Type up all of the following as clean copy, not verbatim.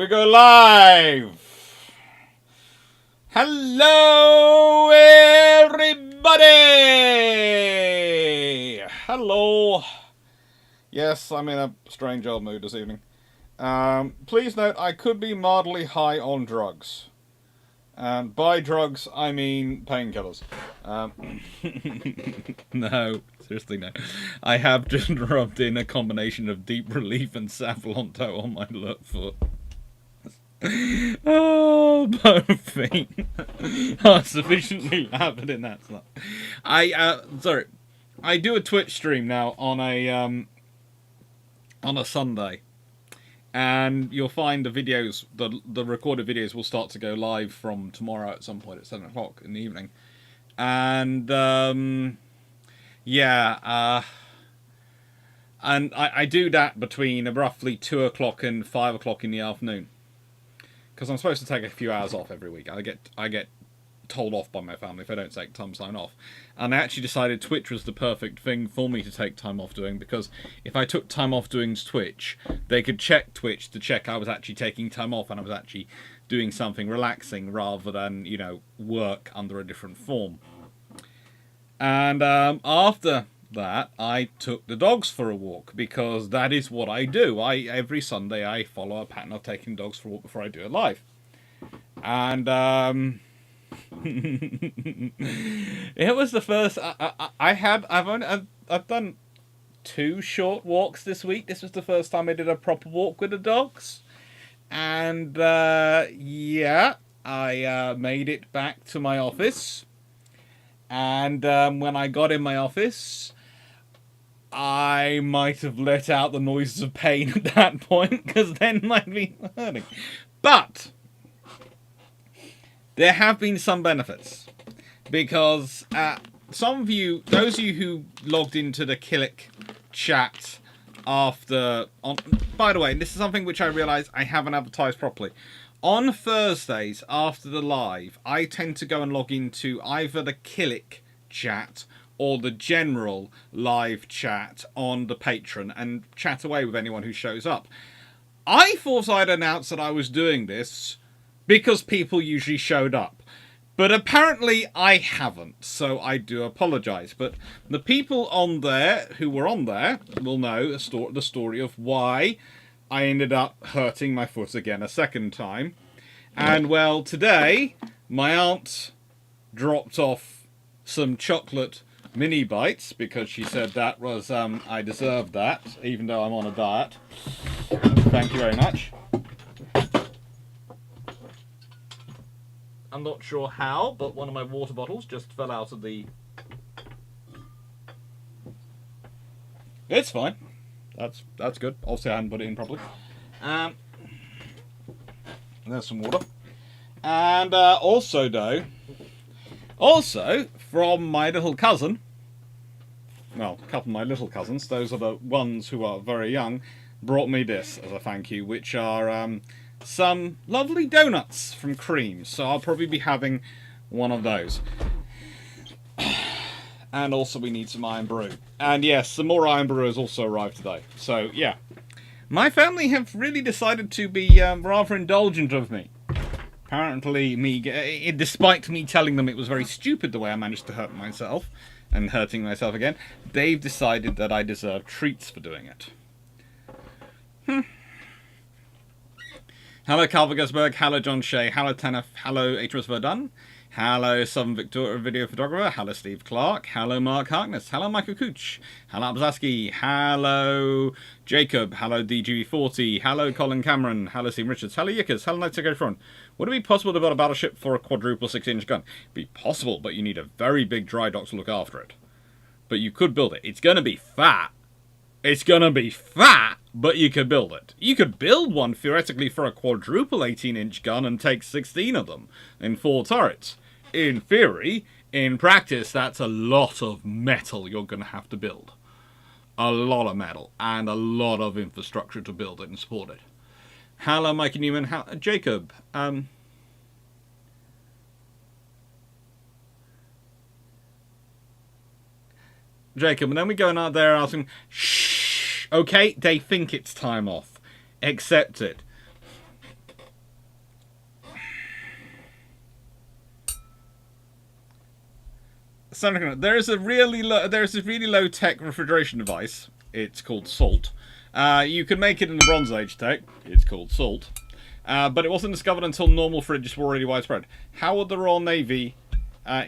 go live. Hello, everybody. Hello. Yes, I'm in a strange old mood this evening. Please note, I could be mildly high on drugs. And by drugs, I mean painkillers. No, seriously no. I have just rubbed in a combination of Deep Relief and Savlonto on my left foot. Oh, both feet are sufficiently lathered in that stuff. Sorry. I do a Twitch stream now on a Sunday. And you'll find the videos, the recorded videos will start to go live from tomorrow at some point at 7 o'clock in the evening. And, yeah, and I do that between roughly 2 o'clock and 5 o'clock in the afternoon. Because I'm supposed to take a few hours off every week. I get told off by my family if I don't take time off. And I actually decided Twitch was the perfect thing for me to take time off doing, because if I took time off doing Twitch, they could check Twitch to check I was actually taking time off and I was actually doing something relaxing rather than, you know, work under a different form. And after that, I took the dogs for a walk, because that is what I do. Every Sunday I follow a pattern of taking dogs for a walk before I do it live. And it was the first. I've done 2 short walks this week. This was the first time I did a proper walk with the dogs, and yeah, I made it back to my office. And when I got in my office, I might have let out the noises of pain at that point, because then might be hurting. But there have been some benefits, because some of you, those of you who logged into the Skagerrack chat after, by the way, this is something which I realise I haven't advertised properly. On Thursdays after the live, I tend to go and log into either the Skagerrack chat or the general live chat on the Patreon and chat away with anyone who shows up. I thought I'd announced that I was doing this because people usually showed up. But apparently I haven't, so I do apologise. But the people on there, who were on there, will know the story of why I ended up hurting my foot again a second time. And, well, today, my aunt dropped off some chocolate mini bites, because she said that was, I deserved that, even though I'm on a diet. Thank you very much. I'm not sure how, but one of my water bottles just fell out of the... It's fine. That's good. Obviously I hadn't put it in properly. There's some water. And also from my little cousin, well, a couple of my little cousins, those are the ones who are very young, brought me this as a thank you, which are some lovely donuts from Cream. So I'll probably be having one of those. And also we need some Iron Brew. And yes, some more Iron Brew has also arrived today. So yeah. My family have really decided to be rather indulgent of me. Apparently, despite me telling them it was very stupid the way I managed to hurt myself, and hurting myself again, they've decided that I deserve treats for doing it. Hello, Carl Gersberg. Hello, John Shea. Hello, Tanef. Hello, HMS Verdun. Hello, Southern Victoria video photographer. Hello, Steve Clarke. Hello, Mark Harkness. Hello, Michael Cooch. Hello, Abzaski. Hello, Jacob. Hello, DGV40. Hello, Colin Cameron. Hello, Steve Richards. Hello, Yickers. Hello, Night to Front. Would it be possible to build a battleship for a quadruple 6-inch gun? It'd be possible, but you need a very big dry dock to look after it. But you could build it. It's going to be fat. It's going to be fat, but you could build it. You could build one, theoretically, for a quadruple 18-inch gun and take 16 of them in 4 turrets. In theory, in practice, that's a lot of metal you're going to have to build. A lot of metal, and a lot of infrastructure to build it and support it. Hello, Mikey Newman. Jacob. Jacob, and then we go out there and ask him, shh, okay, they think it's time off. Accept it. There is a really low tech refrigeration device. It's called salt. You can make it in the Bronze Age tech. It's called salt. But it wasn't discovered until normal fridges were already widespread. How would the Royal Navy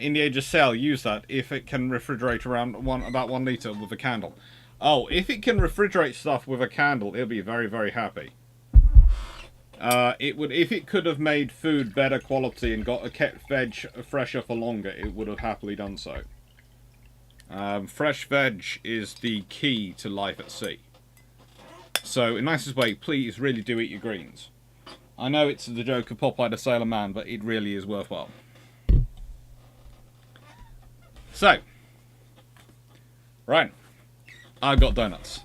in the Age of Sail use that if it can refrigerate around about 1 litre with a candle? Oh, if it can refrigerate stuff with a candle, it'll be very, very happy. It would, if it could have made food better quality and kept veg fresher for longer, it would have happily done so. Fresh veg is the key to life at sea. So, in the nicest way, please really do eat your greens. I know it's the joke of Popeye the Sailor Man, but it really is worthwhile. So, right, I've got donuts.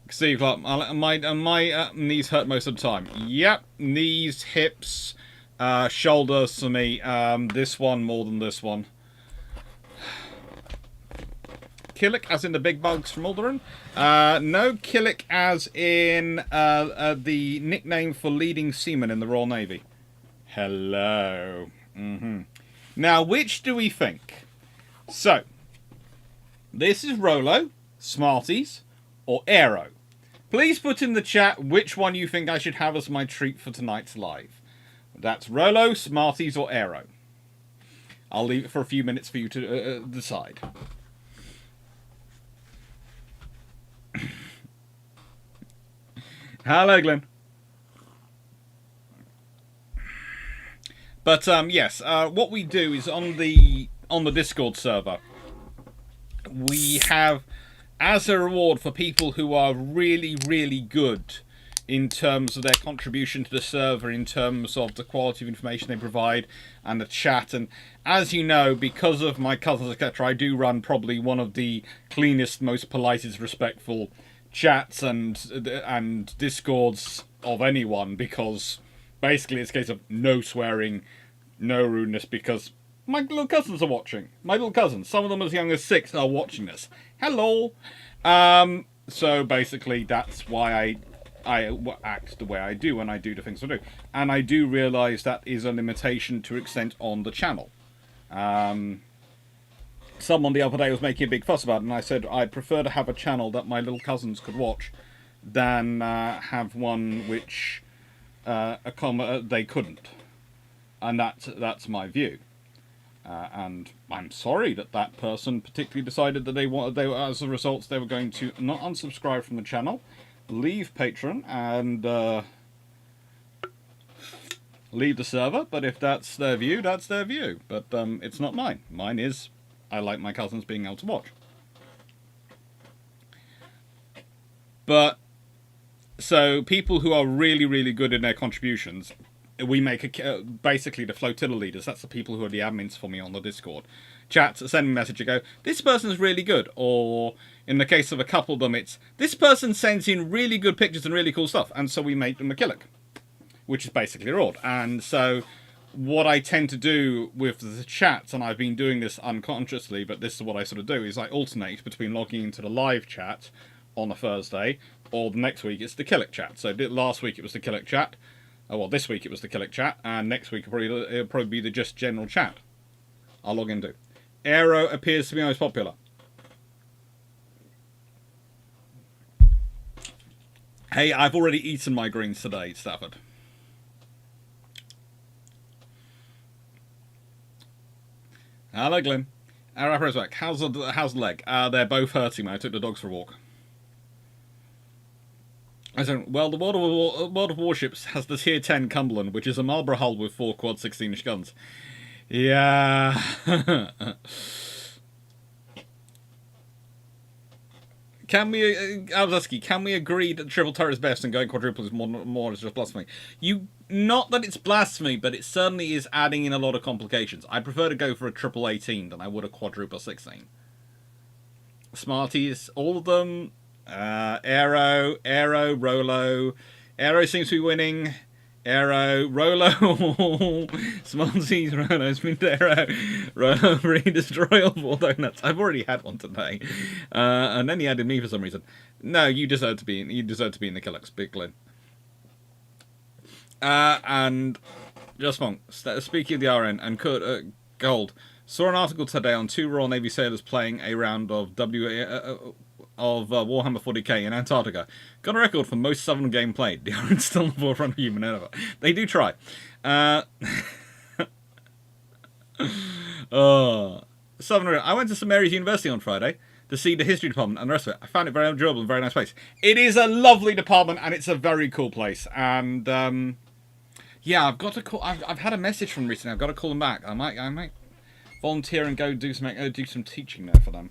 See, my knees hurt most of the time. Yep, knees, hips, shoulders for me. This one more than this one. Killick, as in the big bugs from Alderaan? No, Killick as in the nickname for leading seaman in the Royal Navy. Hello. Now, which do we think? So, this is Rolo, Smarties, or Aero. Please put in the chat which one you think I should have as my treat for tonight's live. That's Rolo, Smarties, or Aero. I'll leave it for a few minutes for you to decide. Hello, Glenn. But yes, what we do is on the Discord server, we have, as a reward for people who are really, really good in terms of their contribution to the server, in terms of the quality of information they provide and the chat. And as you know, because of my cousins, etc., I do run probably one of the cleanest, most politest, respectful chats and Discords of anyone, because basically it's a case of no swearing, no rudeness, because my little cousins are watching. My little cousins, some of them as young as 6, are watching this. Hello. So basically that's why I act the way I do when I do the things I do. And I do realise that is a limitation to extent on the channel. Someone the other day was making a big fuss about it, and I said I'd prefer to have a channel that my little cousins could watch than have one which they couldn't. And that's my view. And I'm sorry that person particularly decided that they were, as a result, they were going to not unsubscribe from the channel, leave Patreon, and leave the server. But if that's their view, that's their view. But it's not mine. Mine is, I like my cousins being able to watch. But so people who are really, really good in their contributions, we make basically the flotilla leaders. That's the people who are the admins for me on the Discord. Chat, send me a message and go, this person's really good. Or in the case of a couple of them, it's, this person sends in really good pictures and really cool stuff. And so we make them a Killick, which is basically reward. And so what I tend to do with the chats, and I've been doing this unconsciously, but this is what I sort of do, is I alternate between logging into the live chat on a Thursday, or the next week it's the Killick chat. So last week it was the Killick chat. Oh, well, this week it was the Killick chat, and next week it'll probably be the just general chat I'll log into. Aero appears to be most popular. Hey, I've already eaten my greens today, Stafford. Hello, Glenn. Rapper's back. How's the leg? They're both hurting, man. I took the dogs for a walk. I said, well, the World of Warships has the Tier 10 Cumberland, which is a Marlborough hull with 4 quad 16-inch guns. Yeah. Can we agree that triple turret is best and going quadruple is more is just blasphemy? Not that it's blasphemy, but it certainly is adding in a lot of complications. I prefer to go for a triple 18 than I would a quadruple 16. Smarties, all of them. Aero, Rolo. Aero seems to be winning. Aero, Rolo, Smarties, Rolo, Smith, Aero, Rolo, really destroy all 4 donuts. I've already had one today, and then he added me for some reason. No, you deserve to be in the Killux, Big Glenn. And just Monk. Speaking of the RN and Gold, Saw an article today on 2 Royal Navy sailors playing a round of Warhammer 40k in Antarctica. Got a record for most Southern game played. They are still in the forefront of human endeavor. They do try. Southern. I went to St Mary's University on Friday to see the history department and the rest of it. I found it very enjoyable and very nice place. It is a lovely department and it's a very cool place. And yeah, I've got to call. I've had a message from recently. I've got to call them back. I might volunteer and go do some teaching there for them.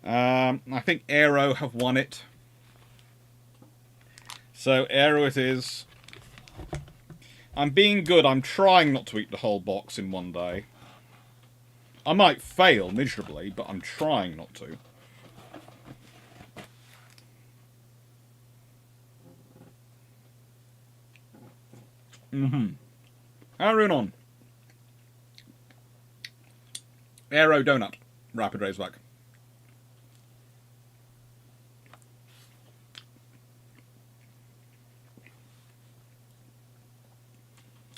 I think Aero have won it. So Aero it is. I'm being good. I'm trying not to eat the whole box in one day. I might fail miserably, but I'm trying not to. Arun on. Aero donut. Rapid Razorback.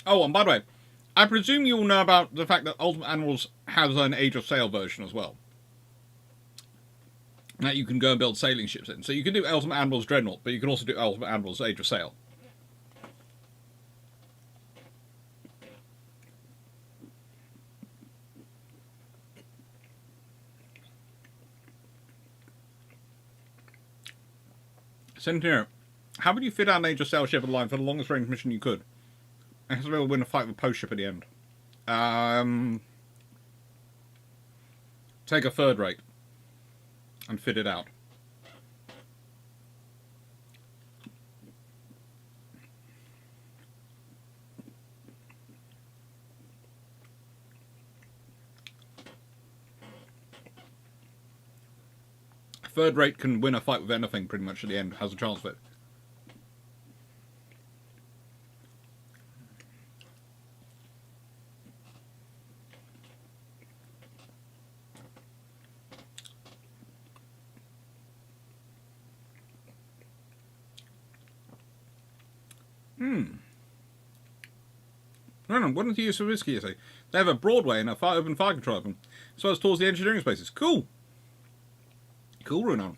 Oh, and by the way, I presume you all know about the fact that Ultimate Animals has an Age of Sail version as well. That you can go and build sailing ships in. So you can do Ultimate Animals Dreadnought, but you can also do Ultimate Animals Age of Sail. Centennial, how would you fit out an Age of Sail ship alive for the longest range mission you could? I guess we'll win a fight with Post ship at the end. Take a third rate and fit it out. Third rate can win a fight with anything pretty much at the end, has a chance of it. No, what did you use for whiskey, you say? They have a Broadway and a open fire control of them, as well as towards the engineering spaces. Cool. Cool, Runon.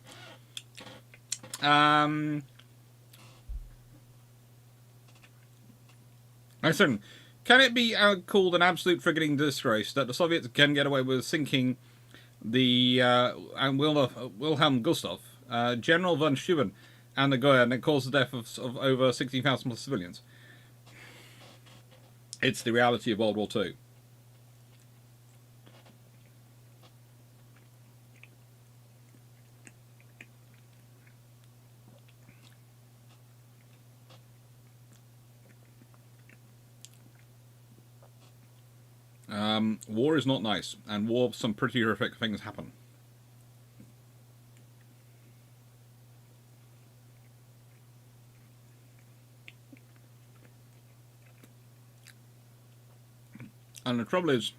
Listen, can it be called an absolute frigating disgrace that the Soviets can get away with sinking the Wilhelm Gustav, General von Steuben, and the Goya, and it caused the death of over 16,000 plus civilians? It's the reality of World War II. War is not nice, and war, some pretty horrific things happen. And the trouble is,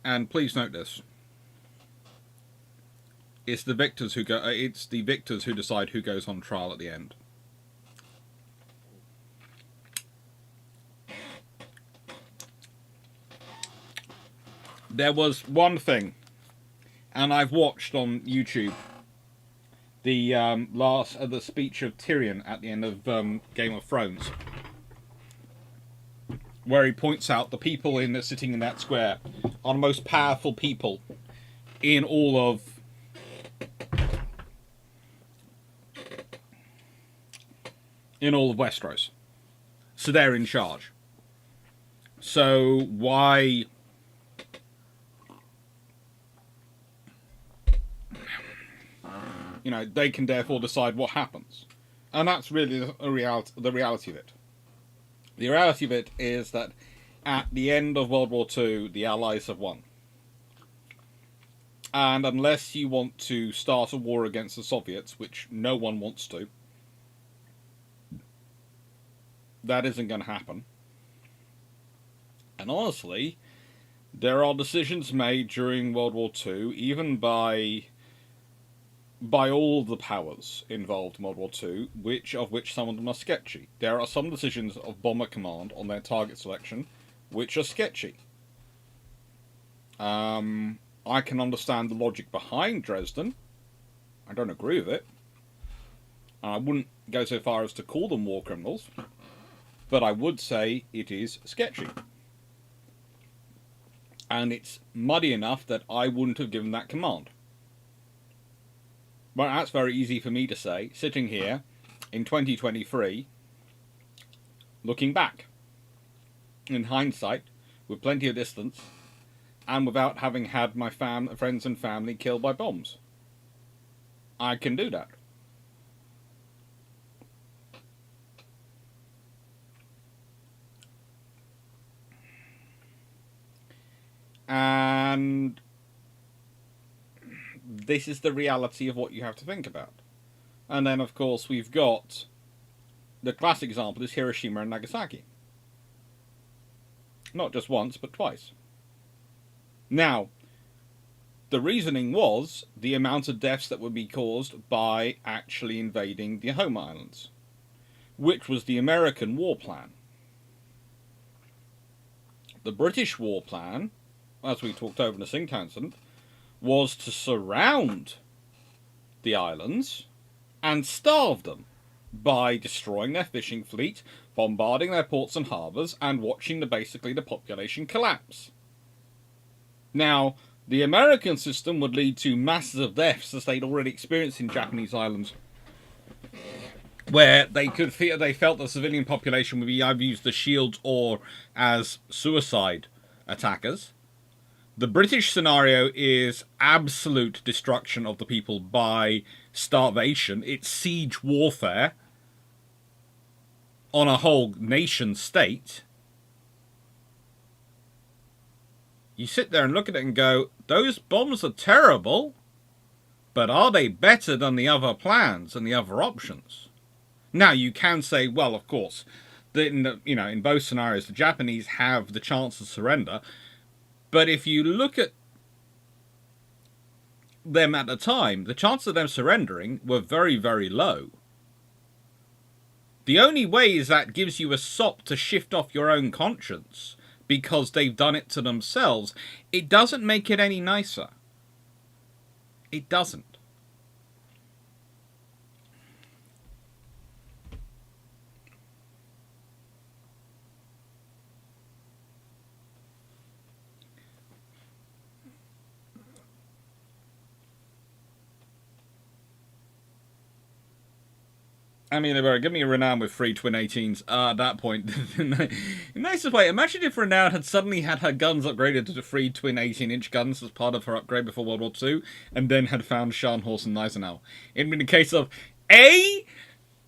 and please note this, it's the victors who go. It's the victors who decide who goes on trial at the end. There was one thing, and I've watched on YouTube the the speech of Tyrion at the end of Game of Thrones, where he points out the people sitting in that square are the most powerful people in all of Westeros. So they're in charge. So why? You know, they can therefore decide what happens. And that's really the reality of it. The reality of it is that at the end of World War II, the Allies have won. And unless you want to start a war against the Soviets, which no one wants to, that isn't going to happen. And honestly, there are decisions made during World War II, even by by all the powers involved in World War II, of which some of them are sketchy. There are some decisions of Bomber Command on their target selection which are sketchy. I can understand the logic behind Dresden. I don't agree with it. I wouldn't go so far as to call them war criminals, but I would say it is sketchy. And it's muddy enough that I wouldn't have given that command. Well, that's very easy for me to say, sitting here in 2023, looking back. In hindsight, with plenty of distance, and without having had my friends and family killed by bombs. I can do that. And this is the reality of what you have to think about. And then, of course, we've got the classic example is Hiroshima and Nagasaki. Not just once, but twice. Now, the reasoning was the amount of deaths that would be caused by actually invading the home islands, which was the American war plan. The British war plan, as we talked over in the Singtown incident, was to surround the islands and starve them by destroying their fishing fleet, bombarding their ports and harbours, and watching basically the population collapse. Now, the American system would lead to masses of deaths, as they'd already experienced in Japanese islands, where they felt the civilian population would be either used as shields or as suicide attackers. The British scenario is absolute destruction of the people by starvation. It's siege warfare on a whole nation state. You sit there and look at it and go, those bombs are terrible, but are they better than the other plans and the other options? Now, you can say, well, of course, in both scenarios, the Japanese have the chance to surrender. But if you look at them at the time, the chances of them surrendering were very, very low. The only way is that gives you a sop to shift off your own conscience, because they've done it to themselves. It doesn't make it any nicer. It doesn't. I mean, they were giving me a Renown with 3 twin 18s at that point. In the nicest way, imagine if Renown had suddenly had her guns upgraded to the 3 twin 18-inch guns as part of her upgrade before World War II, and then had found Scharnhorst and Gneisenau. It'd been a case of, A,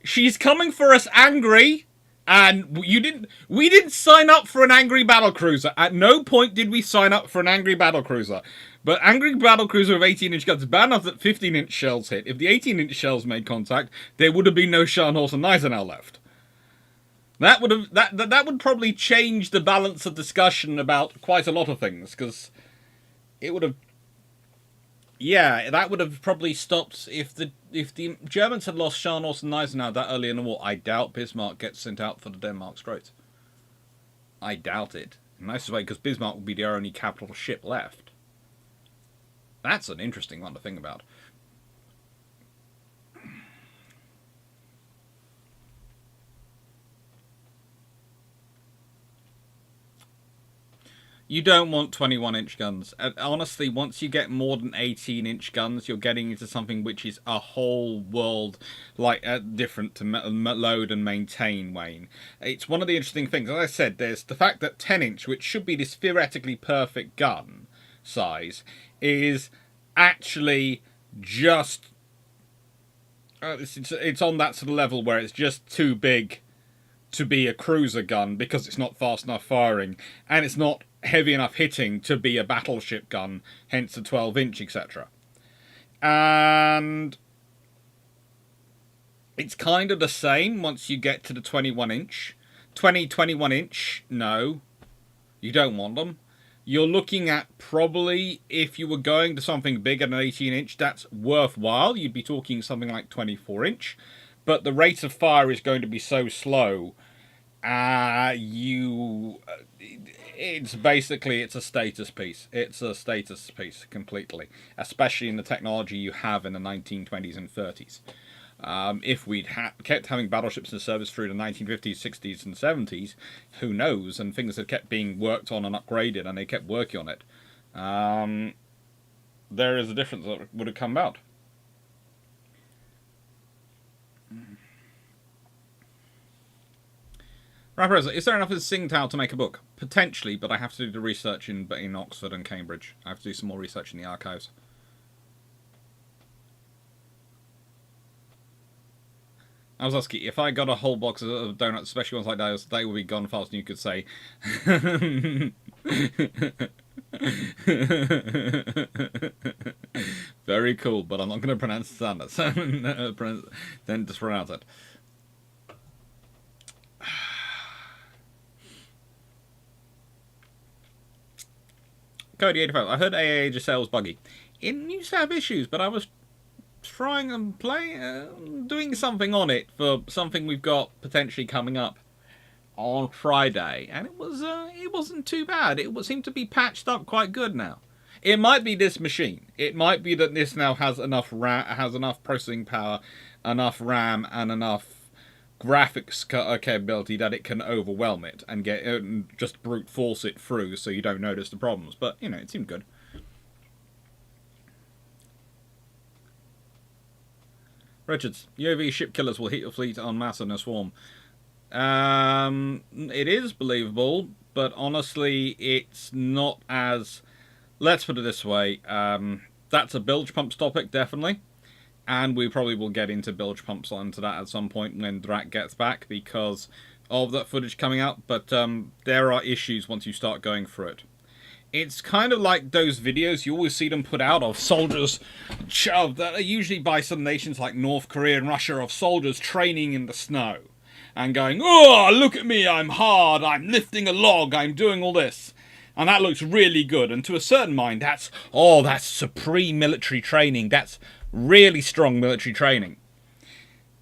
she's coming for us angry, and we didn't sign up for an angry battlecruiser. At no point did we sign up for an angry battlecruiser. But angry battlecruiser with 18-inch guns, bad enough that 15-inch shells hit. If the 18-inch shells made contact, there would have been no Scharnhorst and Gneisenau left. That would probably change the balance of discussion about quite a lot of things, because it would have. Yeah, that would have probably stopped if the Germans had lost Scharnhorst and Gneisenau that early in the war. I doubt Bismarck gets sent out for the Denmark Straits. I doubt it. In a nice way, because Bismarck would be their only capital ship left. That's an interesting one to think about. You don't want 21-inch guns. Honestly, once you get more than 18-inch guns, you're getting into something which is a whole world different to load and maintain, Wayne. It's one of the interesting things. As I said, there's the fact that 10-inch, which should be this theoretically perfect gun size, is actually just... it's on that sort of level where it's just too big to be a cruiser gun because it's not fast enough firing, and it's not heavy enough hitting to be a battleship gun, hence the 12-inch, etc. And it's kind of the same once you get to the 21-inch. 21-inch, no, you don't want them. you're looking at probably, if you were going to something bigger than 18-inch, that's worthwhile. You'd be talking something like 24-inch. But the rate of fire is going to be so slow. It's basically, it's a status piece. It's a status piece completely. Especially in the technology you have in the 1920s and 30s. If we'd kept having battleships in service through the 1950s, 60s, and 70s, who knows? And things had kept being worked on and upgraded, and they kept working on it. There is a difference that would have come about. Right, is there enough of Tsingtao to make a book? Potentially, but I have to do the research in Oxford and Cambridge. I have to do some more research in the archives. I was asking, if I got a whole box of donuts, especially ones like those, they would be gone fast, and you could say... Very cool, but I'm not going to pronounce it. Then just pronounce it. Cody 85. I heard AA just sales buggy. It used to have issues, but I was trying and doing something on it for something we've got potentially coming up on Friday, and it wasn't too bad. It seemed to be patched up quite good now. It might be this machine. It might be that this now has enough enough processing power, enough RAM, and enough graphics capability that it can overwhelm it and just brute force it through, so you don't notice the problems. But you know, it seemed good. Richards, UAV ship killers will hit your fleet en masse in a swarm. It is believable, but honestly, it's not as... Let's put it this way. That's a bilge pumps topic, definitely. And we probably will get into bilge pumps onto that at some point when Drac gets back, because of that footage coming out. But there are issues once you start going through it. It's kind of like those videos, you always see them put out of soldiers that are usually by some nations like North Korea and Russia, of soldiers training in the snow and going, oh, look at me, I'm hard, I'm lifting a log, I'm doing all this. And that looks really good. And to a certain mind, that's supreme military training. That's really strong military training.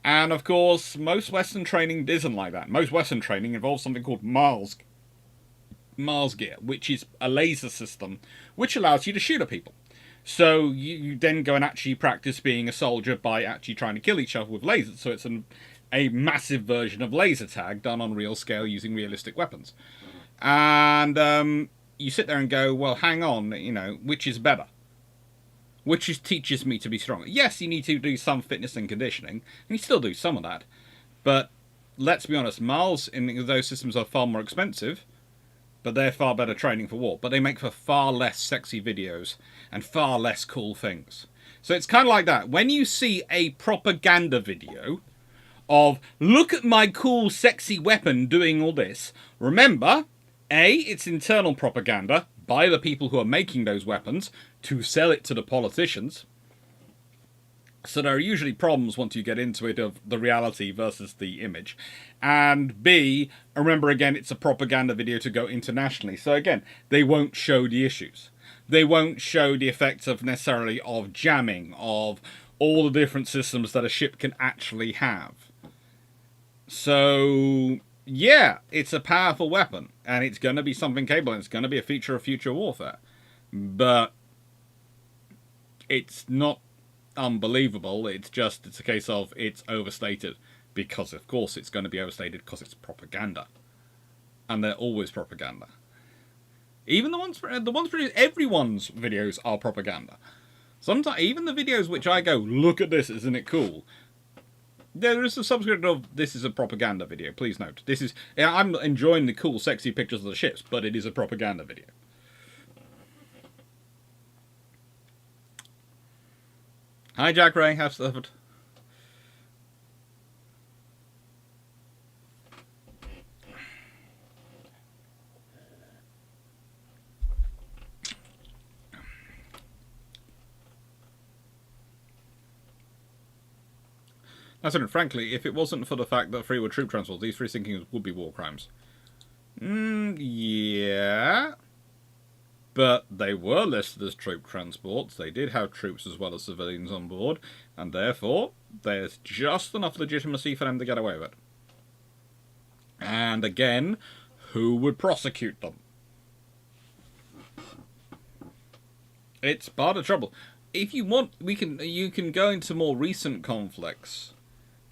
And of course, most Western training isn't like that. Most Western training involves something called Mars gear, which is a laser system which allows you to shoot at people. So you then go and actually practice being a soldier by actually trying to kill each other with lasers. So it's a massive version of laser tag done on real scale using realistic weapons. And you sit there and go, well, hang on, you know, which is better? Which teaches me to be stronger? Yes, you need to do some fitness and conditioning, and you still do some of that. But let's be honest, Mars in those systems are far more expensive, but they're far better training for war. But they make for far less sexy videos and far less cool things. So it's kind of like that. When you see a propaganda video of, look at my cool sexy weapon doing all this, remember, A, it's internal propaganda by the people who are making those weapons to sell it to the politicians. So there are usually problems once you get into it of the reality versus the image. And B, remember again, it's a propaganda video to go internationally. So again, they won't show the issues. They won't show the effects of necessarily of jamming, of all the different systems that a ship can actually have. So yeah, it's a powerful weapon, and it's going to be something capable, and it's going to be a feature of future warfare. But it's not unbelievable. It's a case of it's overstated, because of course it's going to be overstated because it's propaganda, and they're always propaganda. Even the ones produced, everyone's videos are propaganda. Sometimes even the videos which I go, look at this, isn't it cool? There is a subscript of, this is a propaganda video. Please note, I'm enjoying the cool, sexy pictures of the ships, but it is a propaganda video. Hi, Jack Ray. Have suffered. Frankly, if it wasn't for the fact that three were troop transports, these three sinkings would be war crimes. Yeah. But they were listed as troop transports. They did have troops as well as civilians on board, and therefore there's just enough legitimacy for them to get away with it. And again, who would prosecute them? It's part of trouble. If you want, you can go into more recent conflicts,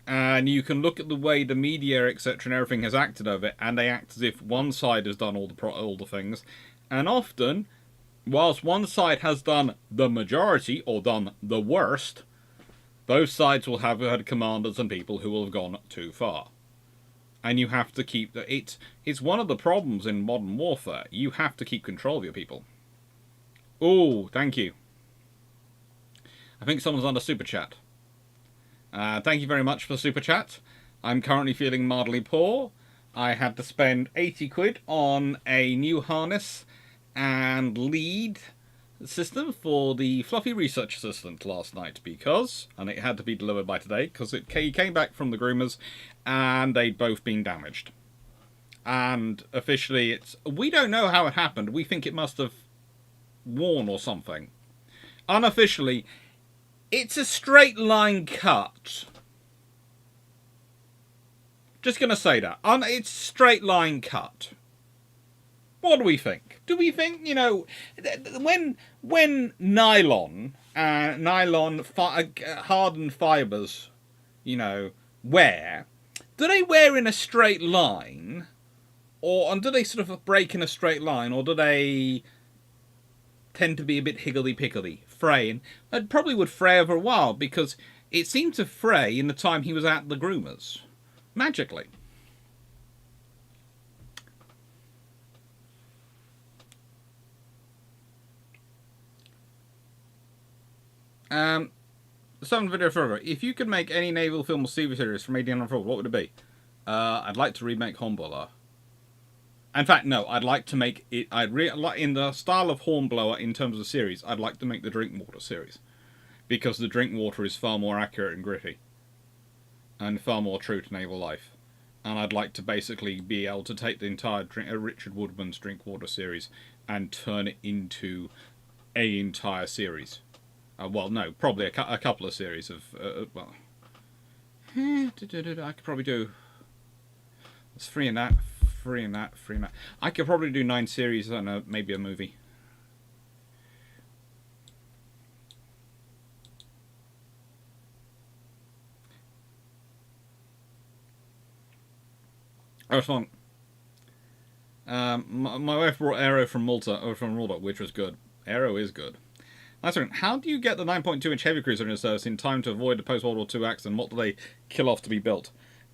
and you can look at the way the media, etc., and everything has acted over it, and they act as if one side has done all the things, and often, whilst one side has done the majority or done the worst, both sides will have had commanders and people who will have gone too far. And you have to keep it's one of the problems in modern warfare. You have to keep control of your people. Oh, thank you. I think someone's on a super chat. Thank you very much for the super chat. I'm currently feeling mildly poor. I had to spend 80 quid on a new harness and lead system for the Fluffy Research Assistant last night and it had to be delivered by today because he came back from the groomers and they'd both been damaged. And officially we don't know how it happened. We think it must have worn or something. Unofficially, it's a straight line cut. Just gonna say that. It's a straight line cut. What do we think? Do we think, when nylon hardened fibres, wear, do they wear in a straight line, and do they sort of break in a straight line, or do they tend to be a bit higgledy-piggledy, fraying? It probably would fray over a while, because it seemed to fray in the time he was at the groomers. Magically. Some video further. If you could make any naval film or TV series from 1800 forward, what would it be? I'd like to remake Hornblower. In fact, no. I'd like to make it. In the style of Hornblower in terms of the series. I'd like to make the Drinkwater series, because the Drinkwater is far more accurate and gritty, and far more true to naval life. And I'd like to basically be able to take the entire Richard Woodman's Drinkwater series and turn it into an entire series. Well, no, probably a couple of series of, I could probably do, it's 3 in that, 3 in that, 3 in that. I could probably do 9 series and maybe a movie. Oh, it's fun. My wife brought Aero from Malta, which was good. Aero is good. That's right. How do you get the 9.2-inch heavy cruiser in your service in time to avoid a post-World War II accident? What do they kill off to be built?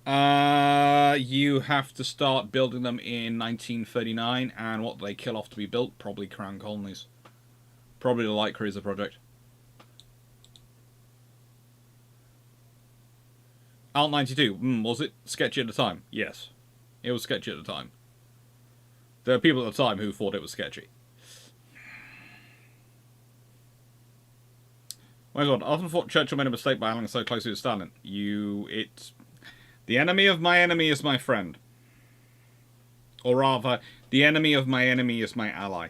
You have to start building them in 1939, and what do they kill off to be built? Probably Crown Colonies. Probably the Light Cruiser project. Alt 92. Was it sketchy at the time? Yes. It was sketchy at the time. There are people at the time who thought it was sketchy. Where's one? I often thought Churchill made a mistake by allying so closely with Stalin. The enemy of my enemy is my friend. Or rather, the enemy of my enemy is my ally.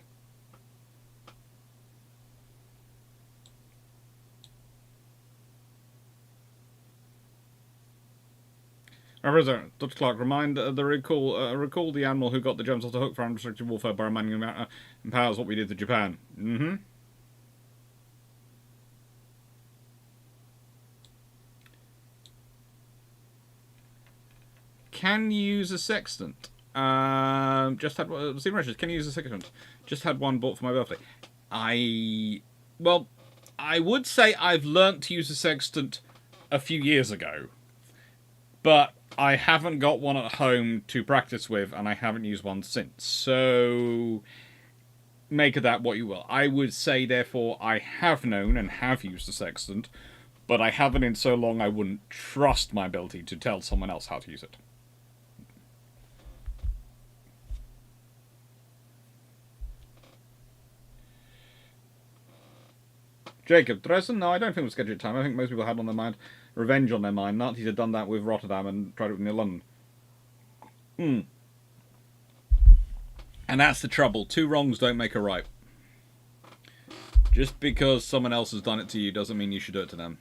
Representative Dr. Clarke, recall the admiral who got the Germans off the hook for unrestricted warfare by reminding empowers what we did to Japan. Mm-hmm. Can you use a sextant? Just had one. Can you use a sextant? Just had one bought for my birthday. I would say I've learnt to use a sextant a few years ago, but I haven't got one at home to practice with, and I haven't used one since. So make of that what you will. I would say, therefore, I have known and have used a sextant, but I haven't in so long I wouldn't trust my ability to tell someone else how to use it. Jacob, Dresden? No, I don't think it was scheduled time. I think most people had on their mind revenge on their mind. Nazis had done that with Rotterdam and tried it near London. And that's the trouble. 2 wrongs don't make a right. Just because someone else has done it to you doesn't mean you should do it to them.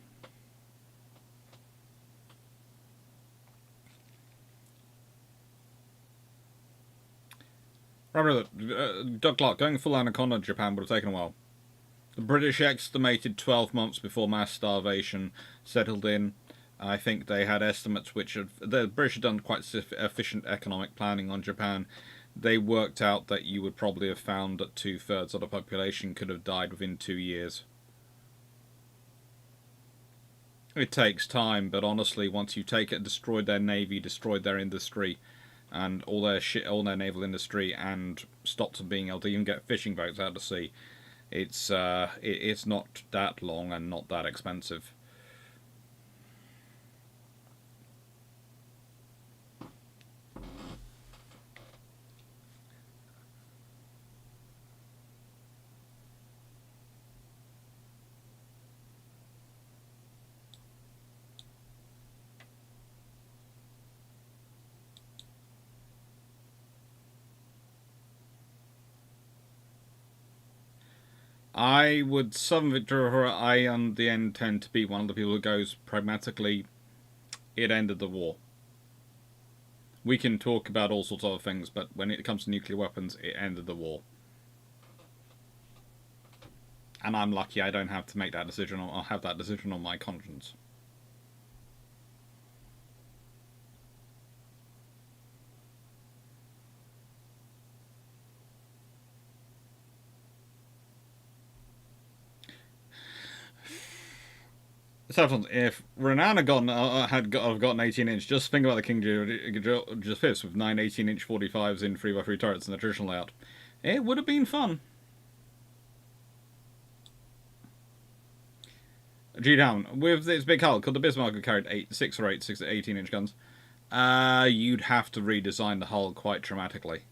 Doug Clarke, going full anaconda in Japan would have taken a while. The British estimated 12 months before mass starvation settled in. I think they had estimates which the British had done quite efficient economic planning on Japan. They worked out that you would probably have found that 2/3 of the population could have died within 2 years. It takes time, but honestly, once you take it, destroyed their navy, destroyed their industry, and all their naval industry, and stopped them being able to even get fishing boats out to sea, it's not that long and not that expensive. I would, some Victoria, I in the end tend to be one of the people who goes pragmatically, it ended the war. We can talk about all sorts of other things, but when it comes to nuclear weapons, it ended the war. And I'm lucky I don't have to make that decision, or I'll have that decision on my conscience. If Renown had gotten 18-inch, just think about the King George V's with 9 18-inch 45s in 3x3 turrets in the traditional layout. It would have been fun. G-Down, with its big hull, could the Bismarck have carried 6 or 8 18-inch guns? You'd have to redesign the hull quite dramatically.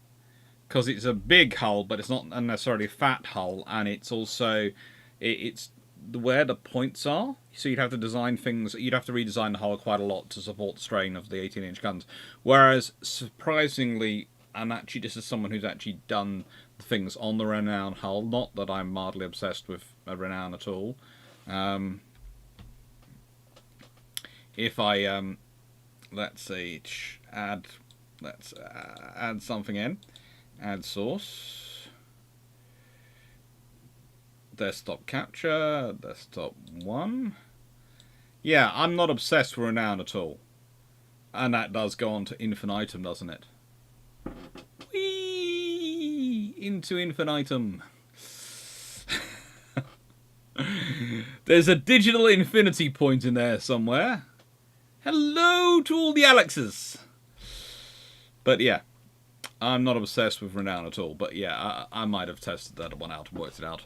Because it's a big hull, but it's not a necessarily fat hull, and it's also... it's where the points are, so you'd have to design things, you'd have to redesign the hull quite a lot to support the strain of the 18-inch guns. Whereas, surprisingly, and actually this is someone who's actually done things on the Renown hull, not that I'm mildly obsessed with a Renown at all. If I, let's see, let's add something in, add source. Desktop capture, desktop 1. Yeah, I'm not obsessed with Renown at all. And that does go on to infinitum, doesn't it? Whee! Into infinitum. There's a digital infinity point in there somewhere. Hello to all the Alexes. But yeah, I'm not obsessed with Renown at all. But yeah, I might have tested that one out and worked it out.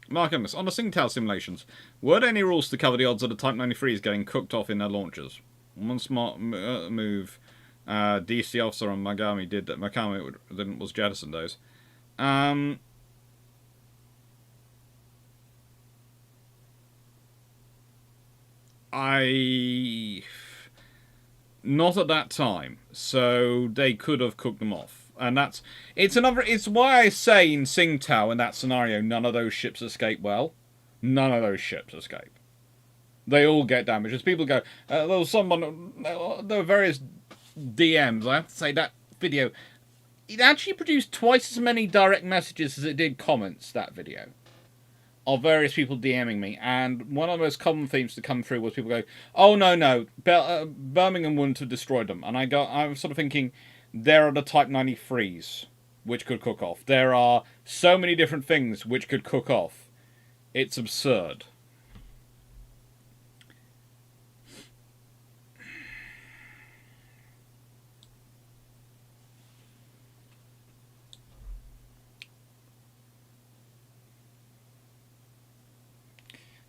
Mark Emmis, on the Tsingtao simulations, were there any rules to cover the odds of the Type 93s getting cooked off in their launchers? One smart move DC officer and Magami did that Makami was jettisoned those. Not at that time, so they could have cooked them off. And it's why I say in Tsingtao in that scenario, none of those ships escape well. None of those ships escape. They all get damaged. As people go, there were various DMs. I have to say that video, it actually produced twice as many direct messages as it did comments, that video, of various people DMing me. And one of the most common themes to come through was people go, oh no, Birmingham wouldn't have destroyed them. And I'm sort of thinking, there are the Type 93s, which could cook off. There are so many different things which could cook off. It's absurd.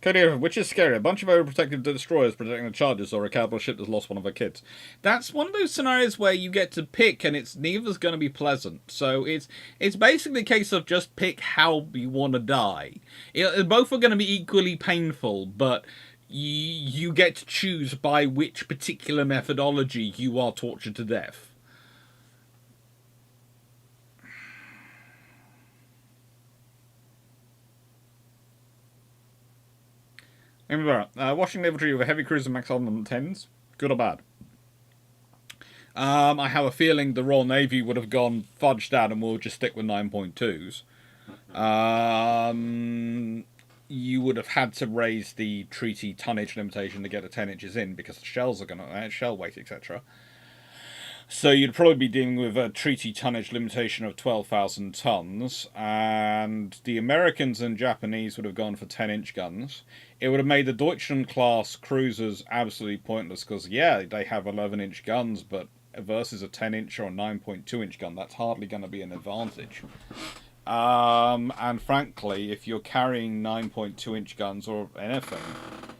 Cody, which is scary? A bunch of overprotective destroyers protecting the charges, or a capital ship that's lost one of her kids. That's one of those scenarios where you get to pick, and it's neither's going to be pleasant. So it's basically a case of just pick how you want to die. Both are going to be equally painful, but you get to choose by which particular methodology you are tortured to death. Watching Lavery with a heavy cruiser max on 10s, good or bad? I have a feeling the Royal Navy would have gone fudged out and we'll just stick with 9.2s. You would have had to raise the treaty tonnage limitation to get the 10 inches in because the shells are going to shell weight, etc. So you'd probably be dealing with a treaty tonnage limitation of 12,000 tons, and the Americans and Japanese would have gone for 10-inch guns. It would have made the Deutschland class cruisers absolutely pointless because, yeah, they have 11-inch guns, but versus a 10-inch or a 9.2-inch gun, that's hardly going to be an advantage. And frankly, if you're carrying 9.2-inch guns or anything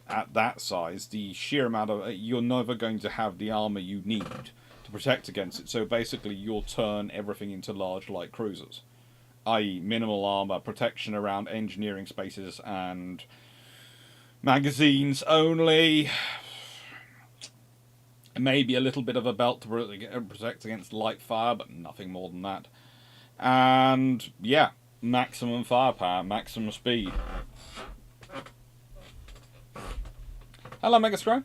at that size, the sheer amount of you're never going to have the armor you need to protect against it. So basically, you'll turn everything into large light cruisers, i.e., minimal armor, protection around engineering spaces, and magazines only. Maybe a little bit of a belt to protect against light fire, but nothing more than that. And yeah, maximum firepower, maximum speed. Hello, Megascrow.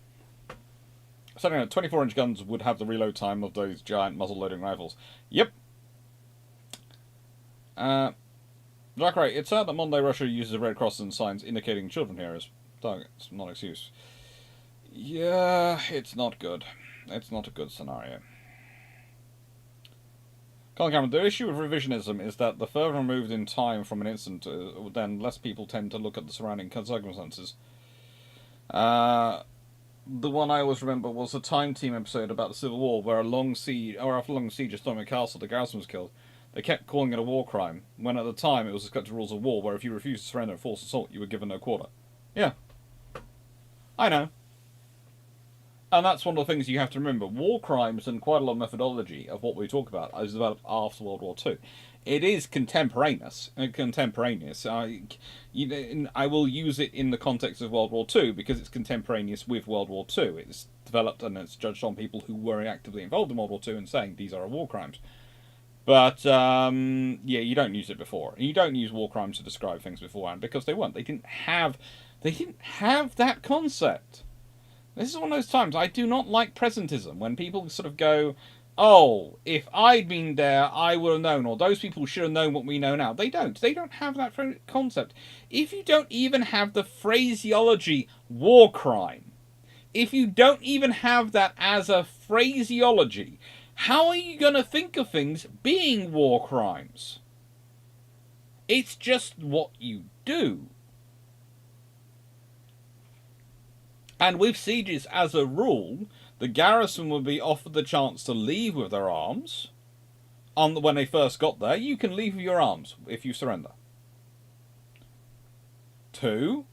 So, 24-inch guns would have the reload time of those giant muzzle-loading rifles. Yep. Jack Ray, it's sad that Monday Russia uses a Red Cross and signs indicating children here as targets, not excuse. Yeah, it's not good. It's not a good scenario. Colin Cameron, the issue with revisionism is that the further removed in time from an incident, then less people tend to look at the surrounding circumstances. The one I always remember was a Time Team episode about the Civil War, where after a long siege of Storming Castle, the garrison was killed. They kept calling it a war crime, when at the time it was accepted rules of war, where if you refused to surrender and forced assault, you were given no quarter. Yeah. I know. And that's one of the things you have to remember. War crimes and quite a lot of methodology of what we talk about is developed after World War II. It is contemporaneous. I will use it in the context of World War II because it's contemporaneous with World War II. It's developed and it's judged on people who were actively involved in World War II and saying these are war crimes. But, yeah, you don't use it before. You don't use war crimes to describe things beforehand because they weren't. They didn't have that concept. This is one of those times I do not like presentism, when people sort of go, oh, if I'd been there, I would have known, or those people should have known what we know now. They don't. They don't have that concept. If you don't even have the phraseology war crime, if you don't even have that as a phraseology, how are you going to think of things being war crimes? It's just what you do. And with sieges, as a rule, the garrison will be offered the chance to leave with their arms. When they first got there, you can leave with your arms if you surrender. 2,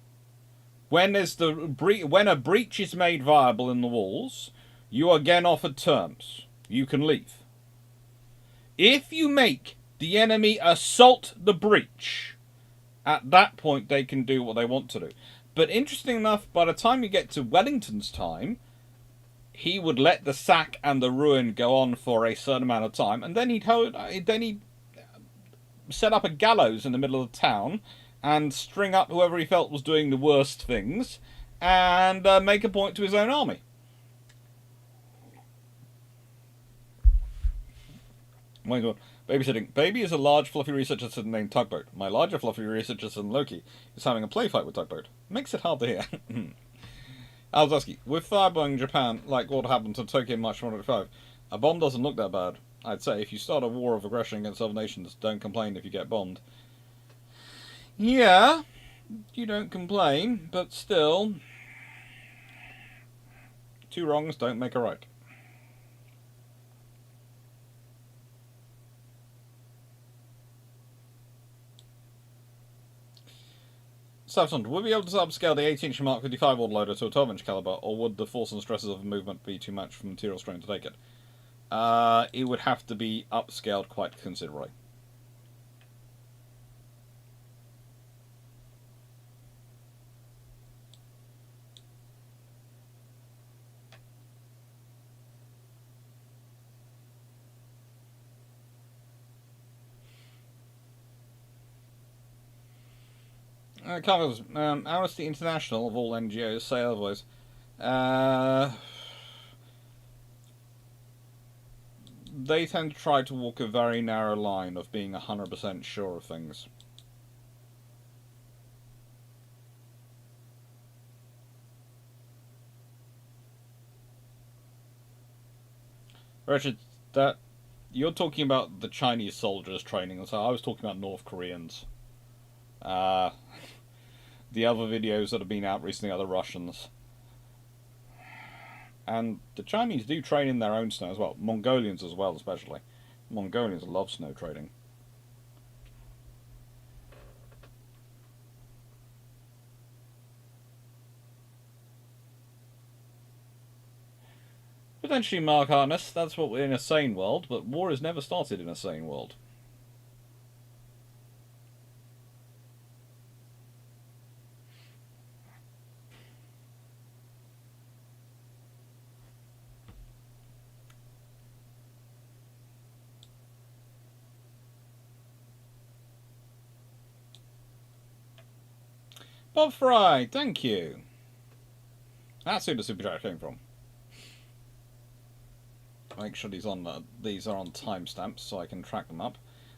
when a breach is made viable in the walls, you are again offered terms. You can leave. If you make the enemy assault the breach, at that point they can do what they want to do. But interesting enough, by the time you get to Wellington's time, he would let the sack and the ruin go on for a certain amount of time, and then he'd set up a gallows in the middle of the town and string up whoever he felt was doing the worst things, and make a point to his own army. Oh my god. Babysitting. Baby is a large, fluffy research assistant named Tugboat. My larger, fluffy research assistant Loki is having a play fight with Tugboat. Makes it hard to hear. Alzaski. With firebombing Japan, like what happened to Tokyo in March 1945, a bomb doesn't look that bad. I'd say if you start a war of aggression against other nations, don't complain if you get bombed. Yeah, you don't complain, but still, 2 wrongs don't make a right. Samson, would we be able to upscale the 18-inch Mark 55 autoloader to a 12-inch caliber, or would the force and stresses of movement be too much for material strain to take it? It would have to be upscaled quite considerably. Carlos, Amnesty International, of all NGOs, say otherwise. They tend to try to walk a very narrow line of being 100% sure of things. Richard, that you're talking about the Chinese soldiers training, so I was talking about North Koreans. The other videos that have been out recently are the Russians. And the Chinese do train in their own snow as well. Mongolians as well, especially. Mongolians love snow trading. Potentially, Mark Harness, that's what we're in a sane world, but war is never started in a sane world. Bob Fry, thank you. That's who the super chat came from. Make sure these are on timestamps so I can track them up.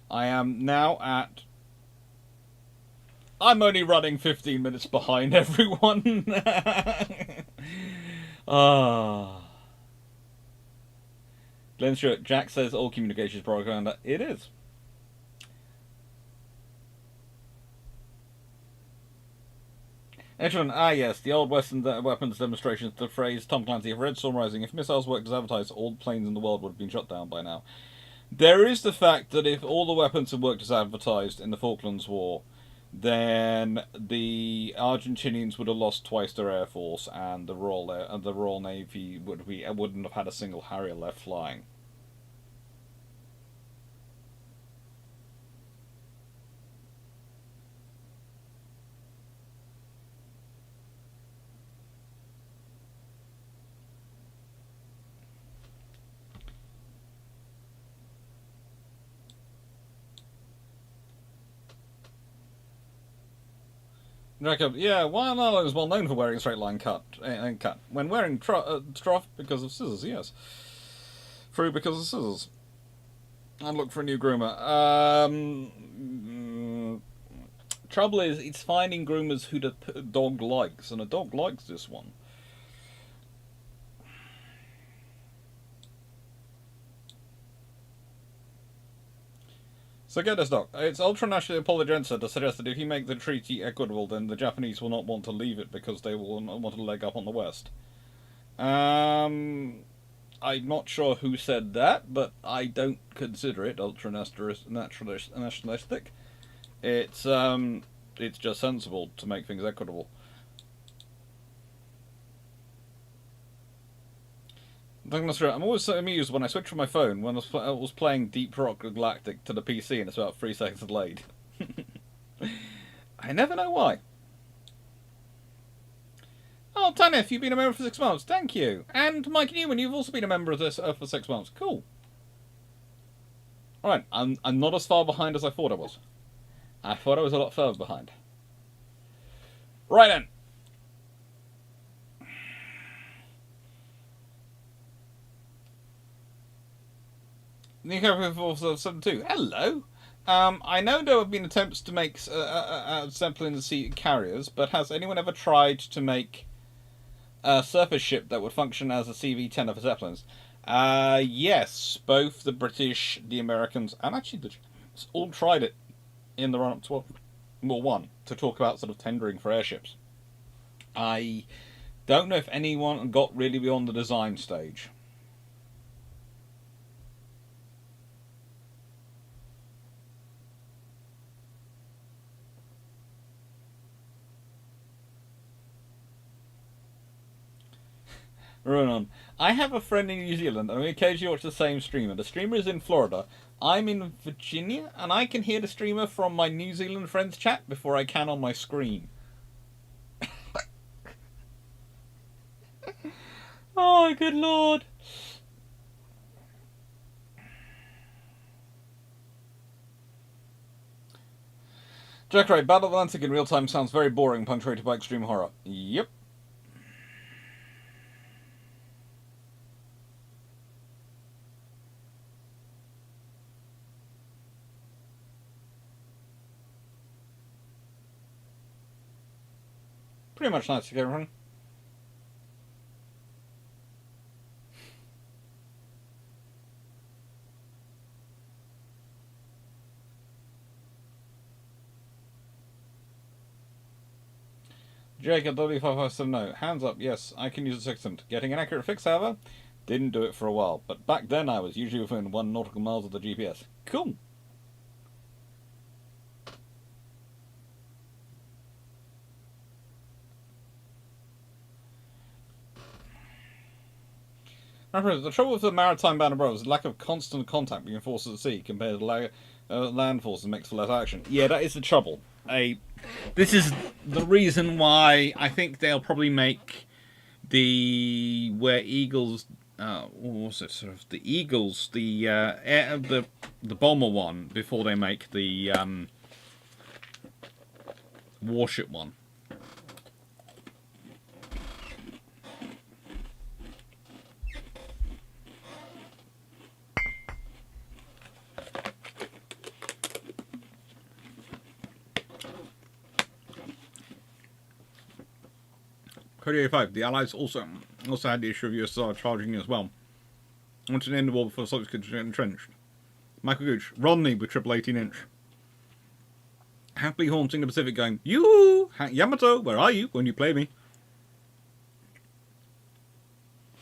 I am now at. I'm only running 15 minutes behind everyone. Glenn Stewart, Jack says all communications propaganda. It is. Edgeman, yes, the old Western weapons demonstrations, the phrase Tom Clancy, if Red Storm Rising, if missiles worked as advertised, all planes in the world would have been shot down by now. There is the fact that if all the weapons had worked as advertised in the Falklands War, then the Argentinians would have lost twice their air force, and the Royal Navy wouldn't have had a single Harrier left flying. Jacob, yeah, Wild Island is well known for wearing a straight line cut. When wearing trough because of scissors, yes. Through because of scissors. And look for a new groomer. Trouble is, it's finding groomers who the dog likes, and a dog likes this one. So get this, Doc. It's ultra-nationally apologenza to suggest that if you make the treaty equitable, then the Japanese will not want to leave it because they will not want to leg up on the West. I'm not sure who said that, but I don't consider it ultra-nationalistic. It's just sensible to make things equitable. I'm always so amused when I switch from my phone when I was playing Deep Rock Galactic to the PC and it's about 3 seconds delayed. I never know why. Oh, Tanif, you've been a member for 6 months. Thank you. And Mike Newman, you've also been a member of this for 6 months. Cool. Alright, I'm not as far behind as I thought I was. I thought I was a lot further behind. Right then. Nico 472. Hello. I know there have been attempts to make Zeppelin sea carriers, but has anyone ever tried to make a surface ship that would function as a CV-10 of Zeppelins? Yes, both the British, the Americans, and actually the Germans all tried it in the run-up to World War I to talk about sort of tendering for airships. I don't know if anyone got really beyond the design stage. Ronan, I have a friend in New Zealand and we occasionally watch the same streamer. The streamer is in Florida. I'm in Virginia and I can hear the streamer from my New Zealand friends chat before I can on my screen. Oh, good lord. Jack Ray, Battle Atlantic in real time sounds very boring, punctuated by extreme horror. Yep. Pretty much nice to get everyone. Jacob W557 no. Hands up, yes, I can use a sextant. Getting an accurate fix, however, didn't do it for a while. But back then I was usually within 1 nautical miles of the GPS. Cool. The trouble with the maritime band of brothers is the lack of constant contact between forces at sea compared to land forces makes for less action. Yeah, that is the trouble. This is the reason why I think they'll probably make the where Eagles. What was it? Sort of the Eagles, the bomber one before they make the warship one. Code 85. The Allies also had the issue of USSR charging as well. Wanted to end the war before the Soviets could get entrenched. Michael Gooch. Rodney with triple 18-inch. Happily haunting the Pacific going, yoo Yamato, where are you when you play me?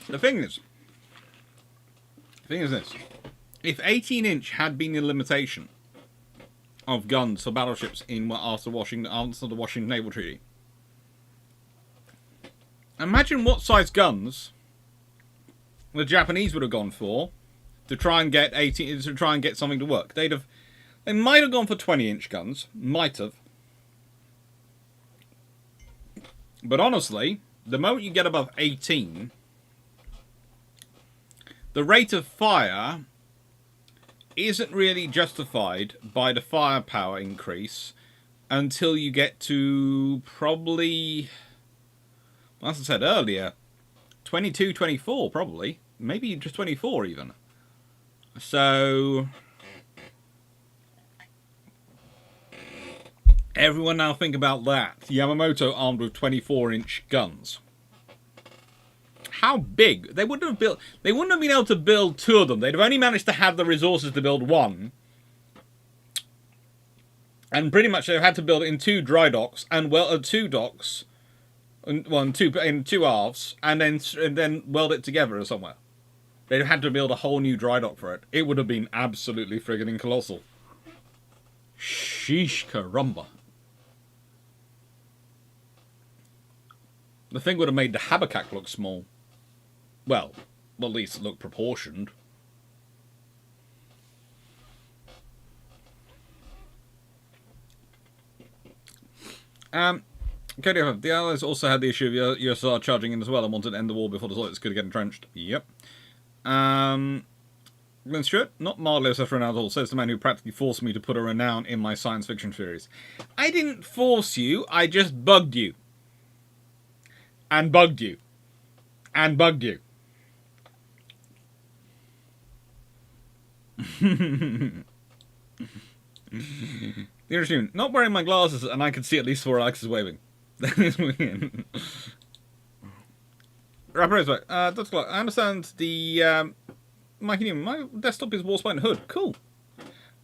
The thing is this. If 18-inch had been the limitation of guns for battleships after the Washington Naval Treaty, imagine what size guns the Japanese would have gone for to try and get something to work. They might have gone for 20-inch guns, might have. But honestly, the moment you get above 18, the rate of fire isn't really justified by the firepower increase until you get to probably, as I said earlier, 22, 24 probably. Maybe just 24 even. So everyone now think about that. Yamamoto armed with 24-inch guns. How big? They wouldn't have been able to build 2 of them. They'd have only managed to have the resources to build 1. And pretty much they've had to build it in 2 dry docks and 2 docks. In 2 halves, and then weld it together or somewhere. They'd have had to build a whole new dry dock for it. It would have been absolutely friggin' colossal. Sheesh caramba. The thing would have made the Habakkuk look small. Well, at least look proportioned. The Allies also had the issue of USSR charging in as well and wanted to end the war before the Soviets could get entrenched. Yep. Glenn Stewart, not mildly obsessed with Ronaldo, says the man who practically forced me to put a renown in my science fiction theories. I didn't force you, I just bugged you. And bugged you. And bugged you. The interesting, not wearing my glasses and I could see at least 4 Alexis waving. That is weird. Rapper that's Clarke. I understand the my desktop is Warspite Hood. Cool.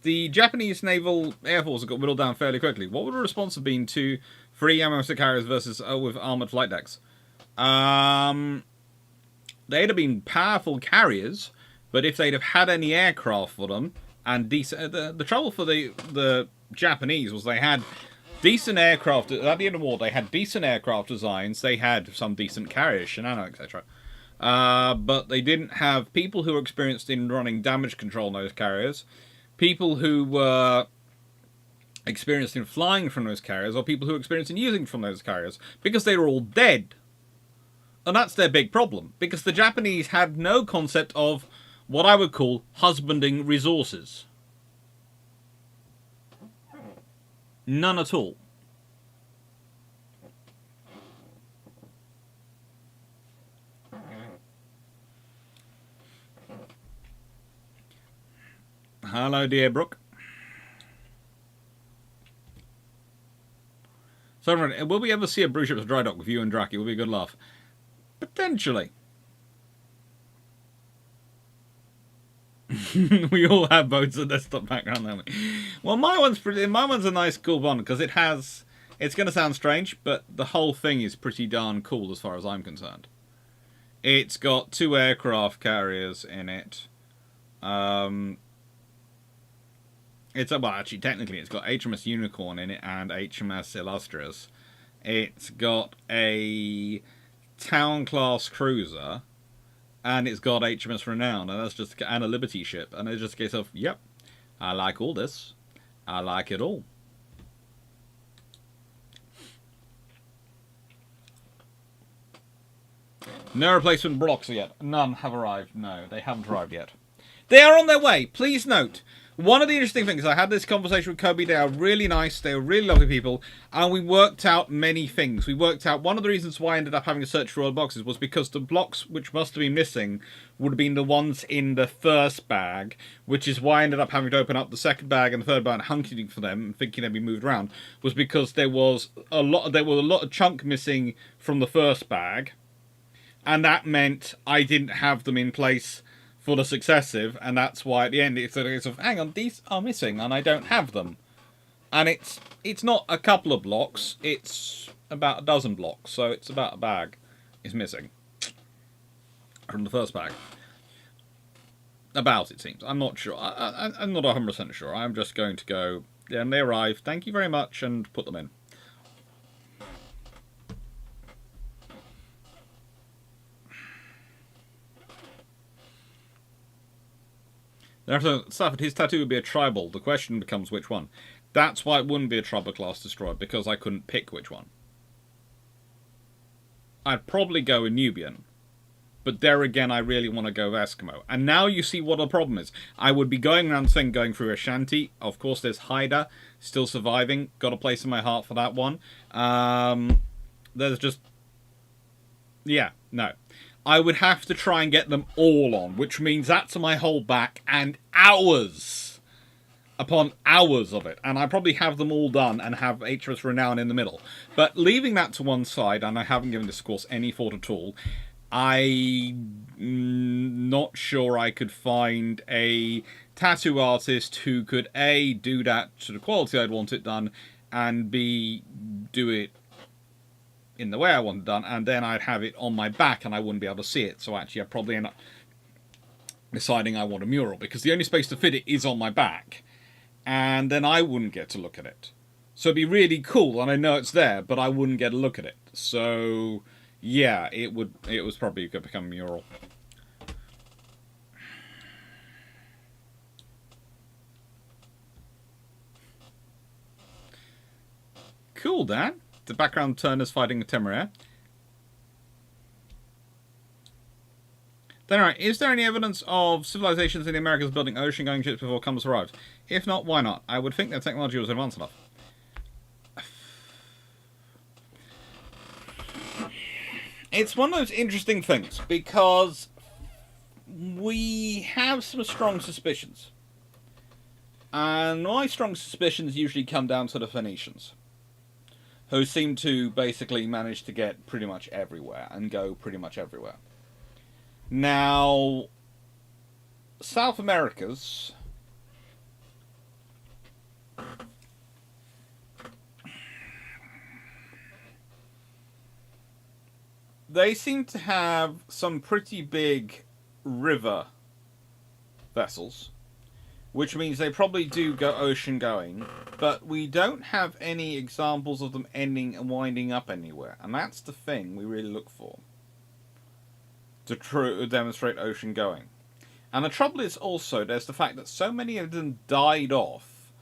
The Japanese Naval Air Force got whittled down fairly quickly. What would the response have been to 3 Yamamoto carriers versus with armored flight decks? They'd have been powerful carriers, but if they'd have had any aircraft for them and decent, the trouble for the Japanese was they had decent aircraft. At the end of the war, they had decent aircraft designs. They had some decent carriers, Shinano, etc. But they didn't have people who were experienced in running damage control on those carriers, people who were experienced in flying from those carriers, or people who were experienced in using from those carriers, because they were all dead. And that's their big problem, because the Japanese had no concept of what I would call husbanding resources. None at all. Hello, dear Brooke. So, will we ever see a Bruships dry dock with you and Drac? It will be a good laugh. Potentially. We all have boats and desktop background, don't we? Well, my one's a nice, cool one because it has. It's going to sound strange, but the whole thing is pretty darn cool as far as I'm concerned. It's got 2 aircraft carriers in it. Actually, technically, it's got HMS Unicorn in it and HMS Illustrious. It's got a town class cruiser, and it's got HMS Renown, and a Liberty ship, and it's just a case of, yep, I like all this. I like it all. No replacement blocks yet. None have arrived. No, they haven't arrived yet. They are on their way. Please note, one of the interesting things, I had this conversation with Kobe. They are really nice. They are really lovely people. And we worked out many things. We worked out one of the reasons why I ended up having to search for all the boxes was because the blocks which must have been missing would have been the ones in the first bag, which is why I ended up having to open up the second bag and the third bag and hunting for them and thinking they'd be moved around, was because there was a lot of chunk missing from the first bag. And that meant I didn't have them in place for the successive, and that's why at the end it's a case of, hang on, these are missing and I don't have them. And it's not a couple of blocks, it's about a dozen blocks, so it's about a bag is missing from the first bag. About, it seems. I'm not sure. I'm not 100% sure. I'm just going to go, yeah, and they arrive, thank you very much, and put them in. Thereafter, Seaforth, his tattoo would be a tribal. The question becomes which one. That's why it wouldn't be a tribal class destroyer, because I couldn't pick which one. I'd probably go a Nubian. But there again, I really want to go Eskimo. And now you see what the problem is. I would be going around the thing, going through Ashanti. Of course, there's Haida, still surviving. Got a place in my heart for that one. There's just... yeah, no. I would have to try and get them all on, which means that's my whole back and hours upon hours of it. And I probably have them all done and have HMS Renown in the middle. But leaving that to one side, and I haven't given this course any thought at all, I'm not sure I could find a tattoo artist who could A, do that to the quality I'd want it done, and B, do it in the way I want it done, and then I'd have it on my back and I wouldn't be able to see it. So actually I'd probably end up deciding I want a mural, because the only space to fit it is on my back, and then I wouldn't get to look at it. So it'd be really cool, and I know it's there, but I wouldn't get a look at it. So yeah, it was probably going to become a mural. Cool, Dan. The background turners fighting a Temeraire. Then, alright, is there any evidence of civilizations in the Americas building ocean-going ships before Columbus arrived? If not, why not? I would think their technology was advanced enough. It's one of those interesting things, because we have some strong suspicions. And my strong suspicions usually come down to the Phoenicians, who seem to basically manage to get pretty much everywhere and go pretty much everywhere. Now, South America's they seem to have some pretty big river vessels, which means they probably do go ocean going, but we don't have any examples of them ending and winding up anywhere, and that's the thing we really look for to demonstrate ocean going. And the trouble is also there's the fact that so many of them died off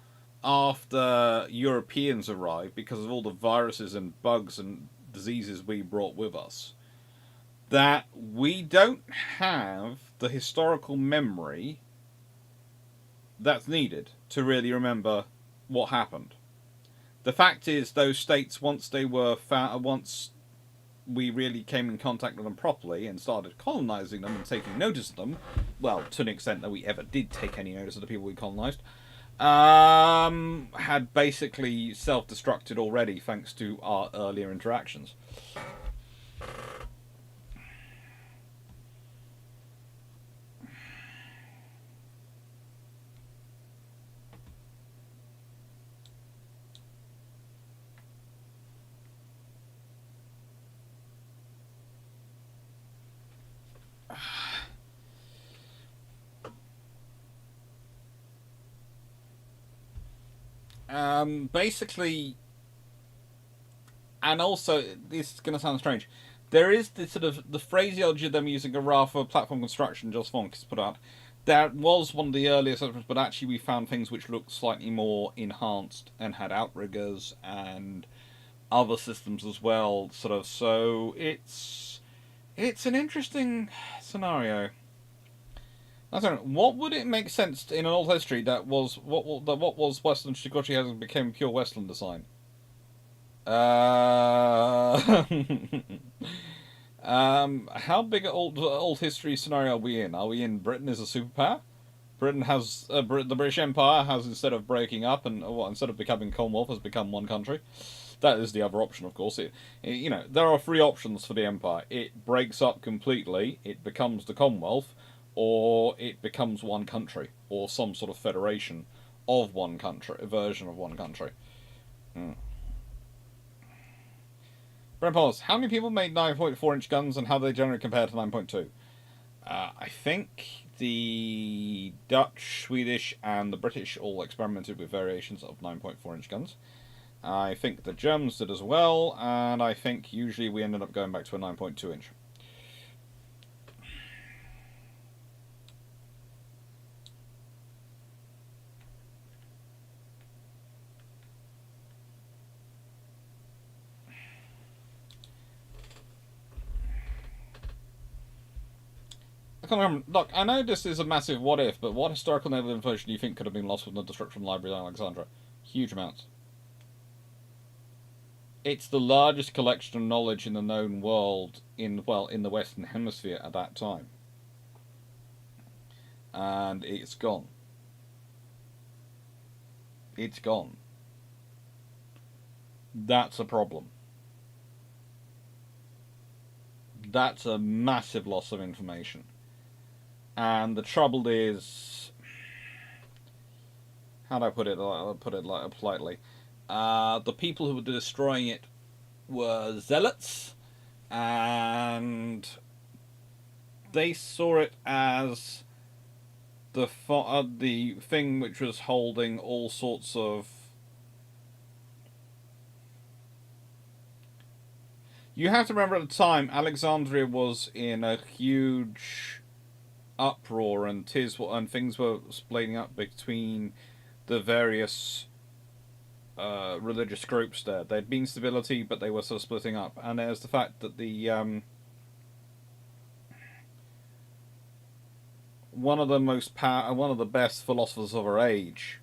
after Europeans arrived because of all the viruses and bugs and diseases we brought with us, that we don't have the historical memory that's needed to really remember what happened. The fact is, those states, once they were found, once we really came in contact with them properly and started colonizing them and taking notice of them, well, to an extent that we ever did take any notice of the people we colonized, had basically self-destructed already thanks to our earlier interactions. Basically, and also, this is going to sound strange, there is this sort of, the phraseology of them using a RAF for platform construction, just Vonk put out, that was one of the earliest systems, but actually we found things which looked slightly more enhanced and had outriggers and other systems as well, sort of, so it's an interesting scenario. I don't know. What would it make sense in an old history that was what was Western Shikoshi has became pure Western design? Uh, how big an old history scenario are we in? Are we in Britain as a superpower? Britain has the British Empire has, instead of breaking up and instead of becoming Commonwealth, has become one country. That is the other option, of course. There are three options for the Empire. It breaks up completely, it becomes the Commonwealth, or it becomes one country, or some sort of federation of one country, a version of one country. Mm. Brent Paulus, how many people made 9.4-inch guns, and how do they generally compare to 9.2? I think the Dutch, Swedish, and the British all experimented with variations of 9.4-inch guns. I think the Germans did as well, and I think usually we ended up going back to a 9.2-inch. Look, I know this is a massive what if, but what historical naval information do you think could have been lost from the destruction of the Library of Alexandria? Huge amounts. It's the largest collection of knowledge in the known world in the Western Hemisphere at that time. And it's gone. It's gone. That's a problem. That's a massive loss of information. And the trouble is, how do I put it? I'll put it politely. The people who were destroying it were zealots, and they saw it as the thing which was holding all sorts of. You have to remember at the time, Alexandria was in a huge uproar, and things were splitting up between the various religious groups there. There'd been stability, but they were sort of splitting up. And there's the fact that one of the best philosophers of her age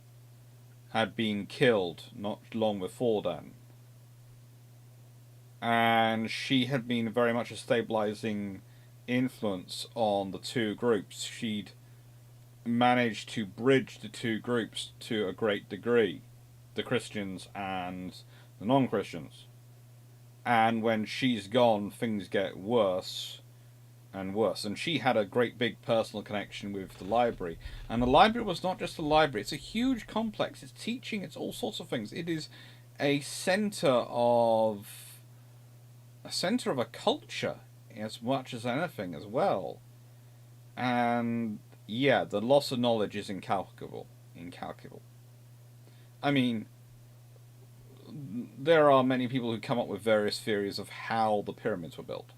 had been killed not long before then, and she had been very much a stabilizing influence on the two groups. She'd managed to bridge the two groups to a great degree, the Christians and the non-Christians. And when she's gone, things get worse and worse. And she had a great big personal connection with the library. And the library was not just a library, it's a huge complex. It's teaching, it's all sorts of things. It is a center of a culture as much as anything as well. And yeah, the loss of knowledge is incalculable. I mean, there are many people who come up with various theories of how the pyramids were built.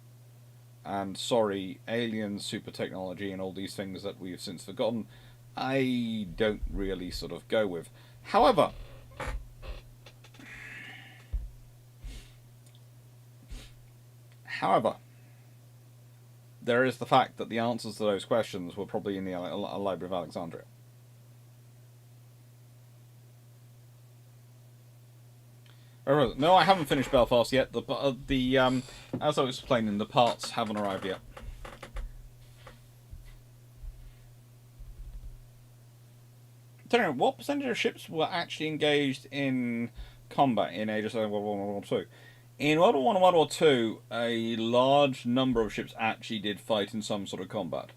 And sorry, alien super technology and all these things that we've since forgotten, I don't really sort of go with. However, there is the fact that the answers to those questions were probably in the Library of Alexandria. No, I haven't finished Belfast yet. As I was explaining, the parts haven't arrived yet. Tell you what percentage of ships were actually engaged in combat in Age of World War One and World War Two? In World War One and World War Two, a large number of ships actually did fight in some sort of combat.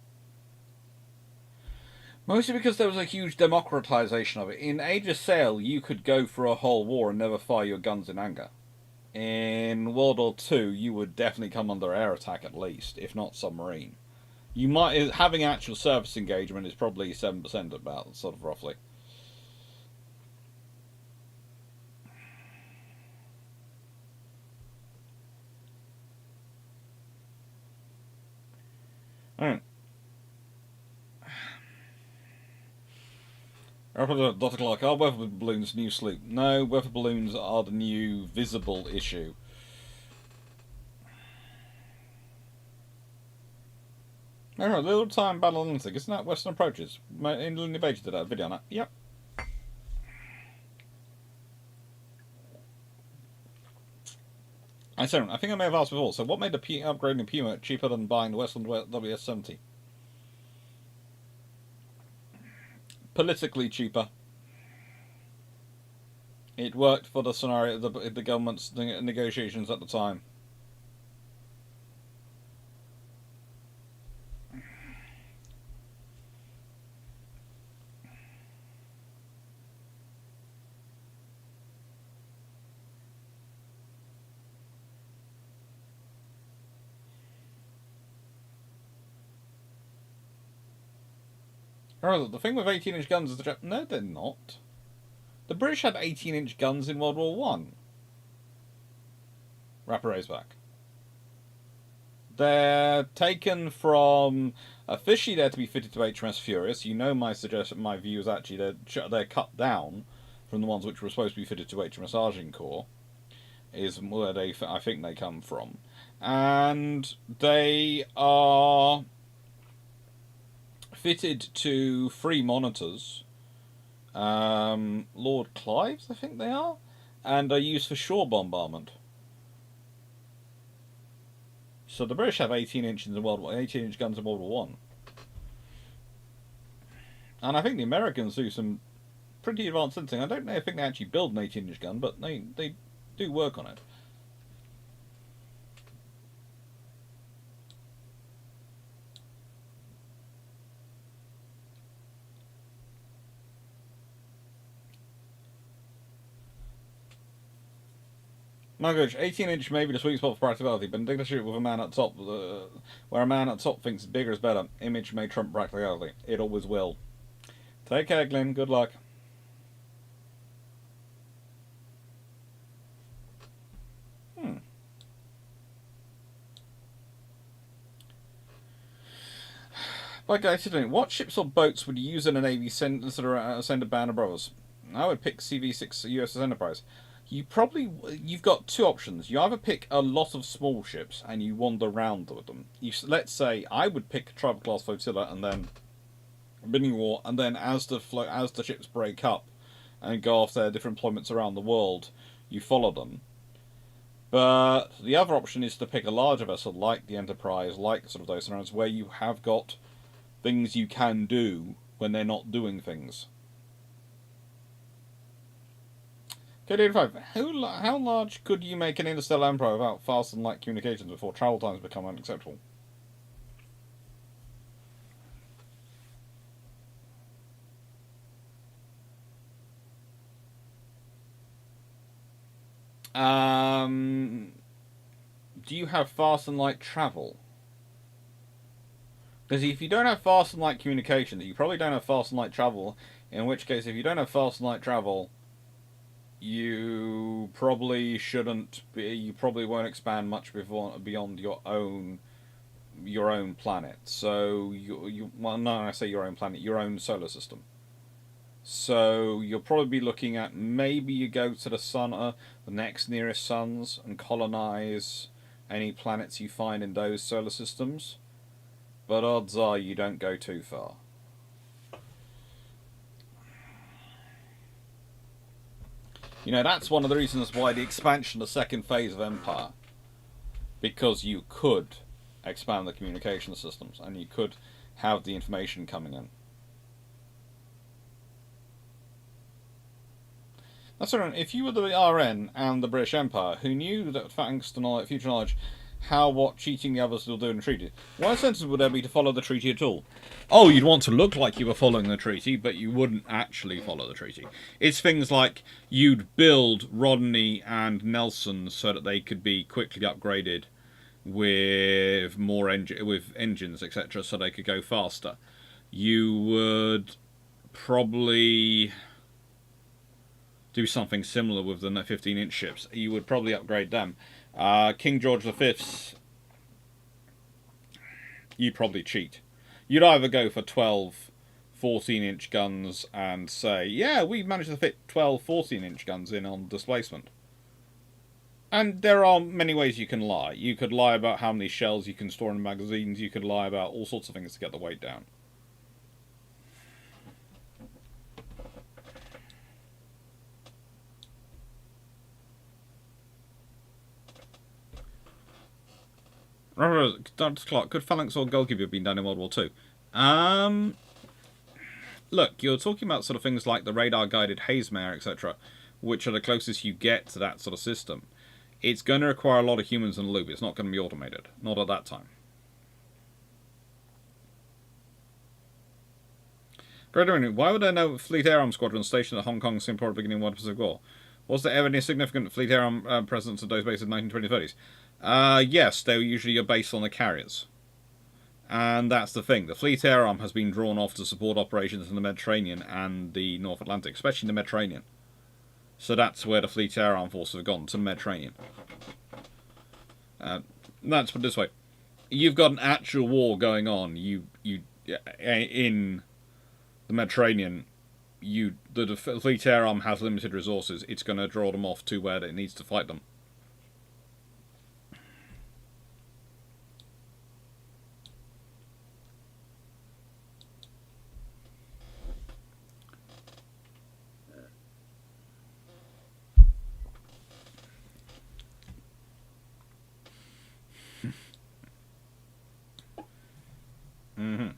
Mostly because there was a huge democratization of it. In Age of Sail, you could go for a whole war and never fire your guns in anger. In World War Two, you would definitely come under air attack at least, if not submarine. You might having actual surface engagement is probably 7% about, sort of roughly. Alright. Dr. Clarke, are weather balloons new sleep? No, weather balloons are the new visible issue. Alright, Little Time Battle Atlantic, isn't that Western Approaches? Inland Invasion did a video on that. Yep. I think I may have asked before, so what made the upgrading Puma cheaper than buying the Westland WS-70? Politically cheaper. It worked for the scenario, the government's negotiations at the time. Oh, the thing with 18-inch guns is the no, they're not. The British had 18-inch guns in World War One. Rapparee's back. They're taken from officially they're to be fitted to HMS Furious. You know my view is actually they're cut down from the ones which were supposed to be fitted to HMS Agincourt. Is where I think they come from, and they are fitted to 3 monitors, Lord Clive's, I think they are, and are used for shore bombardment. So the British have 18-inch guns in World War One, and I think the Americans do some pretty advanced things. I don't know if they actually build an 18-inch gun, but they do work on it. My gosh, 18-inch may be the sweet spot for practicality, but in particular shoot with a man at top, where a man at top thinks bigger is better, image may trump practicality. It always will. Take care, Glenn. Good luck. By guys, what ships or boats would you use in a Navy send a band of brothers? I would pick CV6 USS Enterprise. You've got 2 options. You either pick a lot of small ships and you wander around with them. Let's say I would pick a Tribal class flotilla and then bidding war, and then as the ships break up and go off their different deployments around the world, you follow them. But the other option is to pick a larger vessel like the Enterprise, like sort of those scenarios where you have got things you can do when they're not doing things. K85, how large could you make an interstellar empire without fast and light communications before travel times become unacceptable? Do you have fast and light travel? Because if you don't have fast and light communication, you probably don't have fast and light travel. In which case, if you don't have fast and light travel, you probably shouldn't be. You probably won't expand much beyond your own planet. So well, no, I say your own planet, your own solar system. So you'll probably be looking at maybe you go to the sun, the next nearest suns, and colonize any planets you find in those solar systems. But odds are you don't go too far. You know, that's one of the reasons why the expansion, the second phase of Empire, because you could expand the communication systems and you could have the information coming in. That's right. If you were the RN and the British Empire, who knew that thanks to future knowledge what cheating the others will do in the treaty, what sense would there be to follow the treaty at all? Oh, you'd want to look like you were following the treaty, but you wouldn't actually follow the treaty. It's things like you'd build Rodney and Nelson so that they could be quickly upgraded with more engines, etc., so they could go faster. You would probably do something similar with the 15-inch ships. You would probably upgrade them. King George V's, you'd probably cheat. You'd either go for 12 14-inch guns and say, yeah, we managed to fit 12 14-inch guns in on displacement. And there are many ways you can lie. You could lie about how many shells you can store in magazines. You could lie about all sorts of things to get the weight down. Dr. Clarke, could phalanx or goalkeeper have been done in World War II? Look, you're talking about sort of things like the radar-guided Hazemare, etc., which are the closest you get to that sort of system. It's going to require a lot of humans in the loop. It's not going to be automated. Not at that time. Why would there no Fleet Air Arm Squadron stationed at Hong Kong, Singapore at the beginning of the Pacific War? Was there ever any significant Fleet Air Arm presence at those bases in the 1920s, 30s? Yes, they were usually based on the carriers. And that's the thing. The Fleet Air Arm has been drawn off to support operations in the Mediterranean and the North Atlantic, especially the Mediterranean. So that's where the Fleet Air Arm Forces have gone, to the Mediterranean. Let's put it this way. You've got an actual war going on. In the Mediterranean, the Fleet Air Arm has limited resources. It's going to draw them off to where it needs to fight them. Mm-hmm.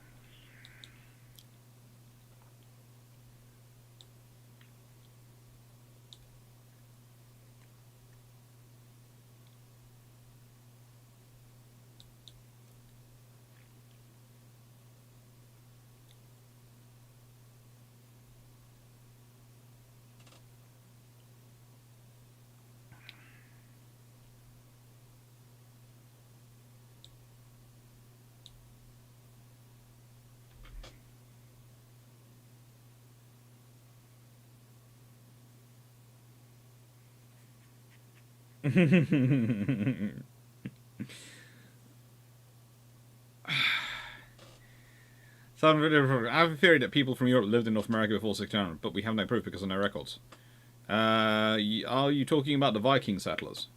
I have a theory that people from Europe lived in North America before 1600, but we have no proof because of no records. Are you talking about the Viking settlers?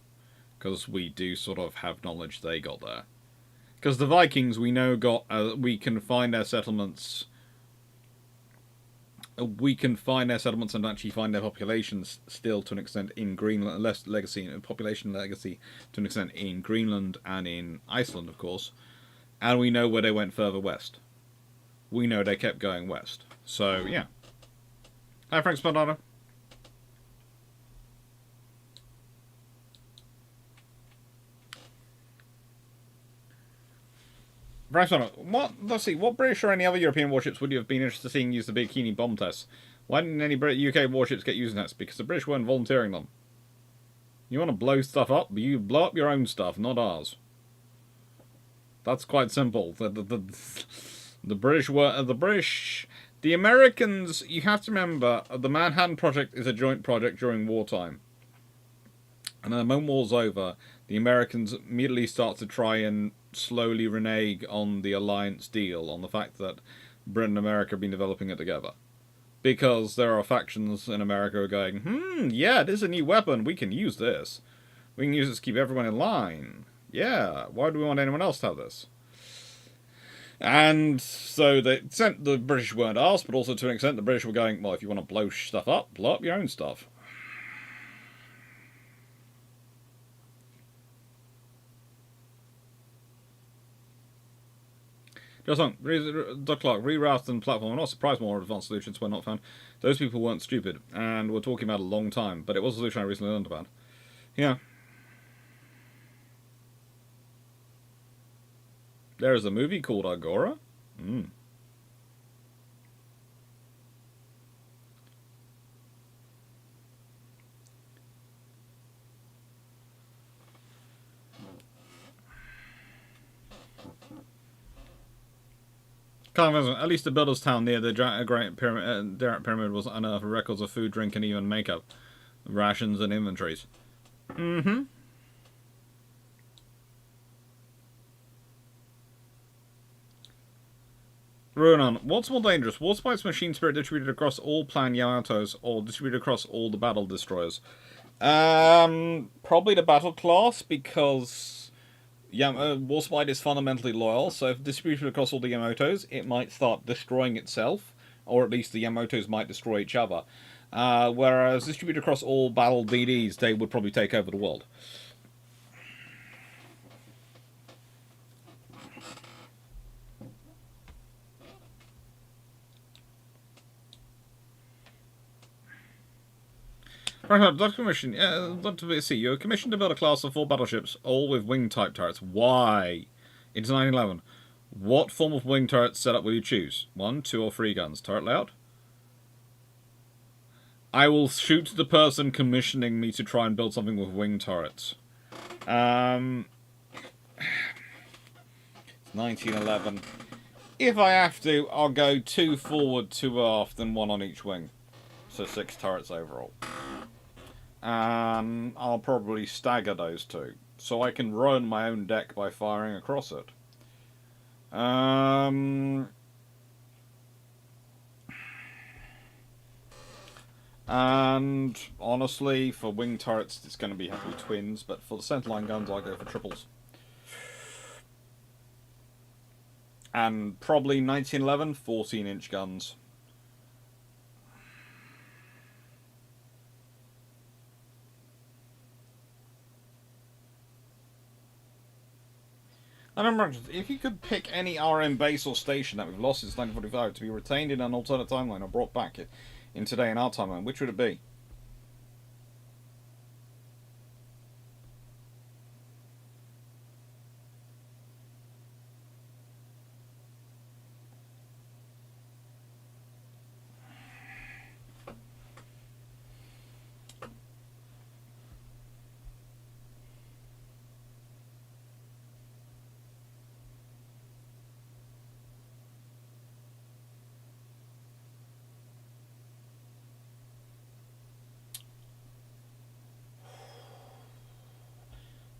Because we do sort of have knowledge they got there. Because the Vikings, we know, we can find their settlements. We can find their settlements and actually find their populations still to an extent in Greenland, population legacy to an extent in Greenland and in Iceland, of course. And we know where they went further west. We know they kept going west. So, yeah. Hi, Frank Spadano. Frank Spadano, let's see, what British or any other European warships would you have been interested in seeing use the bikini bomb tests? Why didn't any UK warships get using tests? Because the British weren't volunteering them. You want to blow stuff up? You blow up your own stuff, not ours. That's quite simple. The British were the Americans. You have to remember, the Manhattan Project is a joint project during wartime, and then the moment war's over, the Americans immediately start to try and slowly renege on the alliance deal, on the fact that Britain and America have been developing it together, because there are factions in America who are going, yeah, this is a new weapon. We can use this. We can use this to keep everyone in line. Yeah, why do we want anyone else to have this? And so the British weren't asked, but also to an extent the British were going, well, if you want to blow stuff up, blow up your own stuff. Just on, Dr. Clarke, rerouted and platform. I'm not surprised more advanced solutions were not found. Those people weren't stupid and were talking about a long time, but it was a solution I recently learned about. Yeah. There is a movie called Agora? Hmm. At least the builder's town near the Great Pyramid was unearthed records of food, drink, and even makeup, rations, and inventories. Mm-hmm. Ronan, what's more dangerous? Warspite's machine spirit distributed across all planned Yamatos or distributed across all the battle destroyers? Probably the battle class, because Warspite is fundamentally loyal, so if distributed across all the Yamatos, it might start destroying itself, or at least the Yamatos might destroy each other. Whereas distributed across all battle DDs, they would probably take over the world. Dr. Commission, Dr. VC, you're commissioned to build a class of 4 battleships, all with wing-type turrets. Why? It's 9/11. What form of wing turret setup will you choose? 1, 2, or 3 guns? Turret layout? I will shoot the person commissioning me to try and build something with wing turrets. It's 1911. If I have to, I'll go 2 forward, 2 aft, and 1 on each wing. So 6 turrets overall. And I'll probably stagger those 2, so I can ruin my own deck by firing across it. And honestly, for wing turrets, it's going to be heavily twins, but for the centerline guns, I'll go for triples. And probably 1911, 14-inch guns. And remember, if you could pick any RM base or station that we've lost since 1945 to be retained in an alternate timeline or brought back in today in our timeline, which would it be?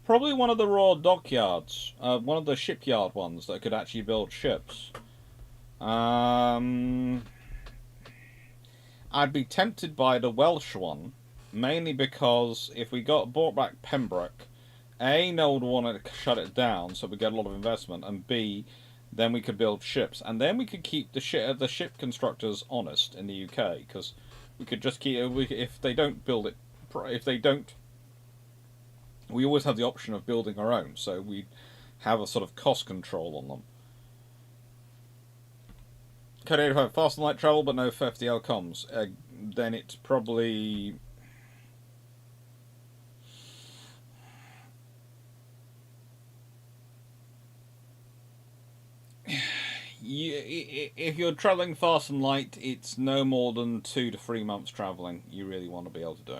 Probably one of the raw dockyards, one of the shipyard ones that could actually build ships. I'd be tempted by the Welsh one, mainly because if we brought back Pembroke, A, no one would want to shut it down, so we get a lot of investment, and B, then we could build ships, and then we could keep the ship constructors honest in the UK, because we could just keep if they don't build it, if they don't. We always have the option of building our own, so we have a sort of cost control on them. Code 85, fast and light travel, but no FDL comms. Then it's probably... if you're travelling fast and light, it's no more than 2 to 3 months travelling you really want to be able to do.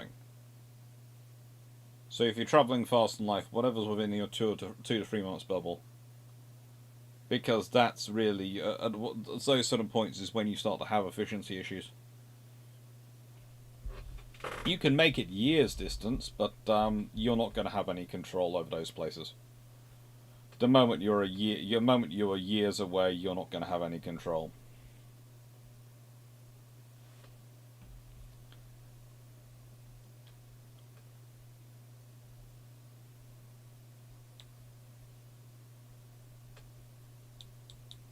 So if you're travelling fast and light, whatever's within your 2 to 3 months bubble, because that's really at those sort of points is when you start to have efficiency issues. You can make it years distance, but you're not going to have any control over those places. The moment you're years away, you're not going to have any control.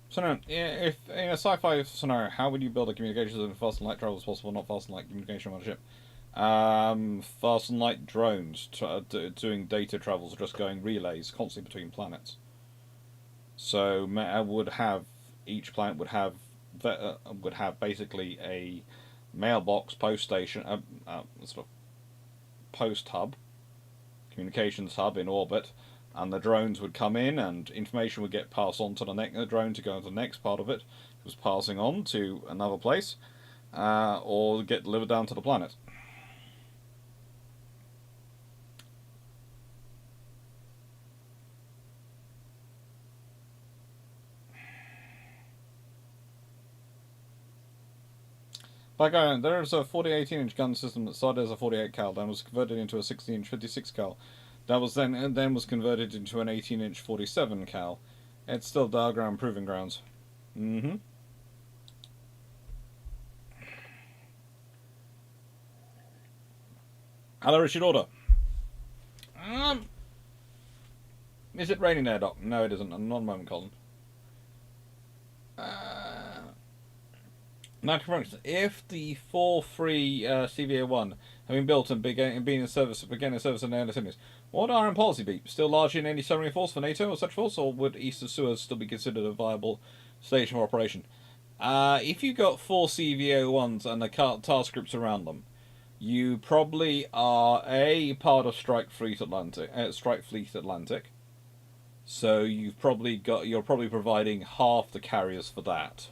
So now, if in a sci-fi scenario, how would you build a communications and fast and light travel as possible, not fast and light communication on a ship? Fast and light drones doing data travels, just going relays constantly between planets. So I would have each planet would have basically a mailbox, post station, sort of post hub, communications hub in orbit, and the drones would come in, and information would get passed on to the drone to go into the next part of it. It was passing on to another place, or get delivered down to the planet. Background, there is a 40-18-inch gun system that started as a 48 cal, then was converted into a 16-inch 56 cal. That was then was converted into an 18-inch 47 cal. It's still diagram proving grounds. Mm-hmm. Hello, Richard Order. Is it raining there, Doc? No, it isn't. Not a moment, Colin. Now, for instance, if the 4-3 CVA-1 have been built and began in service in the early 70s, what would our policy be? Still largely in any submarine force for NATO or such force, or would East of Suez still be considered a viable station of operation? If you got 4 CVA-1s and the task groups around them, you probably are a part of Strike Fleet Atlantic. So you're probably providing half the carriers for that.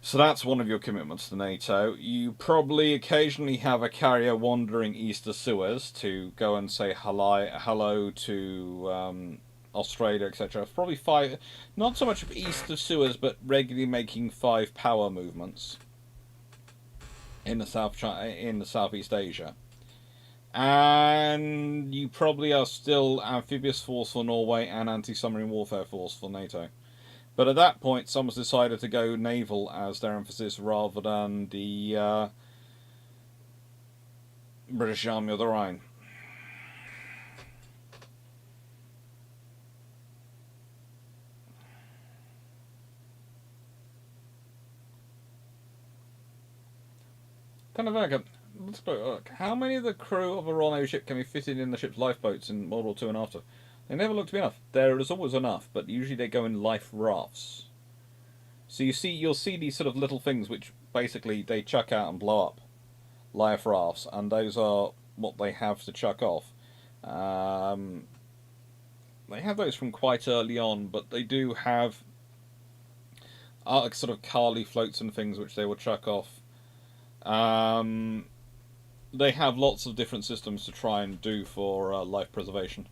So that's one of your commitments to NATO. You probably occasionally have a carrier wandering east of Suez to go and say hello to Australia, etc. Probably 5, not so much east of Suez, but regularly making 5 power movements in the Southeast Asia. And you probably are still amphibious force for Norway and anti-submarine warfare force for NATO. But at that point, someone's decided to go naval as their emphasis rather than the British Army of the Rhine. Kind of like let's look. How many of the crew of a Royal Navy ship can be fitted in the ship's lifeboats in World War II and after? They never look to be enough. There is always enough, but usually they go in life rafts. So you'll see these sort of little things which basically they chuck out and blow up, life rafts, and those are what they have to chuck off. They have those from quite early on, but they do have sort of Carly floats and things which they will chuck off. They have lots of different systems to try and do for life preservation.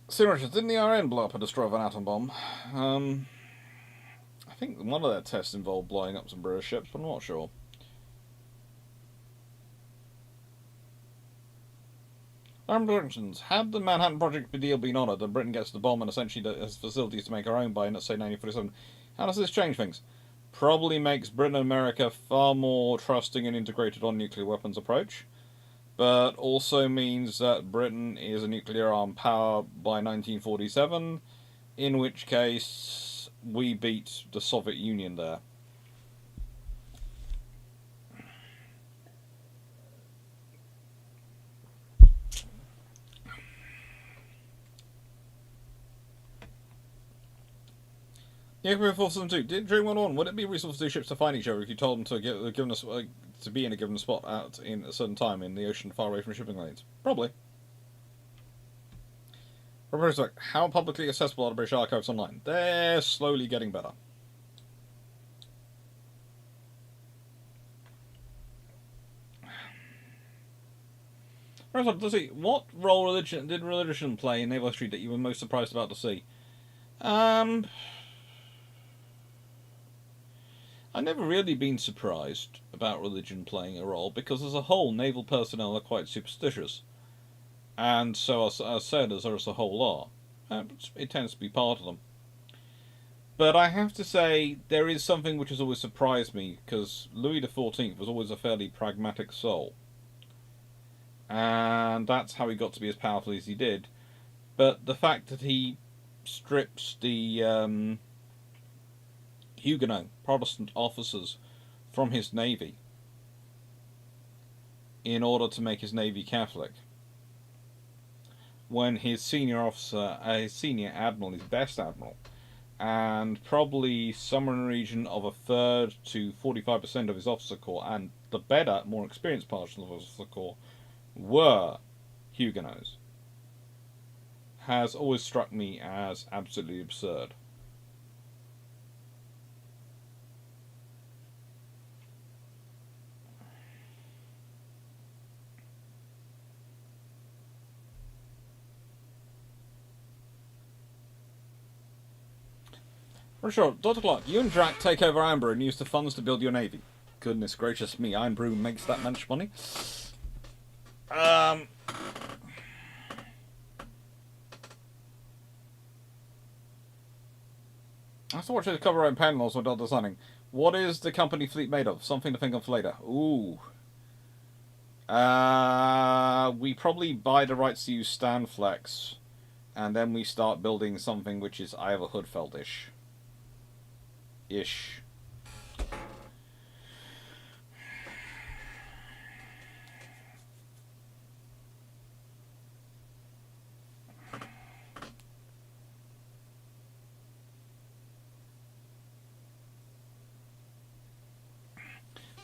Seriously, didn't the RN blow up a destroyer of an atom bomb? I think one of their tests involved blowing up some British ships, but I'm not sure. Predictions. Had the Manhattan Project deal been honoured and Britain gets the bomb and essentially has facilities to make her own by, let's say, 1947, how does this change things? Probably makes Britain and America far more trusting and integrated on nuclear weapons approach, but also means that Britain is a nuclear armed power by 1947, in which case we beat the Soviet Union there. Yeah, Force 2. During 1-1, would it be reasonable for 2 ships to find each other if you told them to to be in a given spot at in a certain time in the ocean far away from shipping lanes? Probably. How publicly accessible are the British archives online? They're slowly getting better. Let's see. What role did religion play in naval history that you were most surprised about to see? I've never really been surprised about religion playing a role because, as a whole, naval personnel are quite superstitious, and so our sailors are as a whole are. It tends to be part of them. But I have to say, there is something which has always surprised me, because Louis XIV was always a fairly pragmatic soul, and that's how he got to be as powerful as he did. But the fact that he strips the Huguenot Protestant officers from his navy in order to make his navy Catholic. When his senior officer, his senior admiral, his best admiral, and probably somewhere in the region of a third to 45% of his officer corps, and the better, more experienced portion of his officer corps, were Huguenots, has always struck me as absolutely absurd. For sure, Dr. Clarke, you and Drac take over Amber and use the funds to build your navy. Goodness gracious me, Iron Brew makes that much money. I have to watch this cover own panels when not designing. What is the company fleet made of? Something to think of later. Ooh. We probably buy the rights to use Stanflex, and then we start building something which is Iowa Hoodfeld-ish.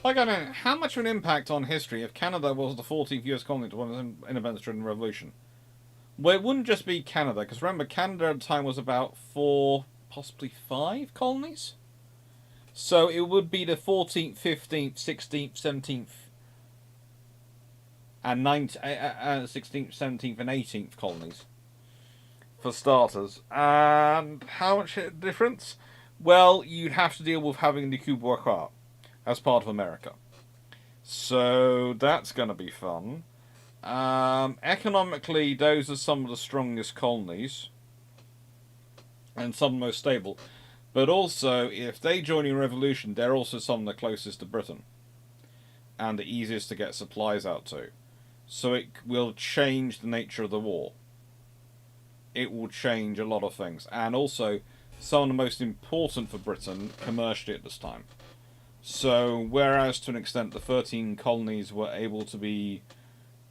Like, I don't know, how much of an impact on history if Canada was the 14th US colony to one of the independence during the Revolution? Well, it wouldn't just be Canada, because remember, Canada at the time was about 4, possibly 5 colonies? So it would be the 14th, 15th, 16th, 17th, and 16th, 17th, and 18th colonies, for starters. And how much difference? Well, you'd have to deal with having the Quebec as part of America. So that's going to be fun. Economically, those are some of the strongest colonies and some of the most stable. But also, if they join in revolution, they're also some of the closest to Britain and the easiest to get supplies out to. So it will change the nature of the war. It will change a lot of things. And also, some of the most important for Britain commercially at this time. So, whereas to an extent the 13 colonies were able to be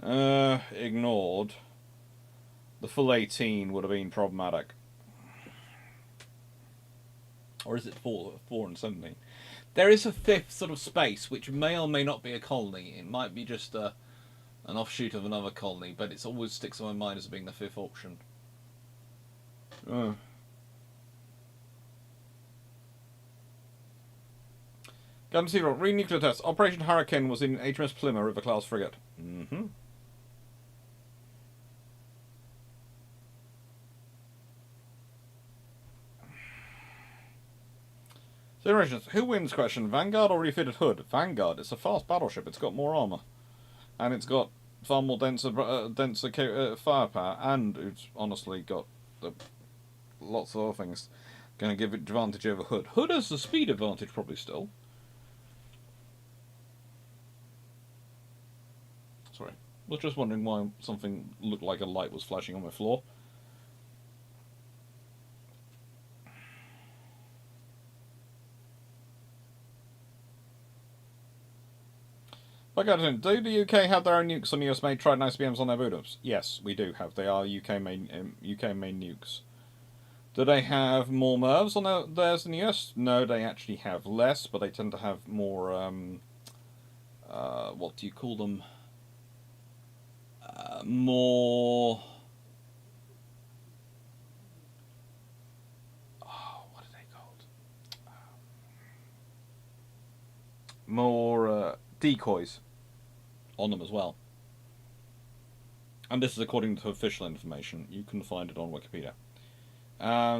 ignored, the full 18 would have been problematic. Or is it 4 and 17? There is a fifth sort of space, which may or may not be a colony. It might be just an offshoot of another colony, but it always sticks in my mind as being the fifth option. Captain Seaforth, re-nuclear test. Operation Hurricane was in HMS Plymouth, River-class frigate. Mm-hmm. Generations. Who wins question? Vanguard or refitted Hood? Vanguard. It's a fast battleship. It's got more armour. And it's got far more denser firepower. And it's honestly got lots of other things going to give it advantage over Hood. Hood has the speed advantage probably still. Sorry. I was just wondering why something looked like a light was flashing on my floor. Do the UK have their own nukes on US-made Trident ICBMs on their boot-ups? Yes, we do have. They are UK main nukes. Do they have more MIRVs on theirs than the US? No, they actually have less, but they tend to have more, what do you call them? More... what are they called? More decoys on them as well. And this is according to official information. You can find it on Wikipedia.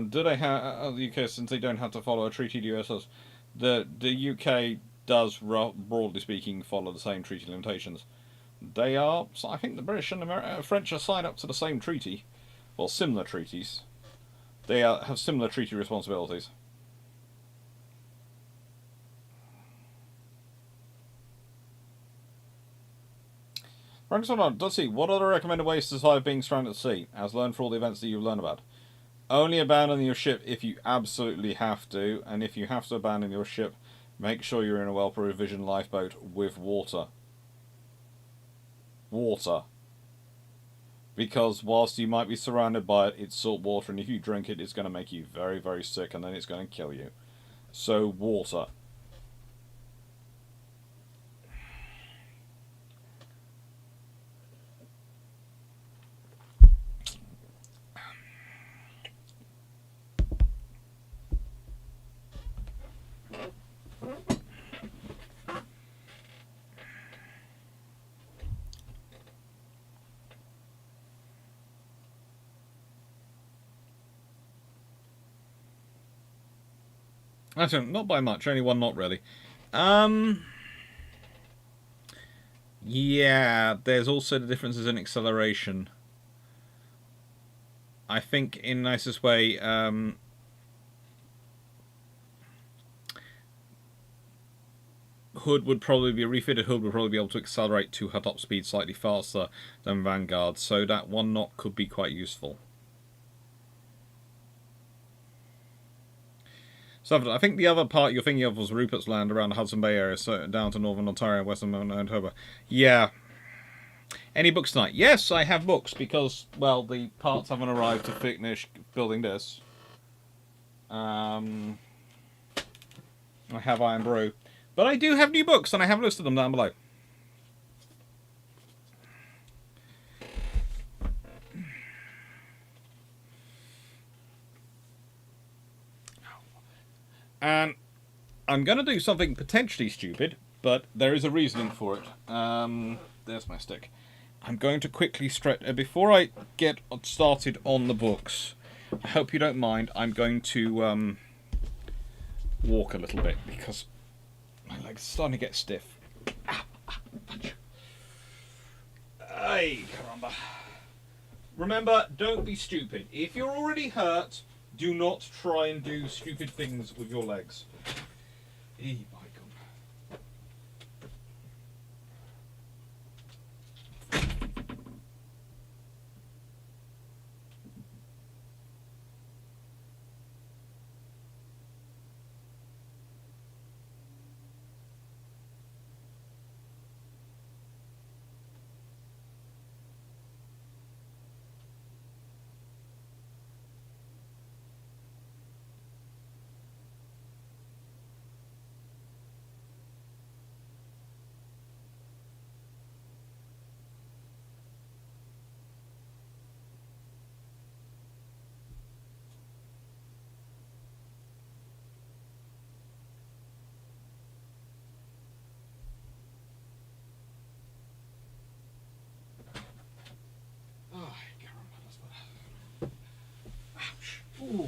Do they have the UK, since they don't have to follow a treaty the US does? The UK does, broadly speaking, follow the same treaty limitations. They are, I think the British and French are signed up to the same treaty, well, similar treaties. They have similar treaty responsibilities. Frank Sonard, does he? What are the recommended ways to survive being stranded at sea, as learned for all the events that you've learned about? Only abandon your ship if you absolutely have to, and if you have to abandon your ship, make sure you're in a well-provisioned lifeboat with water. Water. Because whilst you might be surrounded by it, it's salt water, and if you drink it, it's going to make you very, very sick, and then it's going to kill you. So, water. Actually, not by much. Only one knot, really. Yeah, there's also the differences in acceleration. I think, in the nicest way, Hood would probably be a refitted Hood would probably be able to accelerate to her top speed slightly faster than Vanguard, so that one knot could be quite useful. So I think the other part you're thinking of was Rupert's Land around the Hudson Bay area, so down to northern Ontario and western Manitoba. Yeah. Any books tonight? Yes, I have books because, well, the parts haven't arrived to finish building this. I have Iron Brew. But I do have new books, and I have listed them down below. And I'm going to do something potentially stupid, but there is a reasoning for it. There's my stick. I'm going to quickly stretch... before I get started on the books, I hope you don't mind, I'm going to walk a little bit, because my legs are starting to get stiff. Ay, caramba. Remember, don't be stupid. If you're already hurt, do not try and do stupid things with your legs. Ay, by ooh.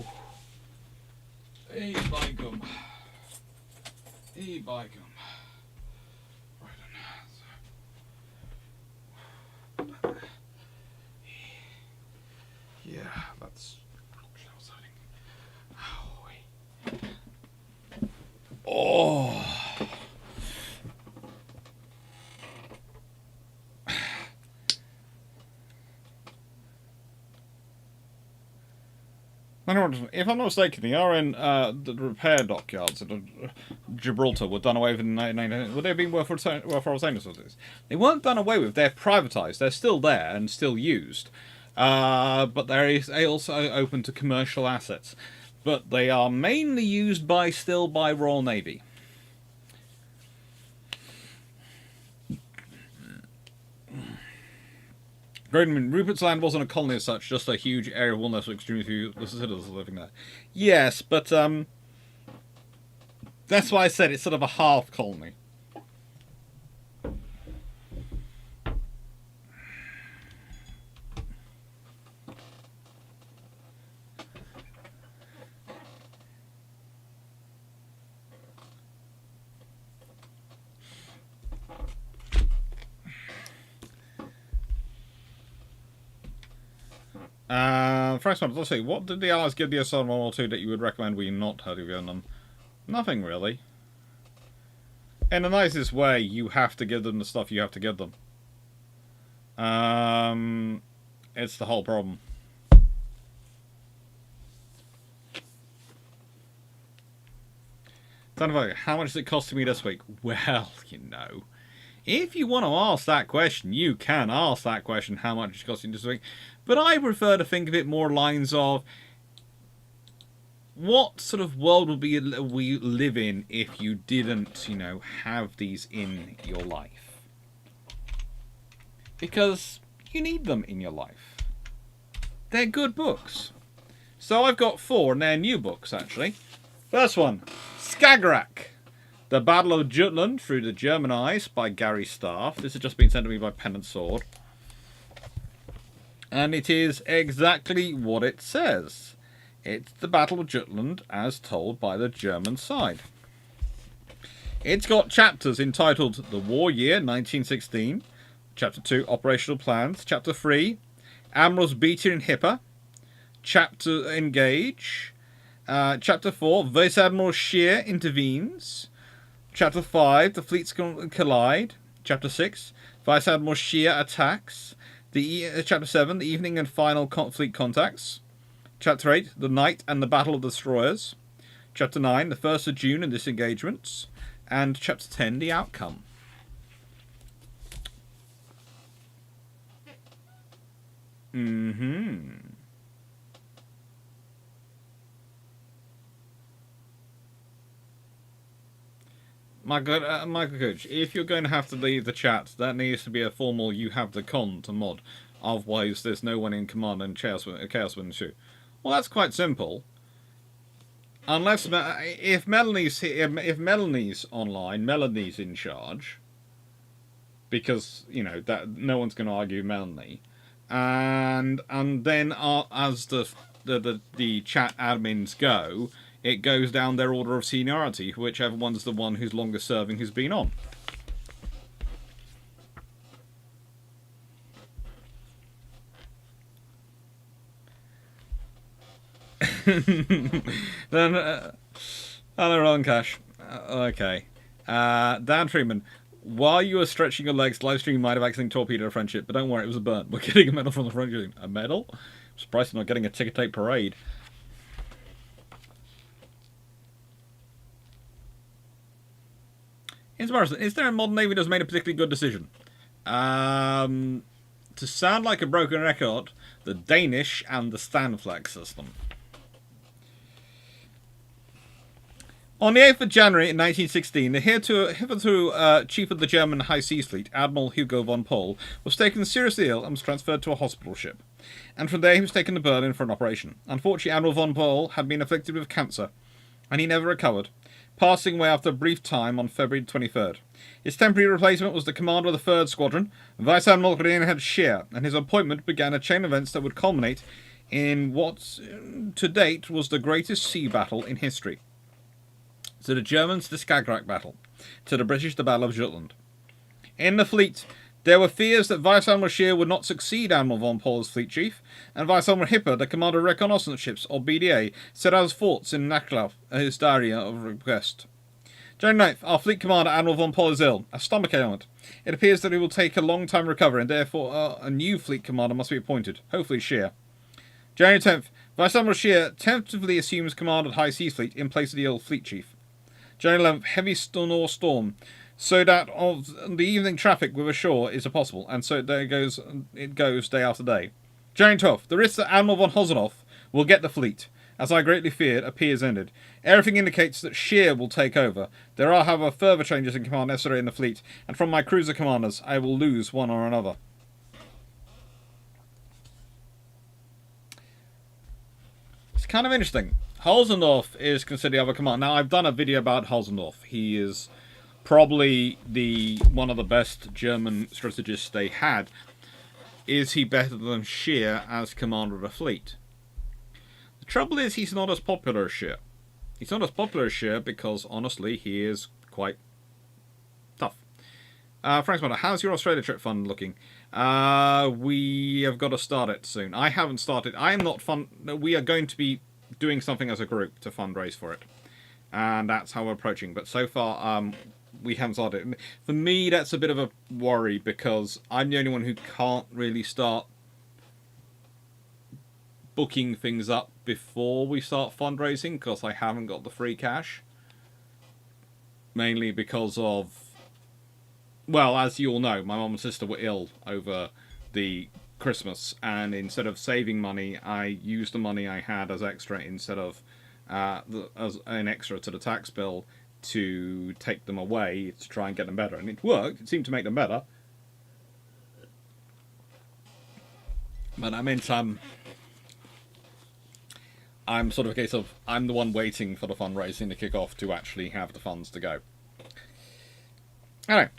Hey, by gum. Hey, by gum. Right on. Yeah, that's... Oh. If I'm not mistaken, the RN the repair dockyards at Gibraltar were done away with in 1990. Would they have been worthwhile facilities? They weren't done away with. They're privatised. They're still there and still used, but they're also open to commercial assets. But they are mainly used still by Royal Navy. Rupert's Land wasn't a colony as such, just a huge area of wilderness with extremely few citizens living there. Yes, but that's why I said it's sort of a half colony. First one, let's see. What did the Allies give the US on World War II that you would recommend we not have given them? Nothing really. In the nicest way, you have to give them the stuff you have to give them. It's the whole problem. How much is it costing me this week? Well, you know, if you want to ask that question, you can ask that question, how much is it costing this week? But I prefer to think of it more lines of, what sort of world would we live in if you didn't, you know, have these in your life? Because you need them in your life. They're good books. So I've got 4, and they're new books, actually. First one, Skagerrak, The Battle of Jutland Through the German Eyes by Gary Staff. This has just been sent to me by Pen and Sword. And it is exactly what it says. It's the Battle of Jutland as told by the German side. It's got chapters entitled The War Year 1916, Chapter 2, Operational Plans, Chapter 3, Admirals Beatty and Hipper, Chapter Engage, Chapter 4, Vice Admiral Scheer Intervenes, Chapter 5, The Fleets Collide, Chapter 6, Vice Admiral Scheer Attacks, Chapter 7, The Evening and Final Fleet Contacts, Chapter 8, The Night and the Battle of the Destroyers, Chapter 9, The 1st of June and Disengagements, and Chapter 10, The Outcome. Michael Coach, if you're going to have to leave the chat, that needs to be a formal you have the con to mod. Otherwise, there's no one in command and Chaos Wind 2. Well, that's quite simple. Unless if Melanie's online, Melanie's in charge, because you know that no one's going to argue Melanie, and then as the chat admins go, it goes down their order of seniority, whichever one's the one who's longest serving who's been on. Then, hello, Ron Cash. Okay. Dan Freeman, while you were stretching your legs, livestream might have accidentally torpedoed a friendship, but don't worry, it was a burn. We're getting a medal from the front. A medal? I'm surprised you're not getting a ticker tape parade. Is there a modern navy that's made a particularly good decision? To sound like a broken record, the Danish and the Stanflex system. On the 8th of January in 1916, the hitherto chief of the German High Seas Fleet, Admiral Hugo von Pohl, was taken seriously ill and was transferred to a hospital ship. And from there he was taken to Berlin for an operation. Unfortunately, Admiral von Pohl had been afflicted with cancer, and he never recovered, passing away after a brief time on February 23rd. His temporary replacement was the commander of the 3rd Squadron, Vice Admiral Reinhard Scheer, and his appointment began a chain of events that would culminate in what, to date, was the greatest sea battle in history. To the Germans, the Skagerrak battle. To the British, the Battle of Jutland. In the fleet, there were fears that Vice Admiral Scheer would not succeed Admiral von Pohl as fleet chief, and Vice Admiral Hipper, the commander of reconnaissance ships, or BDA, set out his forts in Naval, his diary of request. January 9th, our fleet commander, Admiral von Pohl, is ill, a stomach ailment. It appears that he will take a long time to recover, and therefore a new fleet commander must be appointed, hopefully Scheer. January 10th, Vice Admiral Scheer tentatively assumes command of High Seas Fleet in place of the ill fleet chief. January 11th, heavy storm, so that of the evening traffic with ashore is impossible, and so it goes day after day. January 12th, the risk that Admiral von Hosenhoff will get the fleet, as I greatly feared, appears ended. Everything indicates that Scheer will take over. There are, however, further changes in command necessary in the fleet, and from my cruiser commanders, I will lose one or another. It's kind of interesting. Holzendorf is considered the other commander. Now, I've done a video about Holzendorf. He is probably one of the best German strategists they had. Is he better than Scheer as commander of the fleet? The trouble is he's not as popular as Scheer. He's not as popular as Scheer because, honestly, he is quite tough. Frank's Mother, how's your Australia trip fund looking? We have got to start it soon. I haven't started. I am not fun. We are going to be doing something as a group to fundraise for it, and that's how we're approaching. But so far, we haven't started. For me, that's a bit of a worry because I'm the only one who can't really start booking things up before we start fundraising because I haven't got the free cash. mainly because of, well, as you all know, my mum and sister were ill over the Christmas, and instead of saving money, I used the money I had as extra instead of as an extra to the tax bill to take them away to try and get them better. And it worked. It seemed to make them better. But that meant I'm sort of a case of, I'm the one waiting for the fundraising to kick off to actually have the funds to go. Anyway.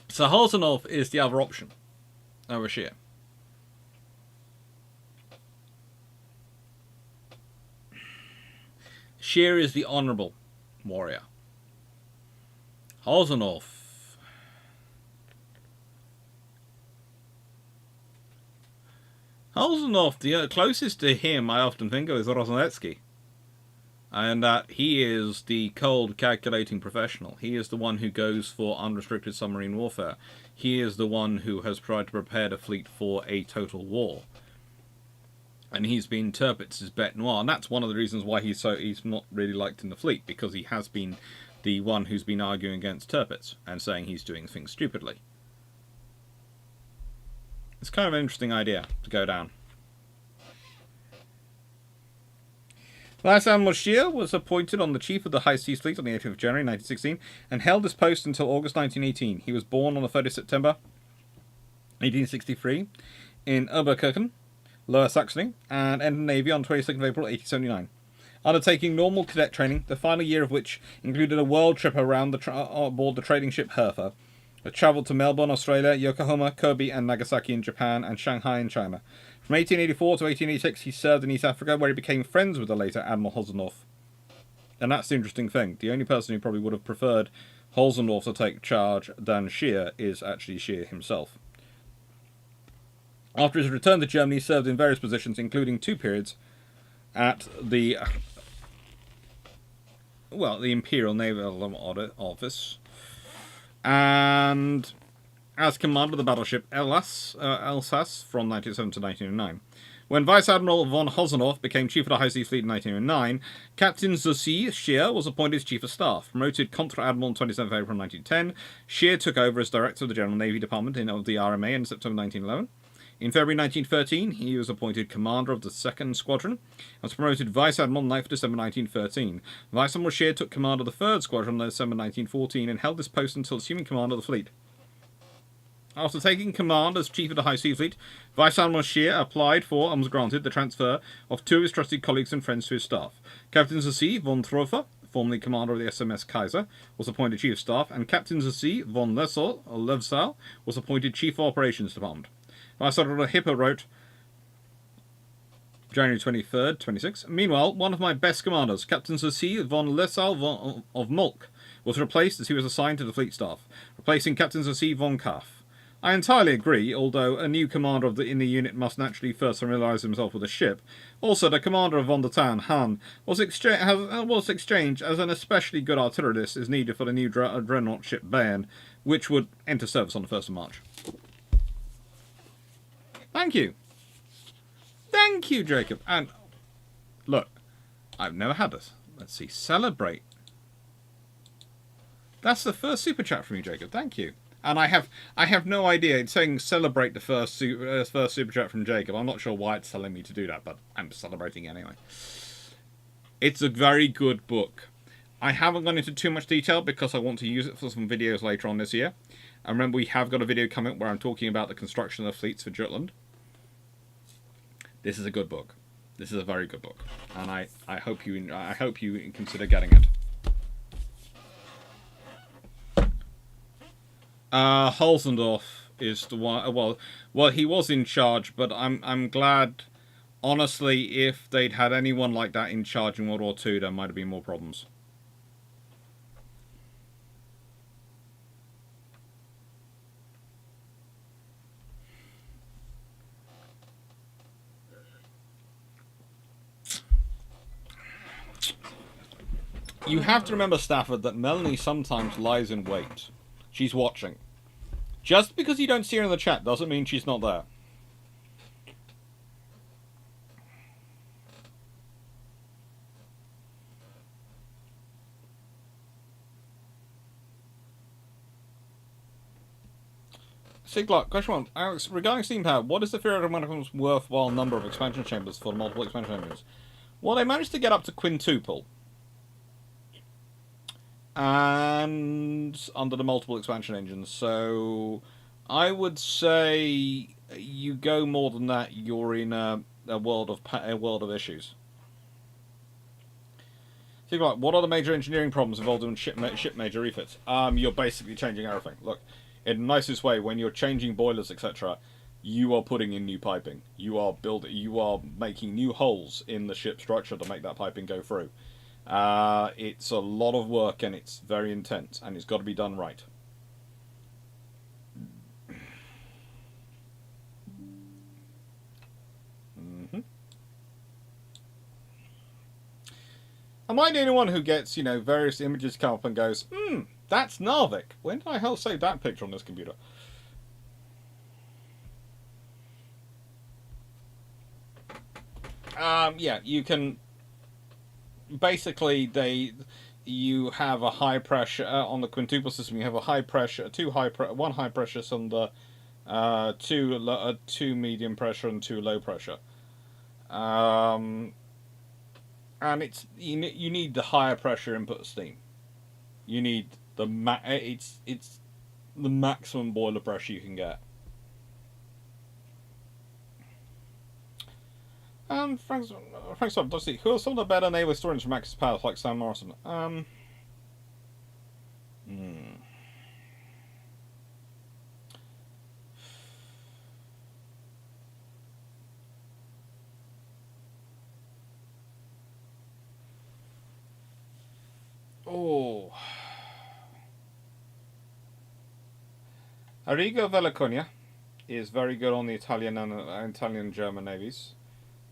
So Holzenhoff is the other option over Scheer. Scheer is the honourable warrior. Holzenhoff. Holzenhoff, the closest to him I often think of is Rosnetsky. And that he is the cold, calculating professional. He is the one who goes for unrestricted submarine warfare. He is the one who has tried to prepare the fleet for a total war. And he's been Tirpitz's bête noire. And that's one of the reasons why he's not really liked in the fleet, because he has been the one who's been arguing against Tirpitz and saying he's doing things stupidly. It's kind of an interesting idea to go down. Vice Admiral Scheer was appointed on the Chief of the High Seas Fleet on the 18th of January 1916 and held this post until August 1918. He was born on the 30th of September 1863 in Oberkirchen, Lower Saxony, and entered the Navy on 22nd of April 1879. Undertaking normal cadet training, the final year of which included a world trip around aboard the trading ship Hertha. It travelled to Melbourne, Australia, Yokohama, Kobe, and Nagasaki in Japan, and Shanghai in China. From 1884 to 1886, he served in East Africa, where he became friends with the later Admiral Holzenhoff. And that's the interesting thing. The only person who probably would have preferred Holzenhoff to take charge than Scheer is actually Scheer himself. After his return to Germany, he served in various positions, including 2 periods at the Imperial Naval Office, and as commander of the battleship Alsace from 1907 to 1909. When Vice Admiral von Holzenhoff became Chief of the High Seas Fleet in 1909, Captain Zussi Scheer was appointed as Chief of Staff. Promoted Contra-Admiral on 27th April 1910, Scheer took over as Director of the General Navy Department of the RMA in September 1911. In February 1913, he was appointed Commander of the 2nd Squadron and was promoted Vice Admiral 9th December 1913. Vice Admiral Scheer took command of the 3rd Squadron in December 1914 and held this post until assuming command of the fleet. After taking command as Chief of the High Sea Fleet, Vice Admiral Scheer applied for and was granted the transfer of 2 of his trusted colleagues and friends to his staff. Captain Zussi von Troffer, formerly commander of the SMS Kaiser, was appointed Chief of Staff, and Captain Zussi von Levsal was appointed Chief of Operations Department. Vice Admiral Hipper wrote, January 23rd, 26. Meanwhile, one of my best commanders, Captain Zussi von Levsal of Mulk, was replaced as he was assigned to the fleet staff, replacing Captain Zussi von Kaff. I entirely agree, although a new commander in the unit must naturally first familiarise himself with the ship. Also, the commander of Von der Tann, Han, was exchanged as an especially good artillerist is needed for the new dreadnought ship Bayern, which would enter service on the 1st of March. Thank you. Thank you, Jacob. And look, I've never had this. Let's see. Celebrate. That's the first super chat from you, Jacob. Thank you. And I have no idea. It's saying celebrate the first super chat from Jacob. I'm not sure why it's telling me to do that, but I'm celebrating anyway. It's a very good book. I haven't gone into too much detail because I want to use it for some videos later on this year. And remember, we have got a video coming where I'm talking about the construction of fleets for Jutland. This is a good book. This is a very good book, and I hope you consider getting it. Holzendorf is the one. Well, he was in charge, but I'm glad. Honestly, if they'd had anyone like that in charge in World War II, there might have been more problems. You have to remember, Stafford, that Melanie sometimes lies in wait. She's watching. Just because you don't see her in the chat doesn't mean she's not there. See, Clarke, question one. Alex, regarding steam power, what is the theoretical worthwhile number of expansion chambers for multiple expansion engines? Well, they managed to get up to quintuple. And under the multiple expansion engines. So I would say you go more than that, you're in a world of issues. So you're like, what are the major engineering problems involved in ship major refits? You're basically changing everything. Look, in the nicest way, when you're changing boilers, etc., you are putting in new piping. You are making new holes in the ship structure to make that piping go through. It's a lot of work and it's very intense, and it's got to be done right. Am I the only one who gets, various images come up and goes, that's Narvik. When did I hell save that picture on this computer? Yeah, you can. Basically, you have a high pressure on the quintuple system. You have a high pressure, one high pressure cylinder, two medium pressure, and two low pressure. And it's you need the higher pressure input steam. You need it's the maximum boiler pressure you can get. Frank's up. Let's see. Who are some of the better naval historians from Axis Powers, like Sam Morrison? Oh. Arrigo Vellacogna is very good on the Italian and Italian-German navies.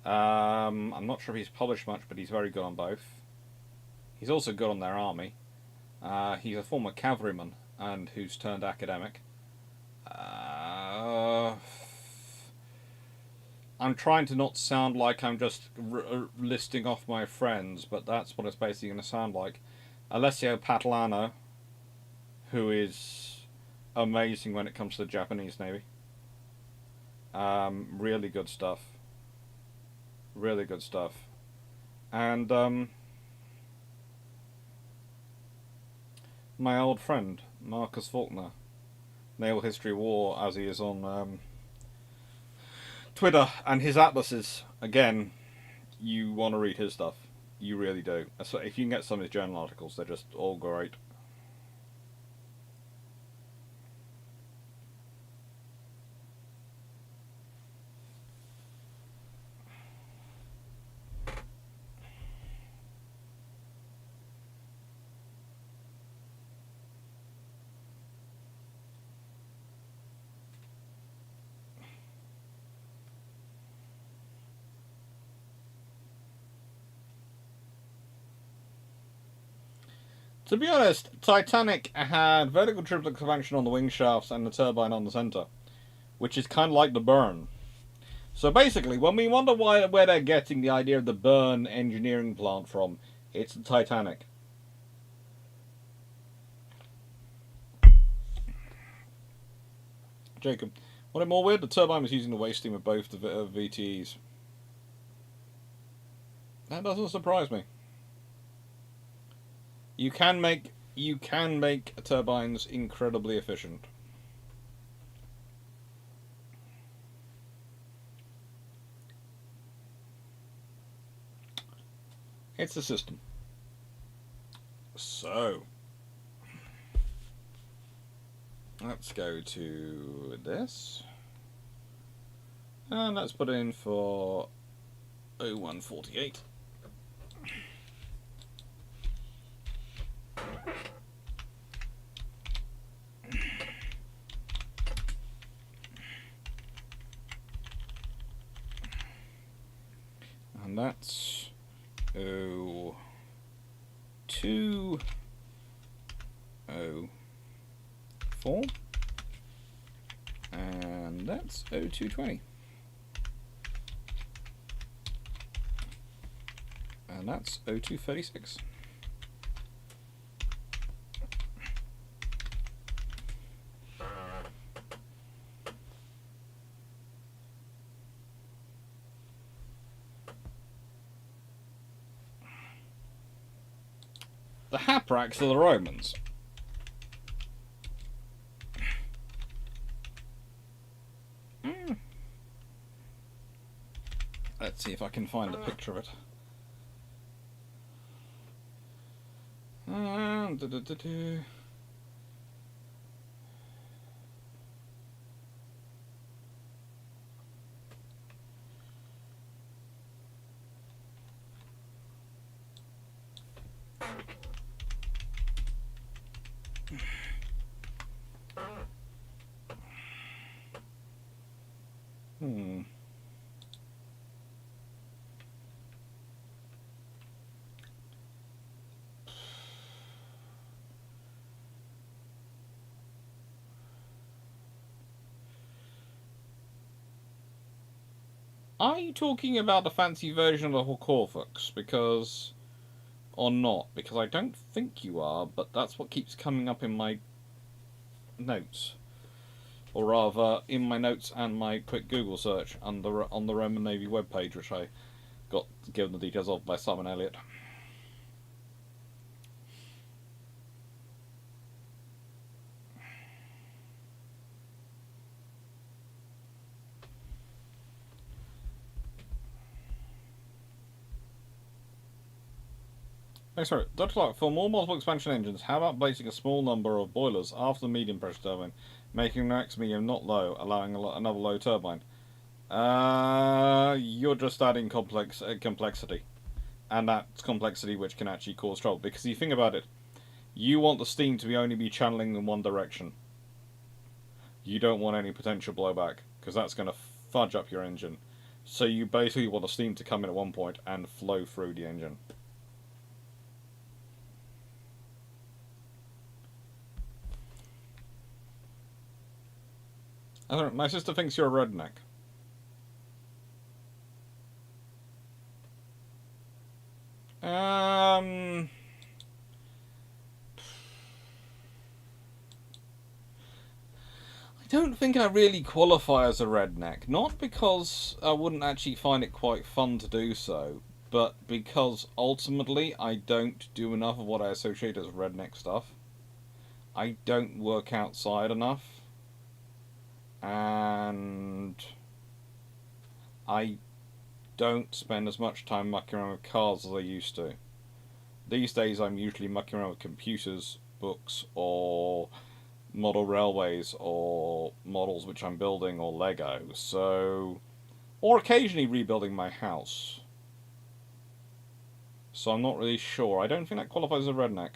I'm not sure if he's published much, but he's very good on both. He's also good on their army. He's a former cavalryman and who's turned academic. I'm trying to not sound like I'm just listing off my friends, but that's what it's basically going to sound like. Alessio Patalano, who is amazing when it comes to the Japanese Navy. Really good stuff. Really good stuff. And my old friend, Marcus Faulkner, Naval History War, as he is on Twitter, and his atlases. Again, you want to read his stuff. You really do. So if you can get some of his journal articles, they're just all great. To be honest, Titanic had vertical triple expansion on the wing shafts and the turbine on the centre, which is kind of like the burn. So basically, when we wonder where they're getting the idea of the burn engineering plant from, it's the Titanic. Jacob, what it more weird? The turbine was using the waste steam of both the VTEs. That doesn't surprise me. You can make turbines incredibly efficient. It's a system. So let's go to this, and let's put in for 0148. And that's 0204, and that's 0220, and that's 0236. The Hapracks are the Romans. Let's see if I can find a picture of it. Are you talking about the fancy version of the Corvux? Because... or not? Because I don't think you are, but that's what keeps coming up in my notes. Or rather, in my notes and my quick Google search on the Roman Navy webpage, which I got given the details of by Simon Elliott. Next, sorry, Dr. Clarke, for more multiple expansion engines, how about placing a small number of boilers after the medium pressure turbine, making the next medium not low, allowing another low turbine? You're just adding complexity. And that's complexity which can actually cause trouble. Because you think about it, you want the steam to only be channeling in one direction. You don't want any potential blowback, because that's going to fudge up your engine. So you basically want the steam to come in at one point and flow through the engine. I don't know, my sister thinks you're a redneck. I don't think I really qualify as a redneck. Not because I wouldn't actually find it quite fun to do so, but because ultimately I don't do enough of what I associate as redneck stuff. I don't work outside enough. And I don't spend as much time mucking around with cars as I used to. These days I'm usually mucking around with computers, books, or model railways, or models which I'm building, or Lego. So, or occasionally rebuilding my house. So I'm not really sure. I don't think that qualifies as a redneck.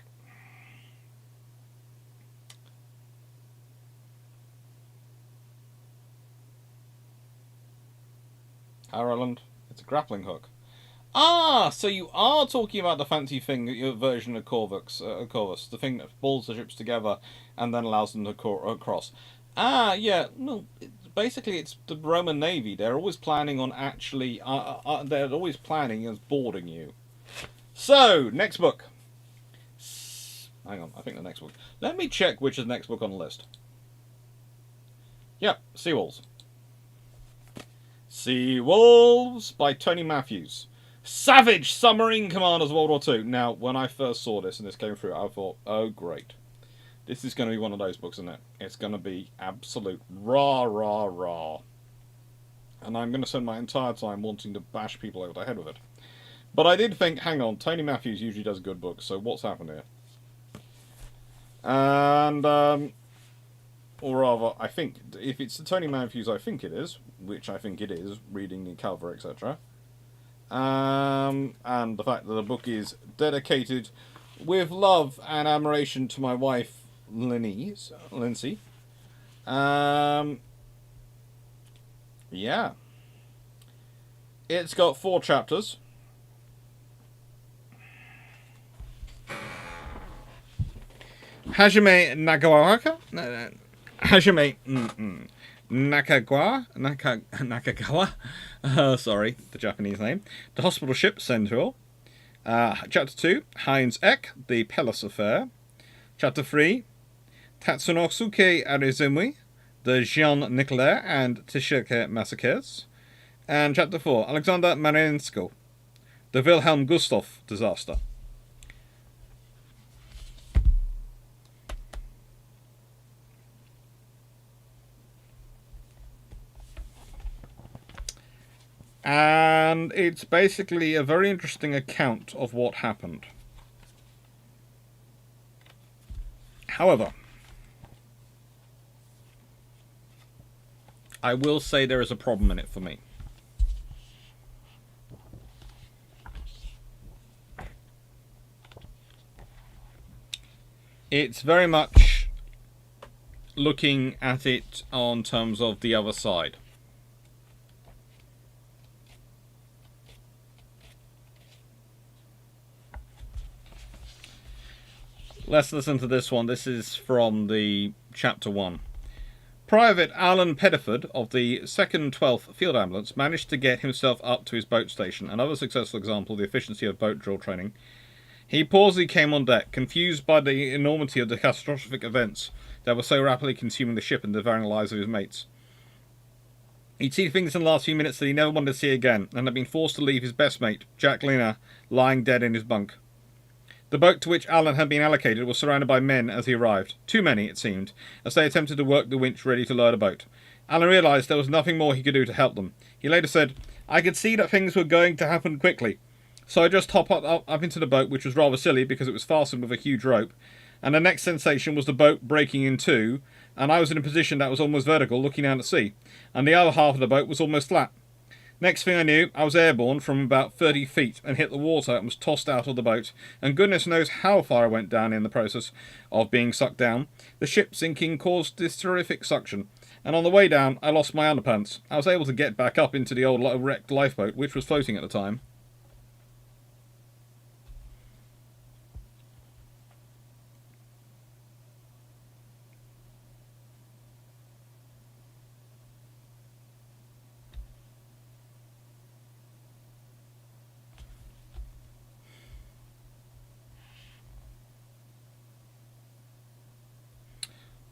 Ireland, it's a grappling hook. Ah, so you are talking about the fancy thing, your version of Corvus, the thing that pulls the ships together and then allows them to cross. Ah, yeah, no, basically it's the Roman Navy. They're always planning on actually, they're always planning as boarding you. So, next book. Hang on, I think the next book. Let me check which is the next book on the list. Yep, Seawolves. Seawolves by Tony Matthews. Savage submarine commanders of World War II. Now, when I first saw this and this came through, I thought, oh great. This is going to be one of those books, isn't it? It's going to be absolute rah, rah, rah. And I'm going to spend my entire time wanting to bash people over the head with it. But I did think, hang on, Tony Matthews usually does good books, so what's happened here? And, or rather, I think, if it's the Tony Matthews I think it is, which I think it is, reading the cover, etc., and the fact that the book is dedicated with love and admiration to my wife, Lindsay. Yeah. It's got 4 chapters. Hajime Nakagawa. Sorry, the Japanese name. The Hospital Ship, Centaur. Chapter 2, Heinz Eck, The Pellis Affair. Chapter 3, Tatsunosuke Arizumi, The Jean Nicolet and Tishike Massacres. And Chapter 4, Alexander Marinenko, The Wilhelm Gustloff Disaster. And it's basically a very interesting account of what happened. However, I will say there is a problem in it for me. It's very much looking at it on terms of the other side. Let's listen to this one. This is from the chapter 1. Private Alan Pettiford of the 2nd 12th Field Ambulance managed to get himself up to his boat station, another successful example of the efficiency of boat drill training. He paused as he came on deck, confused by the enormity of the catastrophic events that were so rapidly consuming the ship and devouring the lives of his mates. He'd seen things in the last few minutes that he never wanted to see again, and had been forced to leave his best mate, Jack Lina, lying dead in his bunk. The boat to which Alan had been allocated was surrounded by men as he arrived. Too many, it seemed, as they attempted to work the winch ready to lower the boat. Alan realised there was nothing more he could do to help them. He later said, "I could see that things were going to happen quickly. So I just hopped up into the boat, which was rather silly because it was fastened with a huge rope. And the next sensation was the boat breaking in two, and I was in a position that was almost vertical, looking out at sea. And the other half of the boat was almost flat. Next thing I knew, I was airborne from about 30 feet and hit the water and was tossed out of the boat, and goodness knows how far I went down in the process of being sucked down. The ship sinking caused this terrific suction, and on the way down, I lost my underpants. I was able to get back up into the old wrecked lifeboat, which was floating at the time."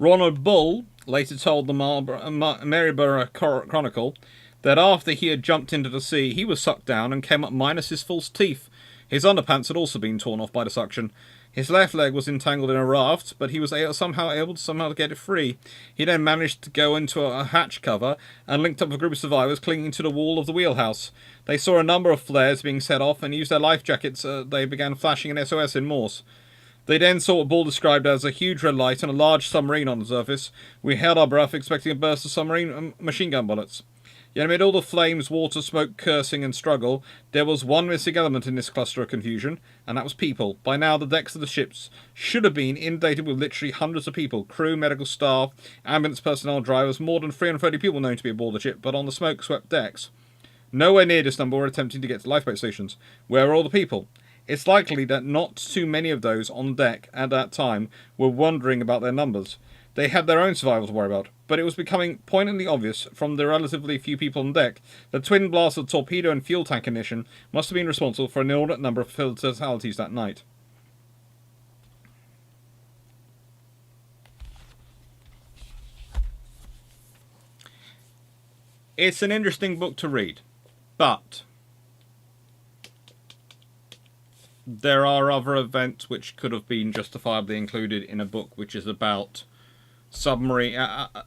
Ronald Bull later told the Maryborough Chronicle that after he had jumped into the sea, he was sucked down and came up minus his false teeth. His underpants had also been torn off by the suction. His left leg was entangled in a raft, but he was somehow able to get it free. He then managed to go into a hatch cover and linked up with a group of survivors clinging to the wall of the wheelhouse. They saw a number of flares being set off and used their life jackets. They began flashing an SOS in Morse. They then saw what Ball described as a huge red light and a large submarine on the surface. We held our breath, expecting a burst of submarine machine gun bullets. Yet amid all the flames, water, smoke, cursing, and struggle, there was one missing element in this cluster of confusion, and that was people. By now, the decks of the ships should have been inundated with literally hundreds of people: crew, medical staff, ambulance personnel, drivers, more than 330 people known to be aboard the ship, but on the smoke-swept decks. Nowhere near this number were attempting to get to lifeboat stations. Where were all the people? It's likely that not too many of those on deck at that time were wondering about their numbers. They had their own survival to worry about, but it was becoming poignantly obvious from the relatively few people on deck that twin blasts of torpedo and fuel tank ignition must have been responsible for an inordinate number of fatalities that night. It's an interesting book to read, but there are other events which could have been justifiably included in a book which is about submarine,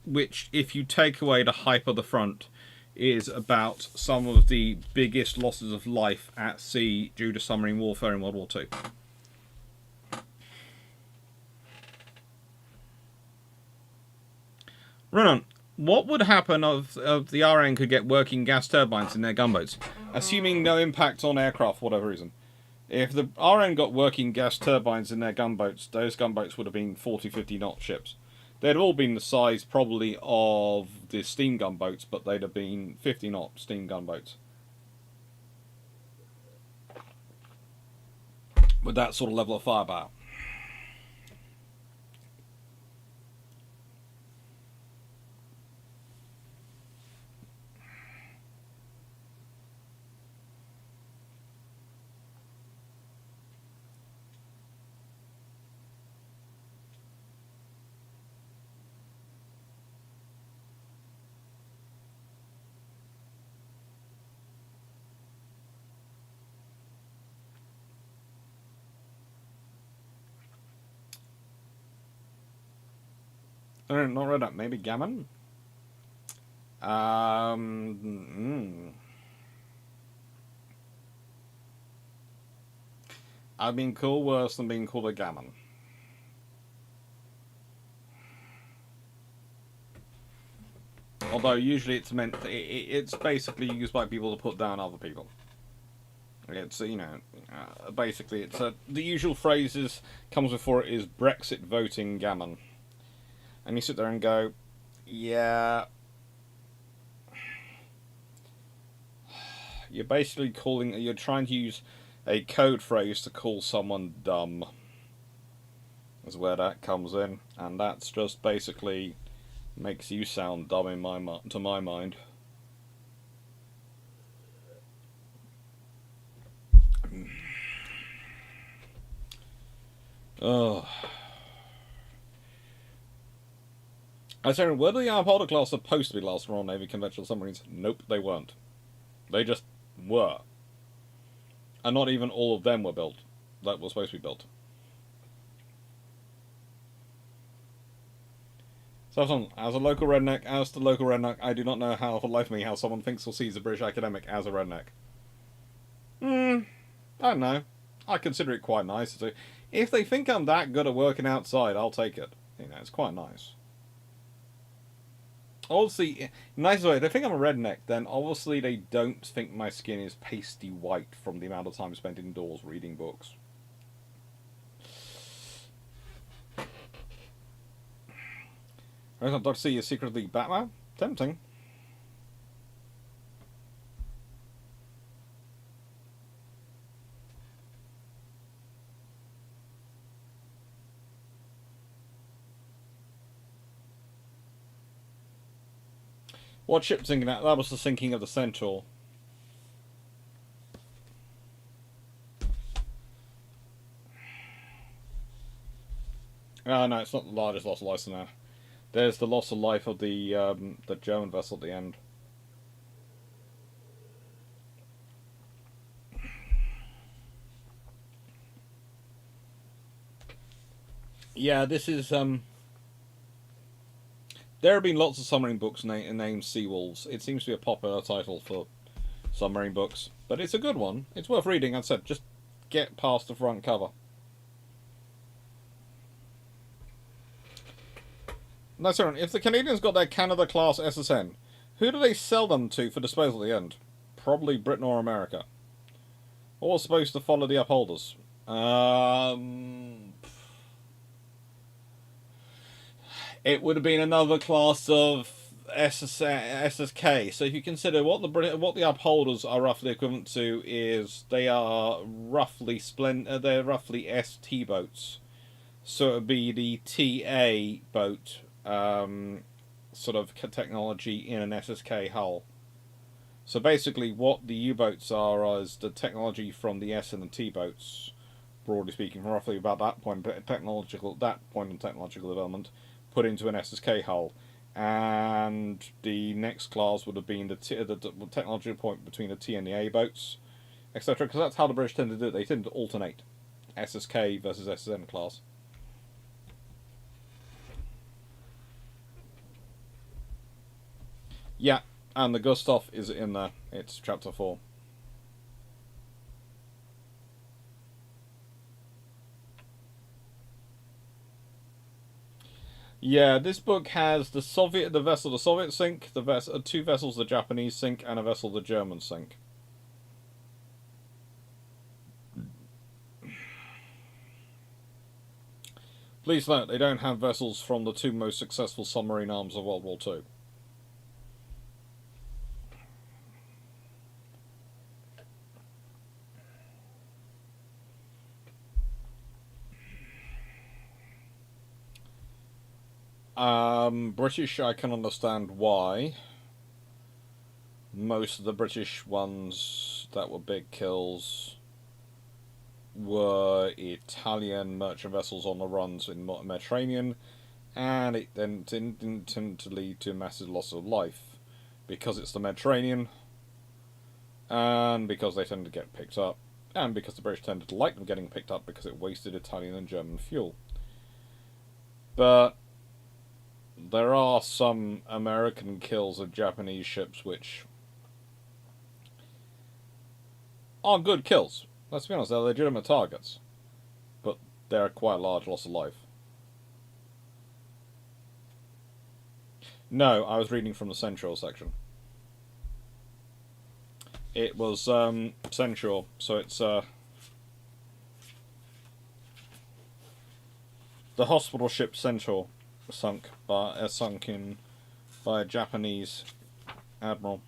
which, if you take away the hype of the front, is about some of the biggest losses of life at sea due to submarine warfare in World War II. Ronan, what would happen if the RN could get working gas turbines in their gunboats, assuming no impact on aircraft for whatever reason? If the RN got working gas turbines in their gunboats, those gunboats would have been 40, 50 knot ships. They'd have all been the size probably of the steam gunboats, but they'd have been 50 knot steam gunboats. With that sort of level of firepower. I don't know, not read up. Maybe Gammon? I've been called worse than being called a gammon. Although usually it's meant, it's basically used by people to put down other people. It's, you know, basically it's the usual phrases comes before it is Brexit voting gammon. And you sit there and go, yeah. You're basically you're trying to use a code phrase to call someone dumb. Is where that comes in. And that's just basically makes you sound dumb to my mind. Oh. I said, were the Upholder class supposed to be last Royal Navy conventional submarines? Nope, they weren't. They just were. And not even all of them were built. That were supposed to be built. So, as the local redneck, I do not know how for life of me how someone thinks or sees a British academic as a redneck. I don't know. I consider it quite nice. So if they think I'm that good at working outside, I'll take it. You know, it's quite nice. Obviously, nice way. If they think I'm a redneck, then obviously they don't think my skin is pasty white from the amount of time spent indoors reading books. Dr. C is secretly Batman? Tempting. What ship sinking at? That was the sinking of the Centaur. Oh no, it's not the largest loss of life now. There's the loss of life of the German vessel at the end. Yeah, this is there have been lots of submarine books named Seawolves. It seems to be a popular title for submarine books, but it's a good one. It's worth reading. As I said, just get past the front cover. No, sorry. If the Canadians got their Canada-class SSN, who do they sell them to for disposal at the end? Probably Britain or America. Or supposed to follow the upholders. It would have been another class of SSK. So if you consider what the upholders are roughly equivalent to is they are roughly they're roughly ST boats. So it would be the TA boat. Sort of technology in an SSK hull. So basically what the U-boats are is the technology from the S and the T boats, broadly speaking, roughly about that point in technological development, put into an SSK hull. And the next class would have been the technological point between the T and the A boats, etc. Because that's how the British tend to do it. They tend to alternate SSK versus SSN class. Yeah, and the Gustav is in there. It's chapter 4. Yeah, this book has the vessel the Soviet sink, two vessels the Japanese sink, and a vessel the German sink. Please note, they don't have vessels from the two most successful submarine arms of World War II. British, I can understand why. Most of the British ones that were big kills were Italian merchant vessels on the runs in the Mediterranean, and it then didn't tend to lead to massive loss of life because it's the Mediterranean, and because they tend to get picked up, and because the British tended to like them getting picked up because it wasted Italian and German fuel. But there are some American kills of Japanese ships which are good kills. Let's be honest, they're legitimate targets. they're quite a large loss of life. No, I was reading from the Central section. It was Central, so it's the hospital ship Central sunk in by a Japanese admiral.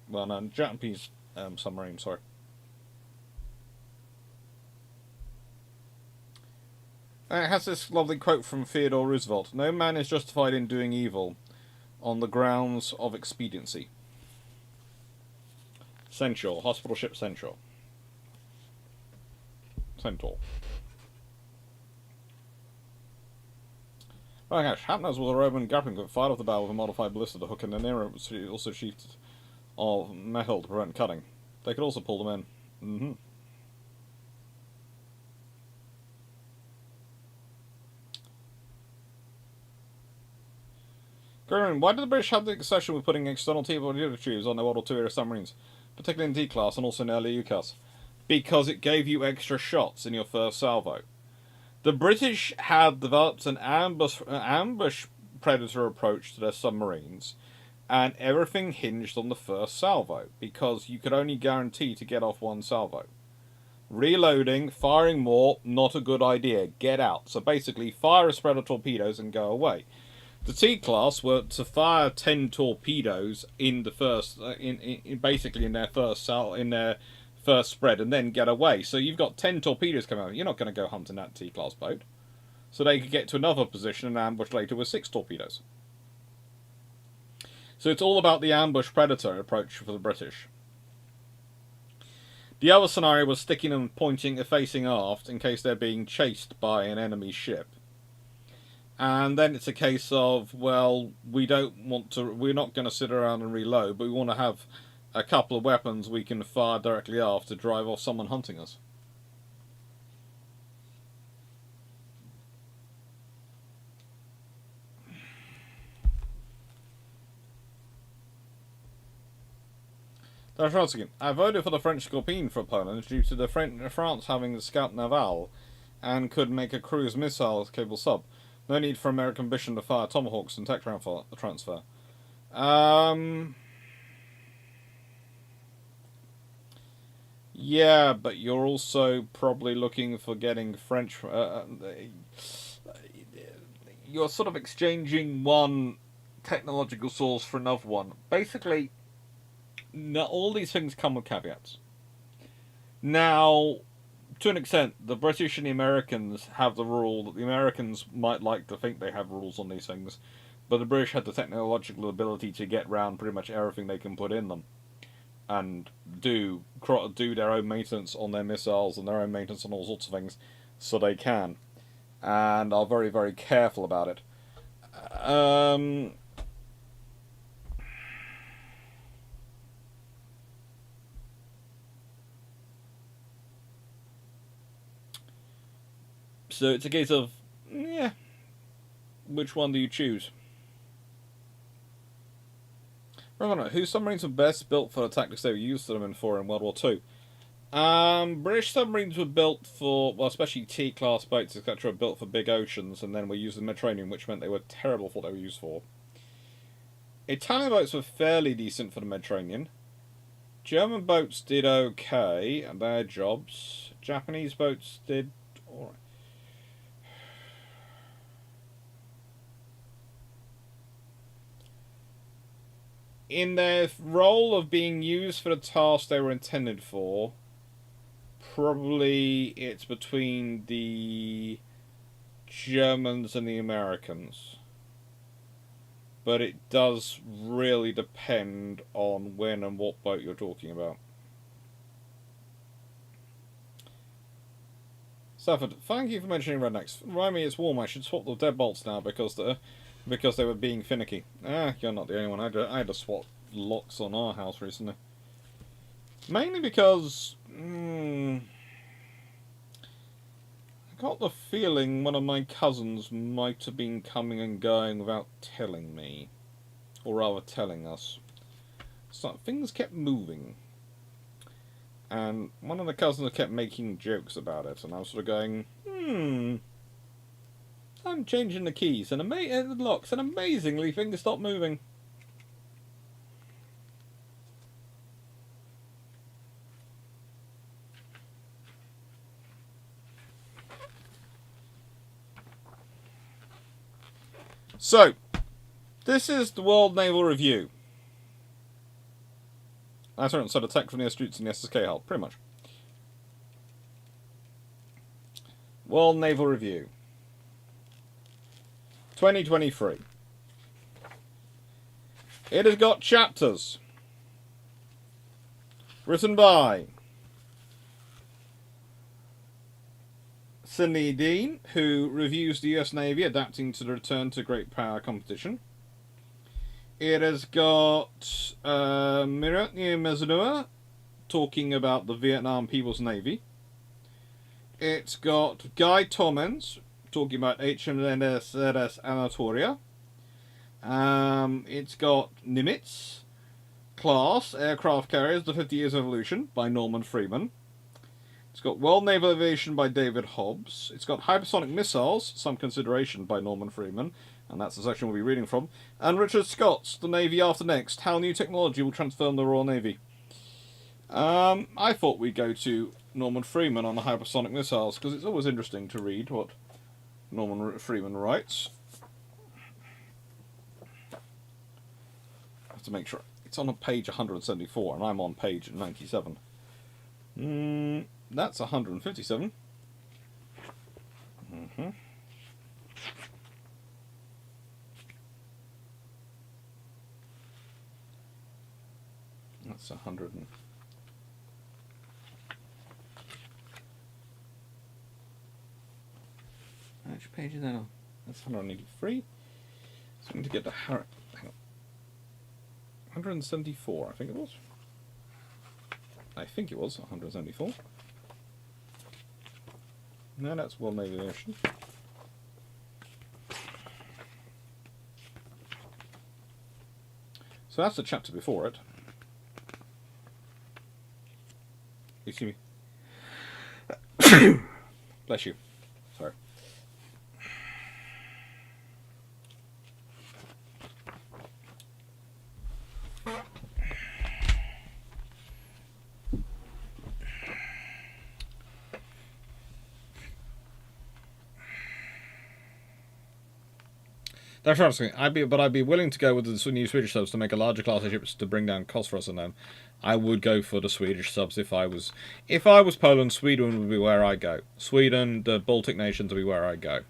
Well, no, Japanese submarine. Sorry. It has this lovely quote from Theodore Roosevelt: "No man is justified in doing evil on the grounds of expediency." Central, hospital ship Central. Centaur. Right, gosh, Hapners was a Roman grappling hook fired off the bow with a modified ballista to hook in an arrow, also sheathed of metal to prevent cutting. They could also pull them in. Graham, why did the British have the obsession with putting external torpedo tubes on their World War II era submarines, particularly in D-class and also in early U-class? Because it gave you extra shots in your first salvo. The British had developed an ambush predator approach to their submarines, and everything hinged on the first salvo, because you could only guarantee to get off one salvo. Reloading, firing more, not a good idea. Get out. So basically, fire a spread of torpedoes and go away. The T-class were to fire 10 torpedoes in the first, basically in their first spread, and then get away. So you've got 10 torpedoes coming out. You're not going to go hunting that T-class boat. So they could get to another position and ambush later with 6 torpedoes. So it's all about the ambush predator approach for the British. The other scenario was sticking them facing aft in case they're being chased by an enemy ship. And then it's a case of, well, we're not going to sit around and reload, but we want to have a couple of weapons we can fire directly aft to drive off someone hunting us. I voted for the French Scorpion for Poland due to France having the Scout Naval and could make a cruise missile capable sub. No need for American ambition to fire Tomahawks and tech transfer. Yeah, but you're also probably looking for getting French. You're sort of exchanging one technological source for another one. Basically, all these things come with caveats. Now, to an extent, the British and the Americans have the rule that the Americans might like to think they have rules on these things, but the British had the technological ability to get round pretty much everything they can put in them, and do their own maintenance on their missiles and their own maintenance on all sorts of things, so they can, and are very, very careful about it. So it's a case of, which one do you choose? Whose submarines were best built for the tactics they were used to them in World War II? British submarines were built for, well, especially T-class boats, etc., built for big oceans, and then were used in the Mediterranean, which meant they were terrible for what they were used for. Italian boats were fairly decent for the Mediterranean. German boats did okay at their jobs. Japanese boats did alright. In their role of being used for the task they were intended for, probably it's between the Germans and the Americans. But it does really depend on when and what boat you're talking about. Stafford, thank you for mentioning rednecks. Remind me it's warm, I should swap the deadbolts now because they were being finicky. You're not the only one. I had to swap locks on our house recently. Mainly because I got the feeling one of my cousins might have been coming and going without telling me. Or rather telling us. So things kept moving. And one of the cousins kept making jokes about it, and I was sort of going, I'm changing the keys and the locks, and amazingly things stop moving. So, this is the World Naval Review. I turned sort of tech from the streets in the SSK hull, pretty much. World Naval Review 2023. It has got chapters written by Sidney Dean, who reviews the US Navy adapting to the return to great power competition. It has got Miratni Mezanua talking about the Vietnam People's Navy. It's got Guy Tomens talking about HMS Anatolia. It's got Nimitz Class Aircraft Carriers, The 50 Years of Evolution by Norman Freeman. It's got World Naval Aviation by David Hobbs. It's got Hypersonic Missiles, Some Consideration by Norman Freeman, and that's the section we'll be reading from. And Richard Scott's The Navy After Next, How New Technology Will Transform the Royal Navy. I thought we'd go to Norman Freeman on the hypersonic missiles, because it's always interesting to read what Norman Freeman writes. I have to make sure. It's on page 174, and I'm on page 97. That's 157. That's 100. Which page is that on? That's 183. So I need to get to hang on. 174, I think it was. I think it was 174. No, that's World Naval Aviation. So that's the chapter before it. Excuse me. Bless you. Sorry. That's right. I'd be willing to go with the new Swedish subs to make a larger class of ships to bring down costs for us and them. I would go for the Swedish subs if I was Poland. Sweden would be where I go. Sweden, the Baltic nations would be where I go.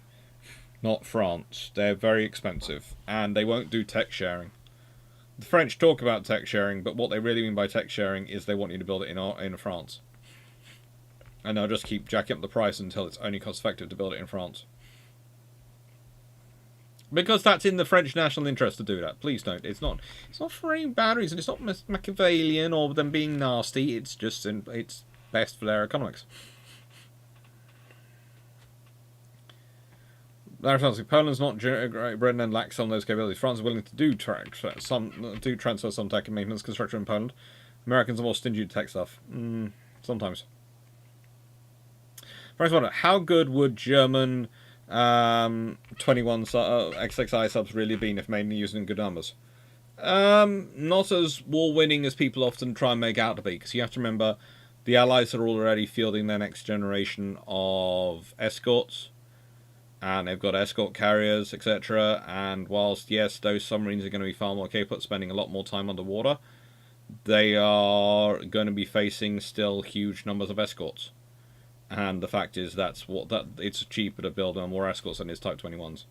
Not France. They're very expensive and they won't do tech sharing. The French talk about tech sharing, but what they really mean by tech sharing is they want you to build it in France. And they'll just keep jacking up the price until it's only cost effective to build it in France. Because that's in the French national interest to do that. Please don't. It's not for any bad reason. It's not Machiavellian or them being nasty. It's just it's best for their economics. Poland's not Great Britain and lacks some of those capabilities. France is willing to do transfer some tech and maintenance construction in Poland. Americans are more stingy to tech stuff. Sometimes. First one, how good would German 21 XXI subs really been if mainly using good numbers? Not as war-winning as people often try and make out to be, because you have to remember the Allies are already fielding their next generation of escorts, and they've got escort carriers, etc. And whilst, yes, those submarines are going to be far more capable at spending a lot more time underwater, they are going to be facing still huge numbers of escorts. And the fact is it's cheaper to build more escorts than it is Type 21s.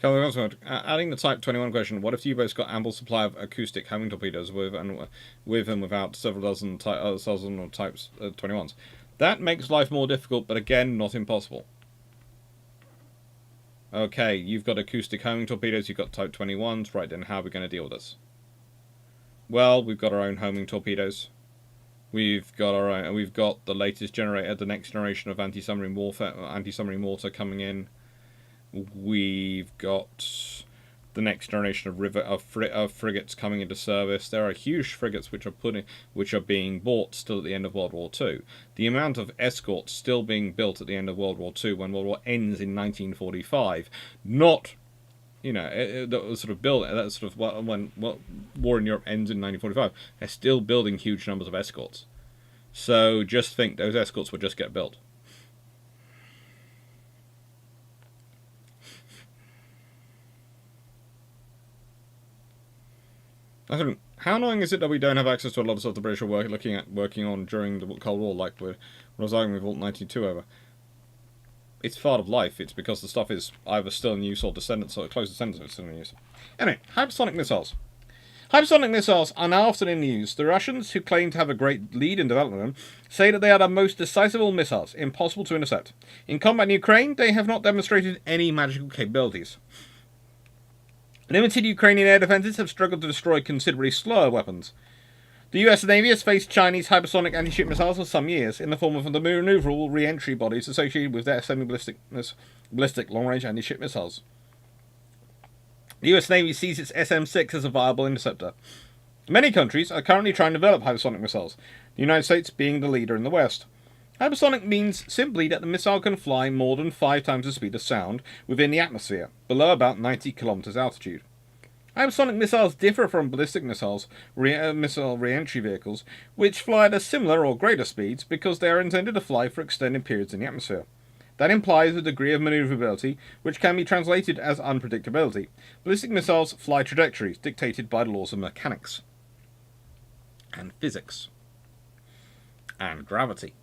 Adding the Type 21 question, what if the U-boats got ample supply of acoustic homing torpedoes with and without several dozen Types 21s? That makes life more difficult, but again, not impossible. Okay, you've got acoustic homing torpedoes, you've got Type 21s, right then how are we going to deal with this? Well, we've got our own homing torpedoes. We've got the latest generator, the next generation of anti-submarine mortar coming in. We've got the next generation of frigates coming into service. There are huge frigates which are being bought still at the end of World War II. The amount of escorts still being built at the end of World War II, when World War ends in 1945, not that was sort of built. That's sort of when war in Europe ends in 1945. They're still building huge numbers of escorts. So just think those escorts would just get built. How annoying is it that we don't have access to a lot of stuff the British were working on during the Cold War, like when I was arguing with Alt 92 over? It's part of life. It's because the stuff is either still in use or close descendants of it still in use. Anyway, hypersonic missiles. Hypersonic missiles are now often in use. The Russians, who claim to have a great lead in developing them, say that they are the most decisive of missiles, impossible to intercept. In combat in Ukraine, they have not demonstrated any magical capabilities. Limited Ukrainian air defences have struggled to destroy considerably slower weapons. The US Navy has faced Chinese hypersonic anti-ship missiles for some years, in the form of the maneuverable re-entry bodies associated with their semi-ballistic long-range anti-ship missiles. The US Navy sees its SM-6 as a viable interceptor. Many countries are currently trying to develop hypersonic missiles, the United States being the leader in the West. Hypersonic means simply that the missile can fly more than 5 times the speed of sound within the atmosphere, below about 90 kilometers altitude. Hypersonic missiles differ from ballistic missile re-entry vehicles, which fly at a similar or greater speeds because they are intended to fly for extended periods in the atmosphere. That implies a degree of maneuverability, which can be translated as unpredictability. Ballistic missiles fly trajectories dictated by the laws of mechanics, and physics, and gravity.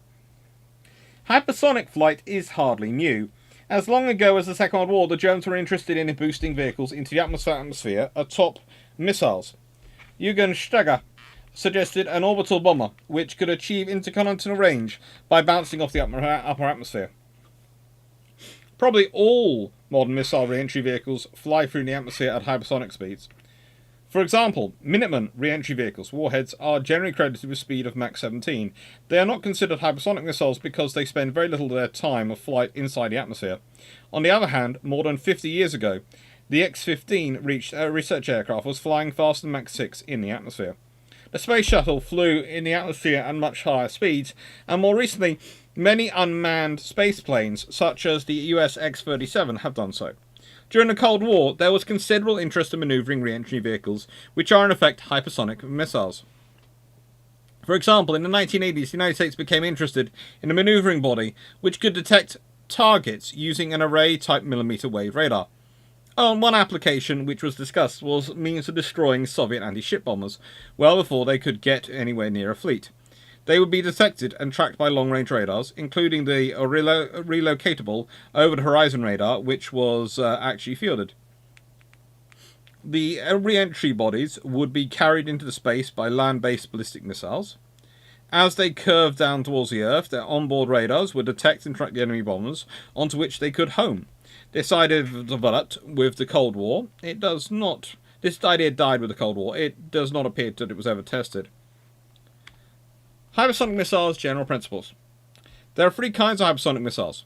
Hypersonic flight is hardly new. As long ago as the Second World War, the Germans were interested in boosting vehicles into the atmosphere atop missiles. Eugen Steger suggested an orbital bomber, which could achieve intercontinental range by bouncing off the upper atmosphere. Probably all modern missile re-entry vehicles fly through the atmosphere at hypersonic speeds. For example, Minuteman re-entry vehicles, warheads, are generally credited with speed of Mach 17. They are not considered hypersonic missiles because they spend very little of their time of flight inside the atmosphere. On the other hand, more than 50 years ago, the X-15 research aircraft was flying faster than Mach 6 in the atmosphere. The Space Shuttle flew in the atmosphere at much higher speeds, and more recently, many unmanned space planes, such as the US X-37, have done so. During the Cold War, there was considerable interest in manoeuvring re-entry vehicles, which are in effect hypersonic missiles. For example, in the 1980s, the United States became interested in a manoeuvring body which could detect targets using an array-type millimeter wave radar. One application which was discussed was means of destroying Soviet anti-ship bombers, well before they could get anywhere near a fleet. They would be detected and tracked by long-range radars, including the relocatable over-the-horizon radar, which was actually fielded. The re-entry bodies would be carried into the space by land-based ballistic missiles. As they curved down towards the Earth, their onboard radars would detect and track the enemy bombers, onto which they could home. This idea developed with the Cold War. This idea died with the Cold War. It does not appear that it was ever tested. Hypersonic missiles, general principles. There are 3 kinds of hypersonic missiles.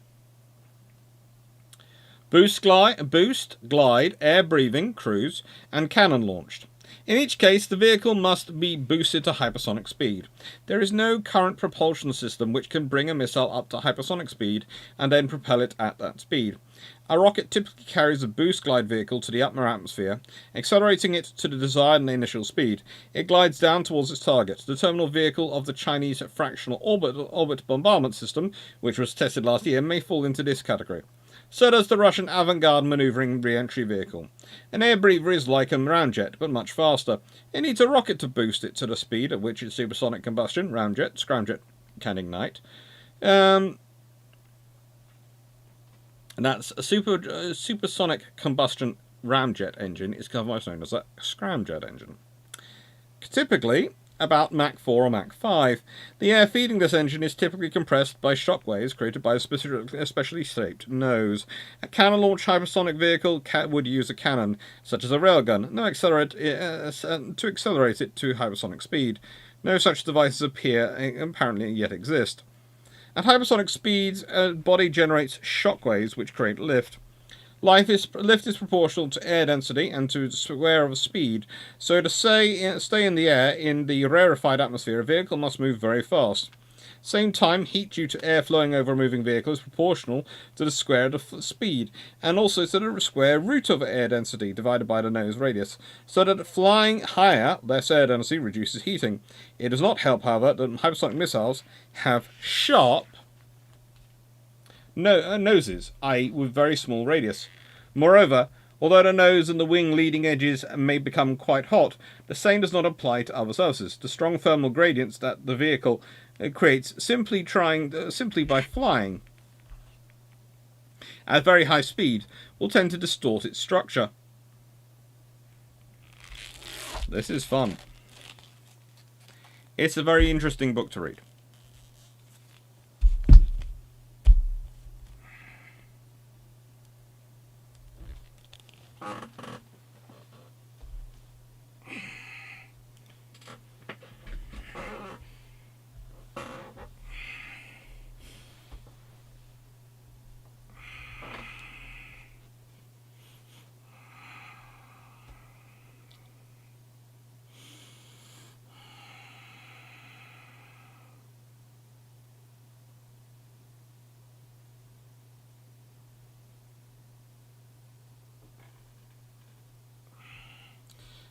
Boost, glide, air-breathing, cruise, and cannon-launched. In each case, the vehicle must be boosted to hypersonic speed. There is no current propulsion system which can bring a missile up to hypersonic speed and then propel it at that speed. A rocket typically carries a boost glide vehicle to the upper atmosphere, accelerating it to the desired initial speed. It glides down towards its target. The terminal vehicle of the Chinese fractional orbit bombardment system, which was tested last year, may fall into this category. So does the Russian avant-garde maneuvering re-entry vehicle. An air breather is like a ramjet, but much faster. It needs a rocket to boost it to the speed at which its supersonic combustion, scramjet can ignite. And that's a supersonic combustion ramjet engine is otherwise known as a scramjet engine. Typically, about Mach 4 or Mach 5. The air feeding this engine is typically compressed by shock waves created by a specially shaped nose. A cannon-launched hypersonic vehicle would use a cannon, such as a railgun, to accelerate it to hypersonic speed. No such devices apparently yet exist. At hypersonic speeds, a body generates shock waves which create lift. Lift is proportional to air density and to the square of speed. So to stay in the air in the rarefied atmosphere, a vehicle must move very fast. Same time, heat due to air flowing over a moving vehicle is proportional to the square of the speed, and also to the square root of air density divided by the nose radius, so that flying higher, less air density reduces heating. It does not help, however, that hypersonic missiles have sharp noses, i.e. with very small radius. Moreover, although the nose and the wing leading edges may become quite hot, the same does not apply to other surfaces. The strong thermal gradients that the vehicle creates simply by flying at very high speed will tend to distort its structure. This is fun. It's a very interesting book to read.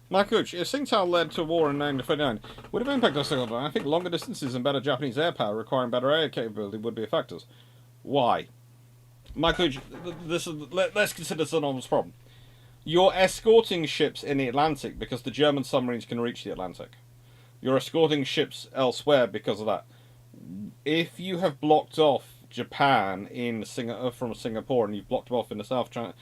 My coach, if Tsingtao led to war in 1939, would have impacted us. I think longer distances and better Japanese air power requiring better air capability would be factors. Why? My coach, let's consider this an enormous problem. You're escorting ships in the Atlantic because the German submarines can reach the Atlantic. You're escorting ships elsewhere because of that. If you have blocked off Japan from Singapore and you've blocked them off in the South China,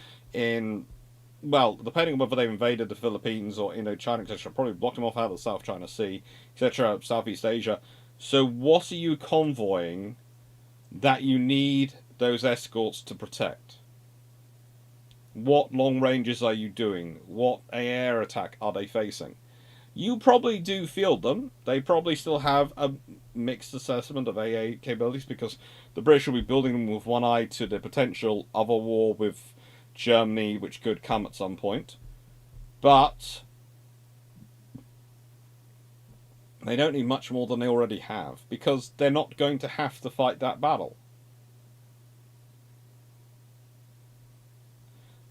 well, depending on whether they've invaded the Philippines or Indochina, etc., probably blocked them off out of the South China Sea, etc., Southeast Asia. So what are you convoying that you need those escorts to protect? What long ranges are you doing? What air attack are they facing? You probably do field them. They probably still have a mixed assessment of AA capabilities because the British will be building them with one eye to the potential of a war with Germany, which could come at some point. But they don't need much more than they already have because they're not going to have to fight that battle.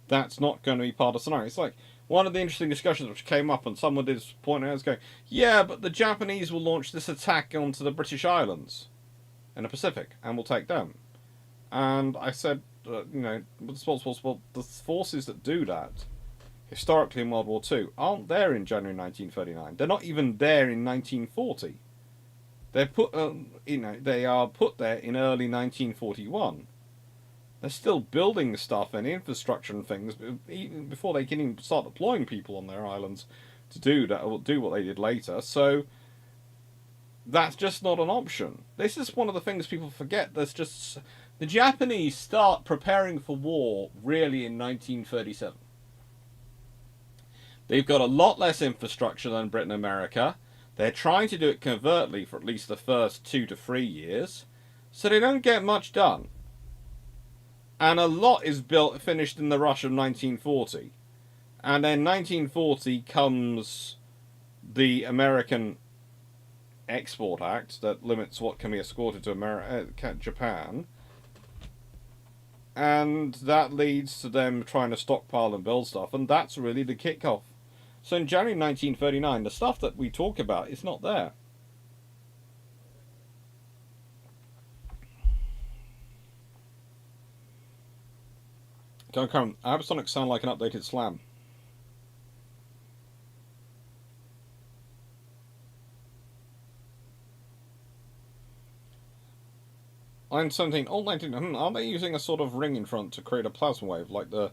That's not going to be part of the scenario. It's like one of the interesting discussions which came up, and someone did point out, going, yeah, but the Japanese will launch this attack onto the British Islands in the Pacific and will take them. And I said, the forces that do that, historically in World War II, aren't there in January 1939. They're not even there in 1940. They're put, they are put there in early 1941. They're still building stuff and infrastructure and things even before they can even start deploying people on their islands to do that or do what they did later. So that's just not an option. This is one of the things people forget. There's just the Japanese start preparing for war really in 1937. They've got a lot less infrastructure than Britain and America. They're trying to do it covertly for at least the first 2 to 3 years, so they don't get much done. And a lot is finished in the rush of 1940. And then 1940 comes the American Export Act that limits what can be escorted to Japan. And that leads to them trying to stockpile and build stuff. And that's really the kickoff. So in January 1939, the stuff that we talk about is not there. Come. Hypersonics sound like an updated Slam. Line 17. All 19. Are they using a sort of ring in front to create a plasma wave like the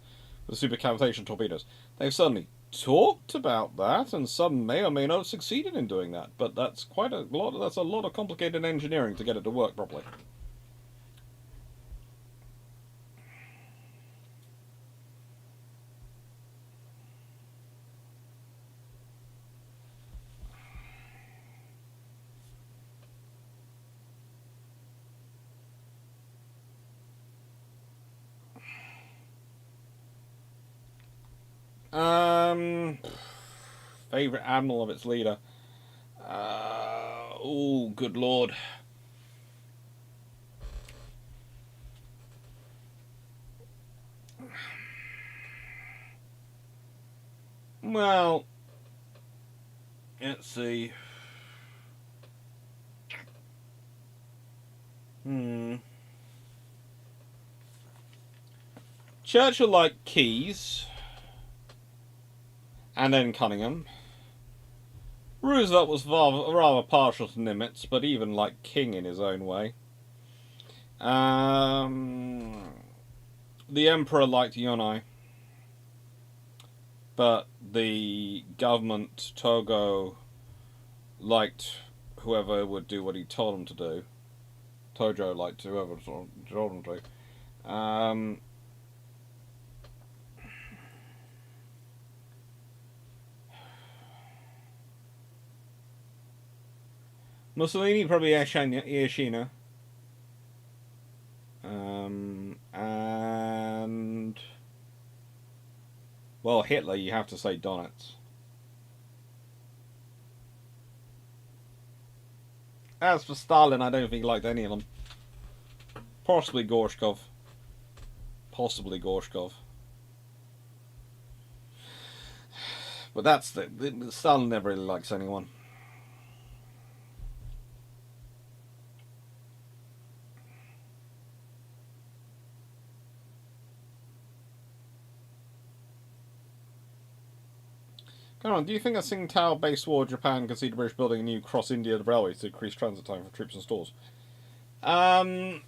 supercavitation torpedoes? They've certainly talked about that, and some may or may not have succeeded in doing that. But that's quite a lot. That's a lot of complicated engineering to get it to work properly. Favorite admiral of its leader. Oh, good lord. Well, let's see. Churchill liked Keyes, and then Cunningham. Roosevelt was rather partial to Nimitz, but even liked King in his own way. The Emperor liked Yonai, but the government, Togo, liked whoever would do what he told him to do. Tojo liked whoever told him to. Mussolini probably Ioshino. And well, Hitler, you have to say Donitz. As for Stalin, I don't think he liked any of them. Possibly Gorshkov. But that's Stalin never really likes anyone. Conrad, do you think a Tsingtao-based war Japan could see the British building a new cross-India railway to increase transit time for troops and stores? I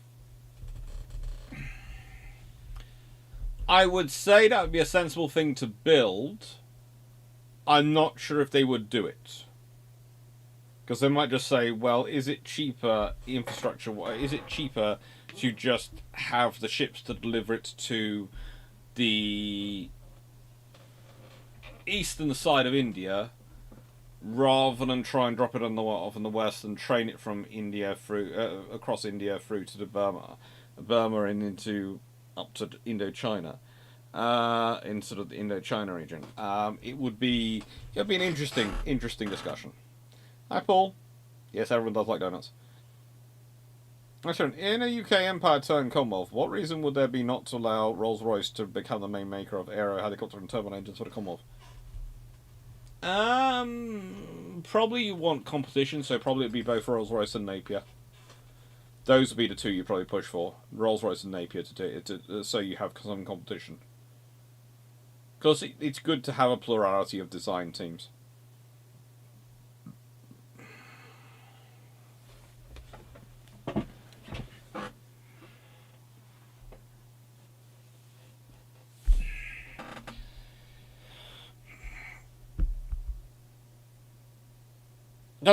would say that would be a sensible thing to build. I'm not sure if they would do it. Because they might just say, well, is it cheaper infrastructure? Is it cheaper to just have the ships to deliver it to the eastern side of India, rather than try and drop it off in the west and train it from India through across India through to the Burma and into up to Indochina, in sort of the Indochina region. It would be an interesting discussion. Hi, Paul. Yes, everyone does like donuts. Actually, in a UK Empire turned Commonwealth, what reason would there be not to allow Rolls-Royce to become the main maker of aero, helicopter, and turbine engines for the Commonwealth? Probably you want competition, so probably it'd be both Rolls-Royce and Napier. Those would be the two you probably push for, Rolls-Royce and Napier, so you have some competition. Because it's good to have a plurality of design teams.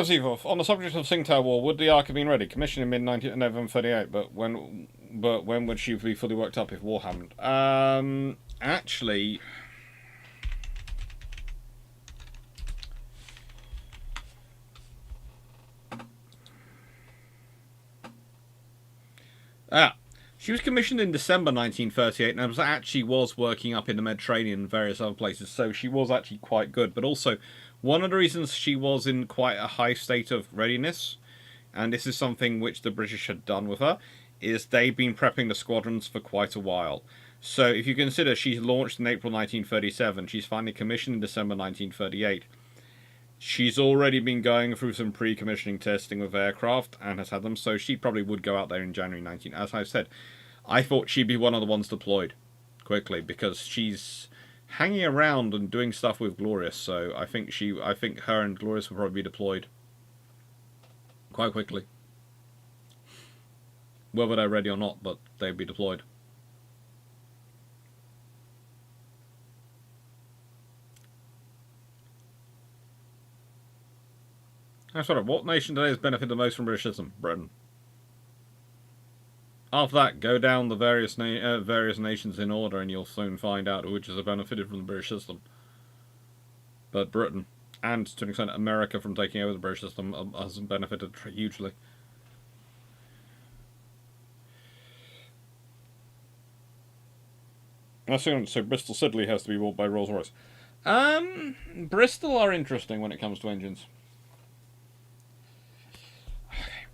Seaforth, on the subject of Tsingtao War, would the Ark have been ready? Commissioned in mid-November 38, but when would she be fully worked up if war happened? Actually, she was commissioned in December 1938 and was working up in the Mediterranean and various other places, so she was actually quite good. But also, one of the reasons she was in quite a high state of readiness, and this is something which the British had done with her, is they've been prepping the squadrons for quite a while. So if you consider she's launched in April 1937, she's finally commissioned in December 1938. She's already been going through some pre-commissioning testing with aircraft and has had them, so she probably would go out there in January 19. As I said, I thought she'd be one of the ones deployed quickly because she's hanging around and doing stuff with Glorious. So I think her and Glorious will probably be deployed quite quickly, whether they're ready or not, but they'd be deployed. That's right. What nation today has benefited the most from British system? Britain. After that, go down the various nations in order, and you'll soon find out which has benefited from the British system. But Britain, and to an extent America from taking over the British system, has benefited hugely. So Bristol Siddeley has to be bought by Rolls-Royce. Bristol are interesting when it comes to engines.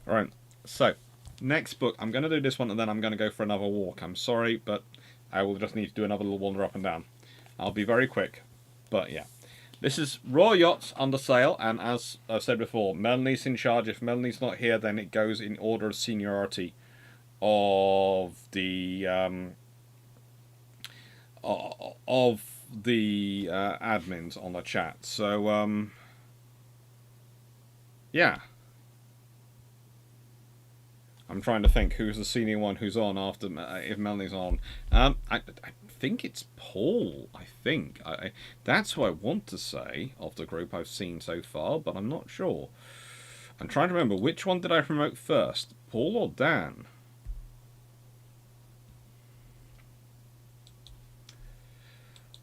Right, so next book. I'm going to do this one and then I'm going to go for another walk. I'm sorry, but I will just need to do another little wander up and down. I'll be very quick, but yeah. This is Royal Yachts Under Sail, and as I've said before, Melanie's in charge. If Melanie's not here, then it goes in order of seniority of the admins on the chat. So yeah. I'm trying to think who's the senior one who's on after if Melanie's on. I think it's Paul. I think that's who I want to say of the group I've seen so far, but I'm not sure. I'm trying to remember which one did I promote first, Paul or Dan?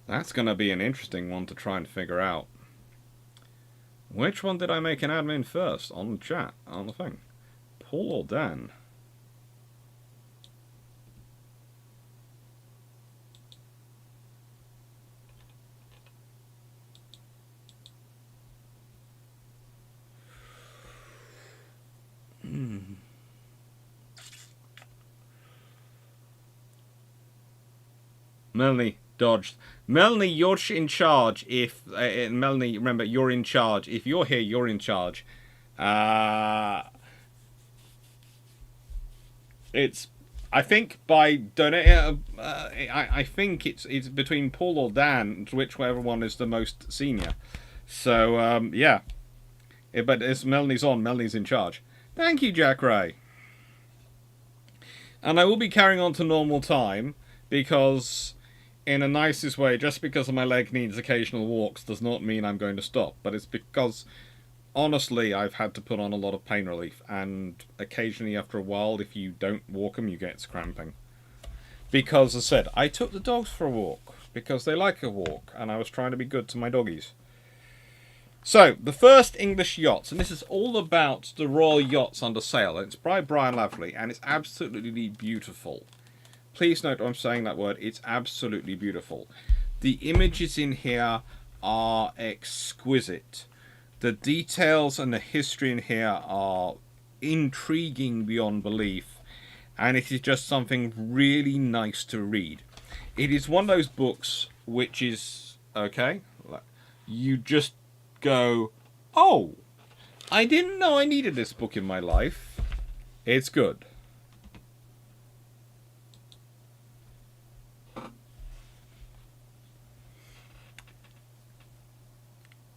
That's going to be an interesting one to try and figure out. Which one did I make an admin first on the chat, on the thing? Paul or Dan? Melanie dodged. Melanie, you're in charge. If Melanie, remember, you're in charge. If you're here, you're in charge. It's, I think by donating, I think it's between Paul or Dan, whichever one is the most senior. So yeah, but it's Melanie's on. Melanie's in charge. Thank you, Jack Ray. And I will be carrying on to normal time because, in the nicest way, just because my leg needs occasional walks does not mean I'm going to stop. But it's because, honestly, I've had to put on a lot of pain relief. And occasionally, after a while, if you don't walk them, you get cramping. Because, as I said, I took the dogs for a walk. Because they like a walk. And I was trying to be good to my doggies. So, the first English yachts. And this is all about the Royal Yachts Under Sail. It's by Brian Lavery. And it's absolutely beautiful. Please note I'm saying that word. It's absolutely beautiful. The images in here are exquisite. The details and the history in here are intriguing beyond belief. And it is just something really nice to read. It is one of those books which is, okay, you just go, oh, I didn't know I needed this book in my life. It's good.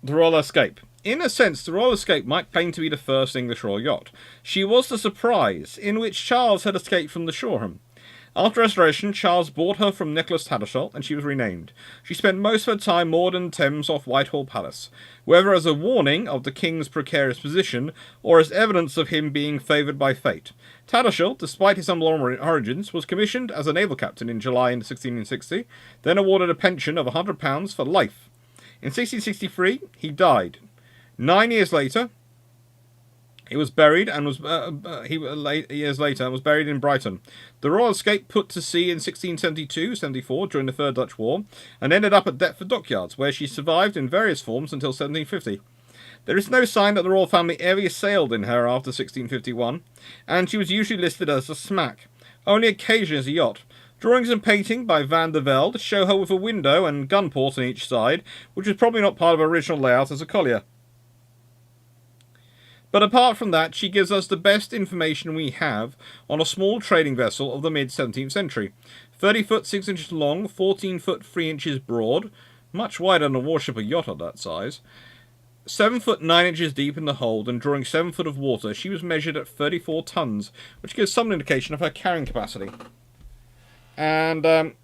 The Royal Escape. In a sense, the Royal Escape might claim to be the first English royal yacht. She was the Surprise, in which Charles had escaped from the Shoreham. After restoration, Charles bought her from Nicholas Tattersall, and she was renamed. She spent most of her time moored in Thames off Whitehall Palace, whether as a warning of the king's precarious position, or as evidence of him being favoured by fate. Tattersall, despite his humble origins, was commissioned as a naval captain in July 1660, then awarded a pension of £100 for life. In 1663, he died. 9 years later, he was buried and was buried in Brighton. The Royal Escape put to sea in 1672-74 during the Third Dutch War and ended up at Deptford Dockyards, where she survived in various forms until 1750. There is no sign that the royal family ever sailed in her after 1651, and she was usually listed as a smack, only occasionally as a yacht. Drawings and painting by Van der Velde show her with a window and gun port on each side, which was probably not part of her original layout as a collier. But apart from that, she gives us the best information we have on a small trading vessel of the mid-17th century. 30 foot 6 inches long, 14 foot 3 inches broad, much wider than a warship or yacht of that size. 7 foot 9 inches deep in the hold and drawing 7 foot of water, she was measured at 34 tons, which gives some indication of her carrying capacity. And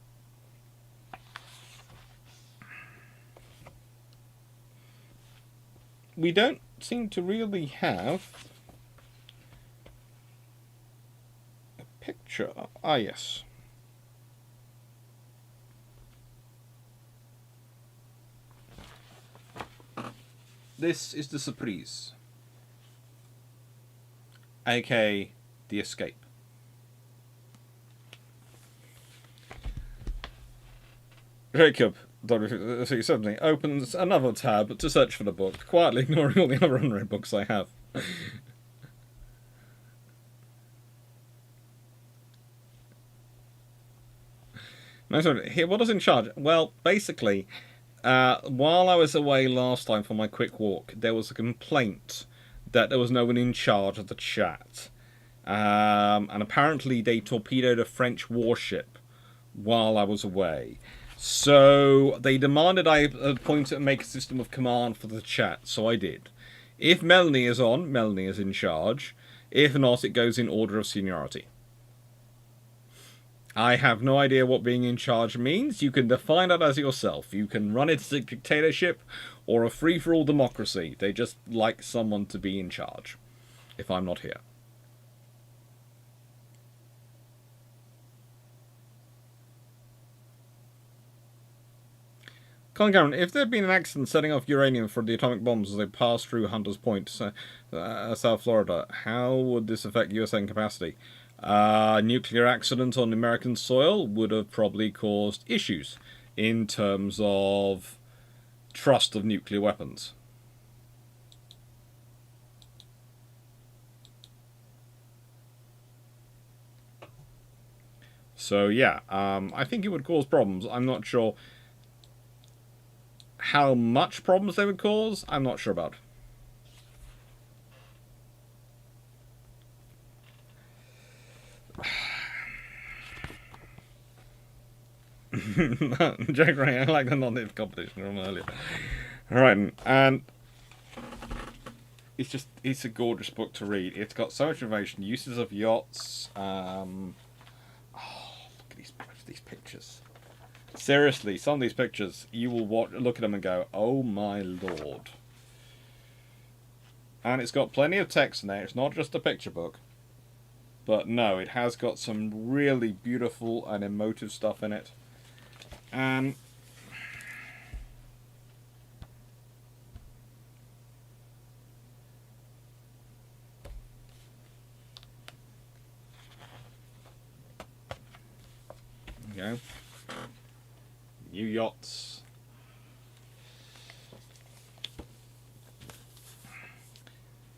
we don't seem to really have a picture. Ah, yes. This is the Surprise, aka the Escape. Jacob, W370 opens another tab to search for the book, quietly ignoring all the other unread books I have. No, sorry, here, what is in charge? Well, basically, while I was away last time for my quick walk, there was a complaint that there was no one in charge of the chat. And apparently they torpedoed a French warship while I was away. So they demanded I appoint and make a system of command for the chat, so I did. If Melanie is on, Melanie is in charge. If not, it goes in order of seniority. I have no idea what being in charge means. You can define it as yourself. You can run it as a dictatorship or a free-for-all democracy. They just like someone to be in charge, if I'm not here. Colin Cameron, if there had been an accident setting off uranium for the atomic bombs as they pass through Hunter's Point, South Florida, how would this affect USA capacity? Nuclear accident on American soil would have probably caused issues in terms of trust of nuclear weapons. So yeah, I think it would cause problems. I'm not sure how much problems they would cause. I'm not sure about. Jack Ray, I like the non-native competition from earlier. Alright, and it's a gorgeous book to read. It's got so much information, uses of yachts. Oh, look at these pictures. Seriously, some of these pictures, you will look at them and go, oh my lord. And it's got plenty of text in there. It's not just a picture book. But no, it has got some really beautiful and emotive stuff in it. And there you go. New yachts.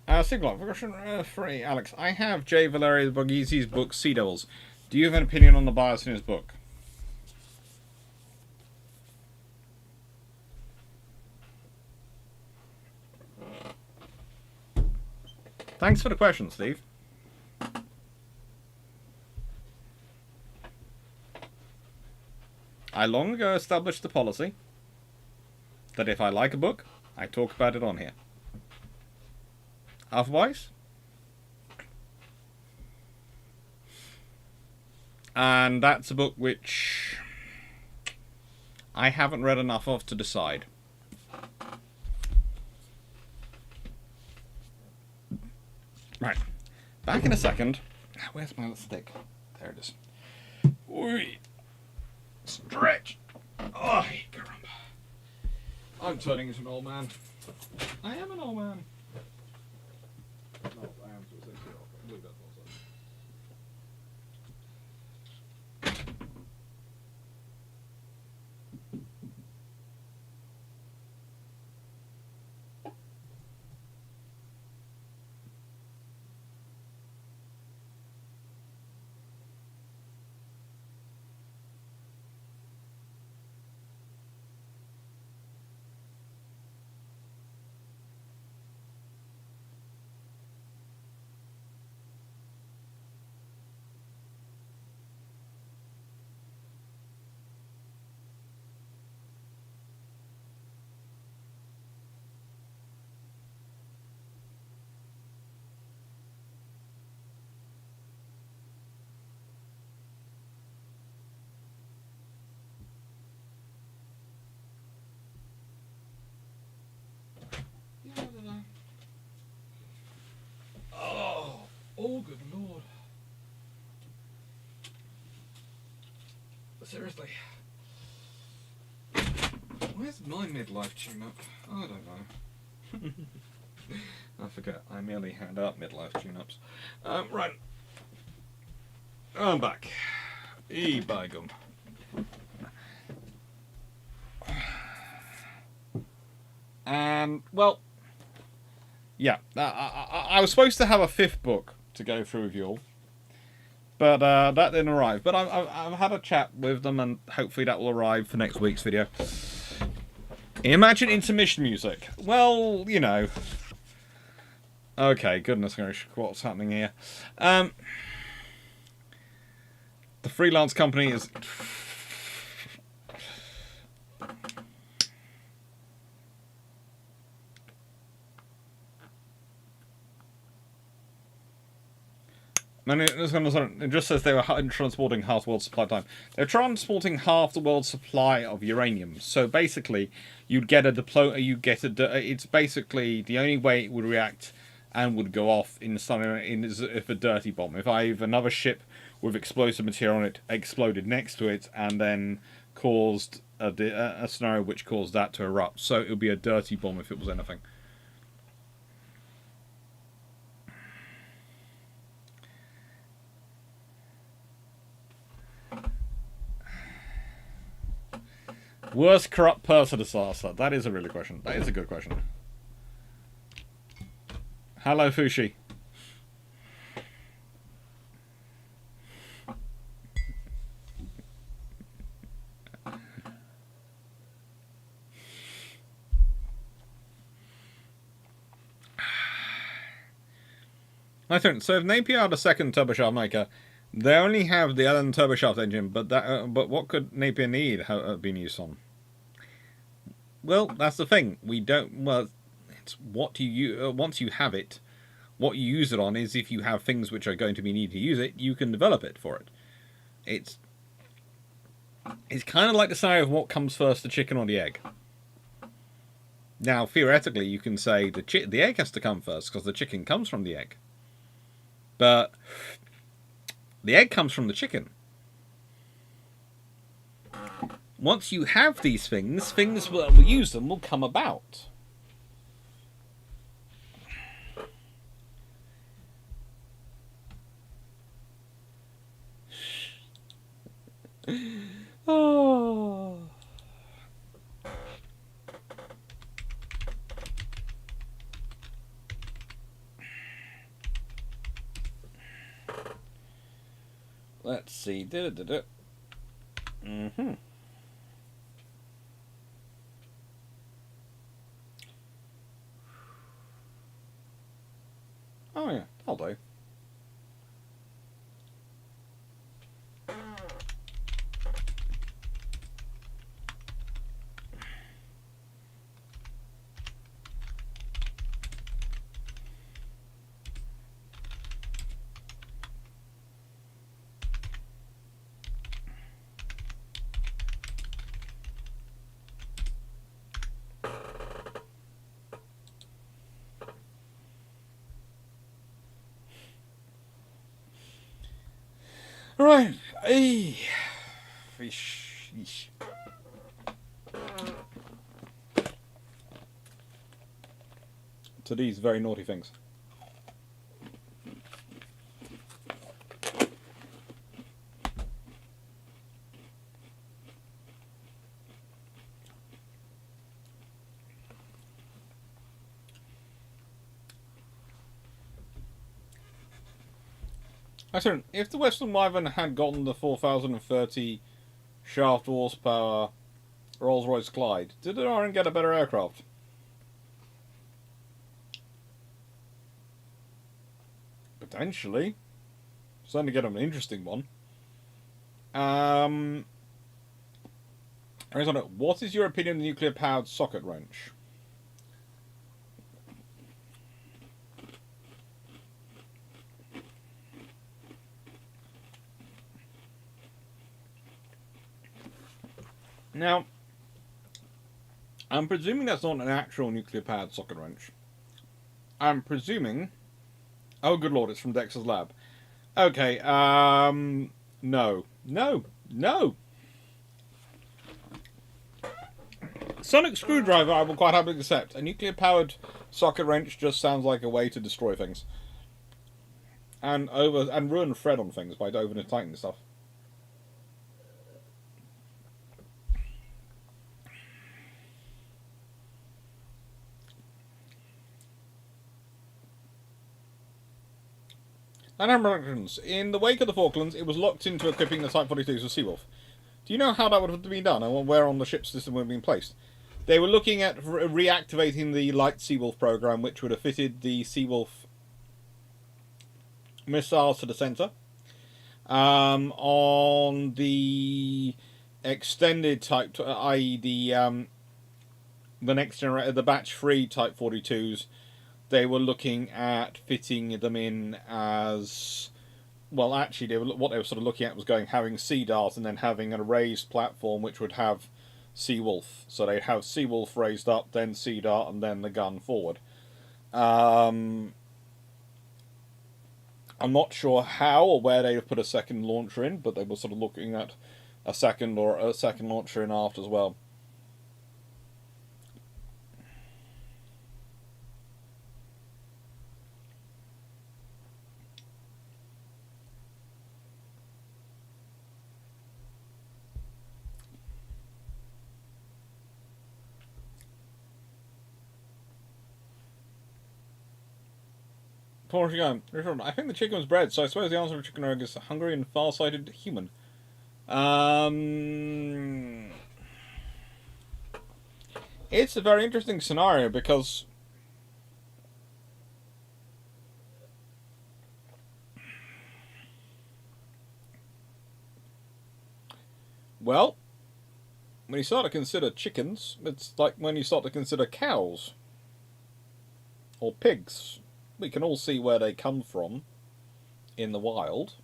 Siglov, question 3, Alex. I have J. Valerio Borghesi's book, Sea Devils. Do you have an opinion on the bias in his book? Thanks for the question, Steve. I long ago established the policy that if I like a book, I talk about it on here. Otherwise, and that's a book which I haven't read enough of to decide. Right, back in a second. Where's my little stick? There it is. Oi. Stretch! Oh, caramba. I'm turning into an old man. I am an old man. No, I am to a 6-year-old. I believe that's also. Oh, good lord. Seriously. Where's my midlife tune-up? I don't know. I forget. I merely hand out midlife tune-ups. Right. I'm back. By gum. And, well, yeah, I was supposed to have a 5th book to go through with you all. But that didn't arrive. But I've had a chat with them, and hopefully that will arrive for next week's video. Imagine intermission music. Well, you know. Okay, goodness gracious, what's happening here? The freelance company is... It just says they were transporting half the world's supply time. They're transporting half the world's supply of uranium. So basically, you'd get a it's basically the only way it would react and would go off is if a dirty bomb. If another ship with explosive material on it exploded next to it and then caused a scenario which caused that to erupt. So it would be a dirty bomb if it was anything. Worst corrupt person disaster. That is a really question. That is a good question. Hello, Fushi. I think so. If Napier had a second turboshaft maker, they only have the Allen turboshaft engine, but what could Napier need have been used on? Well, that's the thing. We don't. Well, it's what you once you have it, what you use it on is if you have things which are going to be needed to use it, you can develop it for it. It's kind of like the scenario of what comes first, the chicken or the egg. Now, theoretically, you can say the egg has to come first because the chicken comes from the egg. But the egg comes from the chicken. Once you have these things that will use them will come about. Oh. Let's see. Mm-hmm. Oh yeah, I'll do. Right. Hey. To these very naughty things. Excellent. If the Western Wyvern had gotten the 4030 shaft horsepower Rolls-Royce Clyde, did the Iron get a better aircraft? Potentially. Certainly get an interesting one. What is your opinion on the nuclear-powered socket wrench? Now, I'm presuming that's not an actual nuclear-powered socket wrench. I'm presuming... Oh, good lord, it's from Dexter's lab. Okay, no. Sonic screwdriver I will quite happily accept. A nuclear-powered socket wrench just sounds like a way to destroy things. And ruin thread on things by over-tightening stuff. And Americans, in the wake of the Falklands, it was locked into equipping the Type 42s with Seaforth. Do you know how that would have been done and where on the ship system would have been placed? They were looking at reactivating the Light Seawolf program, which would have fitted the Seawolf missiles to the centre. On the extended type, i.e. the next generation, the batch 3 Type 42s, they were looking at fitting them in as... Well, actually, what they were sort of looking at was having Sea-Dart and then having a raised platform which would have Seawolf. So they'd have Seawolf raised up, then Sea-Dart, and then the gun forward. I'm not sure how or where they'd have put a second launcher in, but they were sort of looking at a second launcher in aft as well. I think the chicken was bred, so I suppose the answer to chicken egg is a hungry and far-sighted human. It's a very interesting scenario because... Well, when you start to consider chickens, it's like when you start to consider cows. Or pigs. We can all see where they come from in the wild.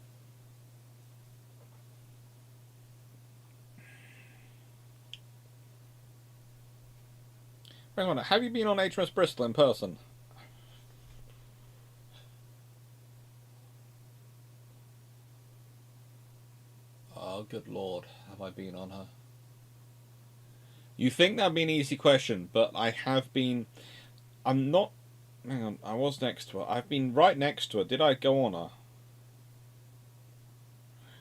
Wait a minute, have you been on HMS Bristol in person? Oh, good lord, have I been on her? You think that'd be an easy question, but I have been... I'm not... Hang on, I was next to her. I've been right next to her. Did I go on her?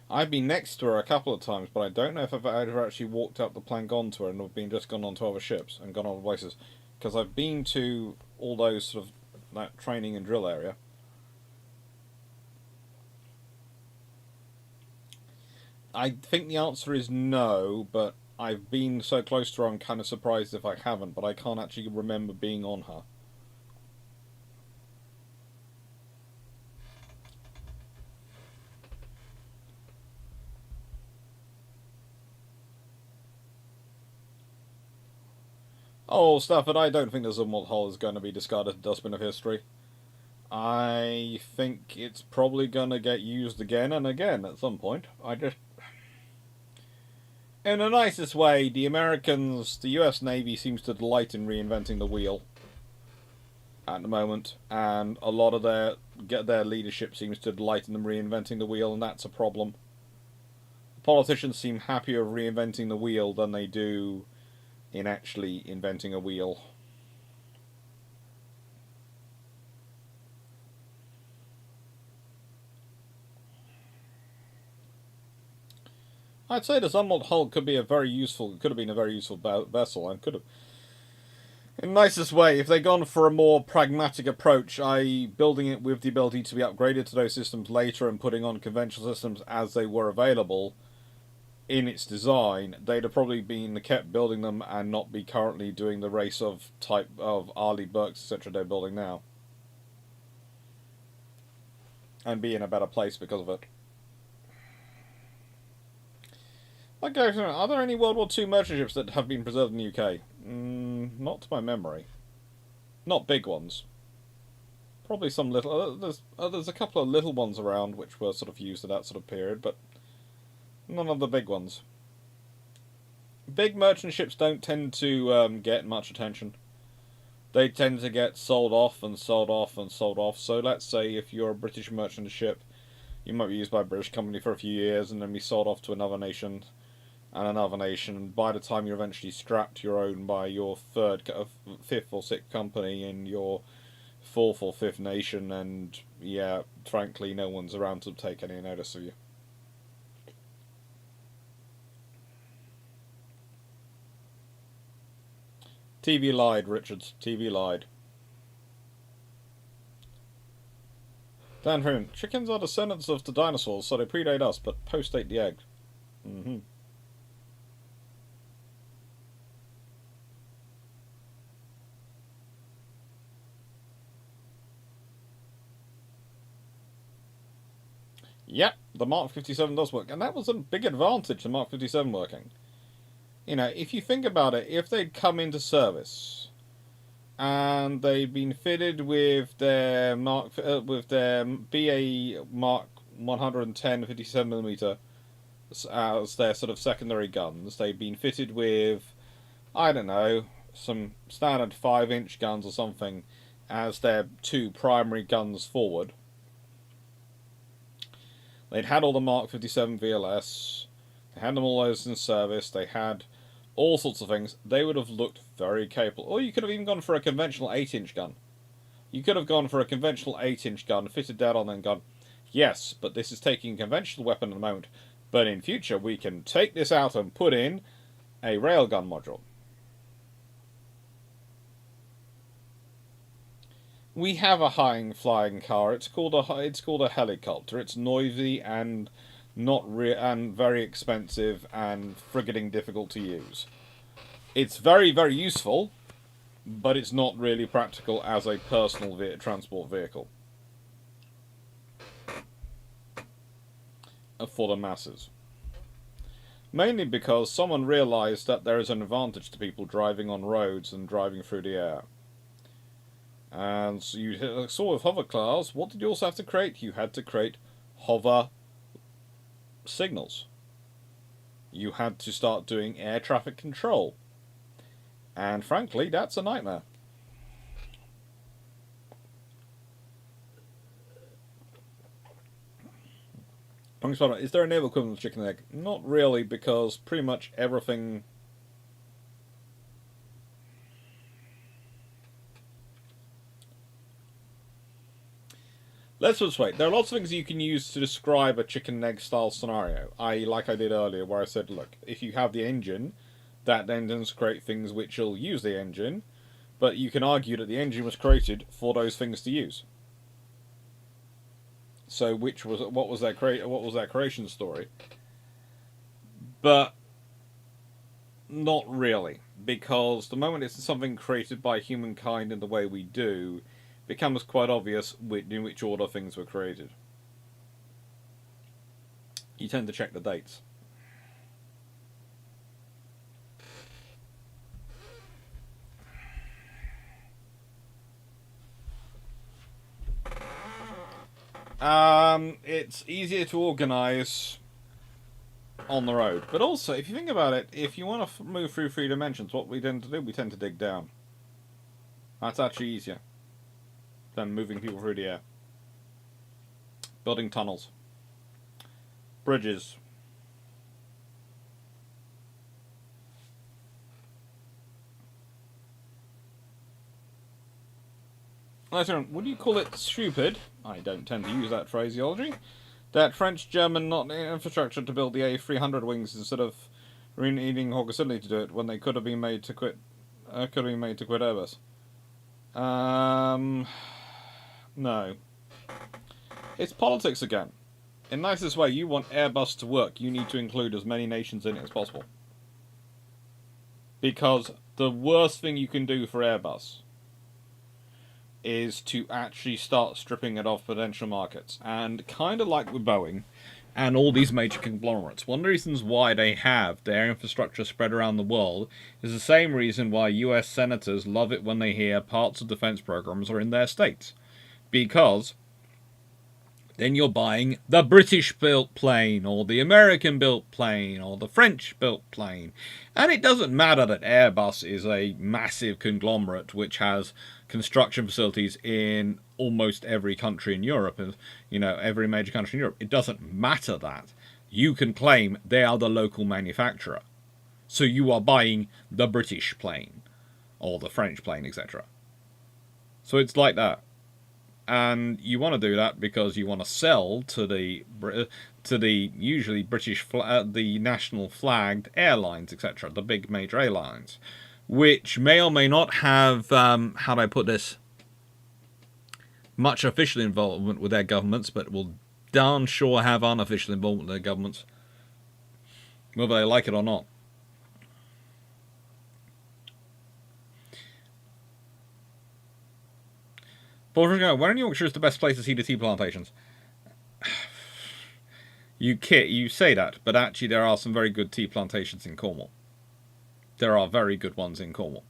I've been next to her a couple of times, but I don't know if I've ever actually walked up the plank onto her and have been just gone on to other ships and gone other places. Because I've been to all those sort of that training and drill area. I think the answer is no, but I've been so close to her I'm kind of surprised if I haven't, but I can't actually remember being on her. Oh, Stafford, I don't think the Zumwalt hull is going to be discarded dustbin of history. I think it's probably going to get used again and again at some point. In the nicest way, the US Navy seems to delight in reinventing the wheel at the moment, and a lot of their leadership seems to delight in them reinventing the wheel, and that's a problem. Politicians seem happier of reinventing the wheel than they do in actually inventing a wheel. I'd say the Zumwalt hull could have been a very useful vessel, and could have, in the nicest way, if they'd gone for a more pragmatic approach, i.e. building it with the ability to be upgraded to those systems later and putting on conventional systems as they were available in its design, they'd have probably been kept building them and not be currently doing the race of type of Arleigh Burkes, etc. they're building now. And be in a better place because of it. Okay, are there any World War II merchant ships that have been preserved in the UK? Not to my memory. Not big ones. Probably some little... There's a couple of little ones around which were sort of used at that sort of period, but none of the big ones. Big merchant ships don't tend to get much attention. They tend to get sold off and sold off and sold off. So let's say if you're a British merchant ship, you might be used by a British company for a few years and then be sold off to another nation and another nation. And by the time you're eventually strapped, you're owned by your fifth or sixth company in your fourth or fifth nation. And yeah, frankly, no one's around to take any notice of you. TV lied, Richards. TV lied. Dan Freeman, chickens are descendants of the dinosaurs, so they predate us, but post-date the egg. Mm-hmm. Yep, the Mark 57 does work, and that was a big advantage, the Mark 57 working. You know, if you think about it, if they'd come into service and they'd been fitted with their BA Mark 110 57mm as their sort of secondary guns, they'd been fitted with, I don't know, some standard 5-inch guns or something as their two primary guns forward. They'd had all the Mark 57 VLS, they had them all those in service, they had all sorts of things. They would have looked very capable. Or you could have even gone for a conventional 8-inch gun. You could have gone for a conventional 8-inch gun, fitted that on and gone, yes, but this is taking a conventional weapon at the moment, but in future we can take this out and put in a railgun module. We have a high-flying car. It's called a helicopter. It's noisy and and very expensive and frigging difficult to use. It's very, very useful, but it's not really practical as a personal transport vehicle for the masses. Mainly because someone realised that there is an advantage to people driving on roads and driving through the air. And so you saw with hover cars, what did you also have to create? You had to create hover signals. You had to start doing air traffic control. And frankly, that's a nightmare. Is there a naval equivalent of chicken and egg? Not really, because pretty much everything... Let's put it this way, there are lots of things you can use to describe a chicken and egg style scenario. Like I did earlier, where I said, look, if you have the engine, that then does create things which will use the engine, but you can argue that the engine was created for those things to use. So what was that creation story? But not really, because the moment it's something created by humankind in the way we do, it becomes quite obvious in which order things were created. You tend to check the dates. It's easier to organise on the road. But also, if you think about it, if you want to move through 3 dimensions, what we tend to do, we tend to dig down. That's actually easier than moving people through the air. Building tunnels. Bridges. Would you call it stupid? I don't tend to use that phraseology. That French-German not infrastructure to build the A300 wings instead of needing Hawker-Siddeley to do it when they could have been made to quit. Airbus. No. It's politics again. In the nicest way, you want Airbus to work. You need to include as many nations in it as possible. Because the worst thing you can do for Airbus is to actually start stripping it off potential markets. And kind of like with Boeing and all these major conglomerates, one of the reasons why they have their infrastructure spread around the world is the same reason why US senators love it when they hear parts of defense programs are in their states. Because then you're buying the British-built plane, or the American-built plane, or the French-built plane. And it doesn't matter that Airbus is a massive conglomerate which has construction facilities in almost every country in Europe, and every major country in Europe. It doesn't matter that. You can claim they are the local manufacturer. So you are buying the British plane, or the French plane, etc. So it's like that. And you want to do that because you want to sell to the usually British the national flagged airlines, etc., the big major airlines, which may or may not have how do I put this, much official involvement with their governments, but will darn sure have unofficial involvement with their governments, whether they like it or not. Where in Yorkshire is the best place to see the tea plantations? You say that, but actually there are some very good tea plantations in Cornwall. There are very good ones in Cornwall.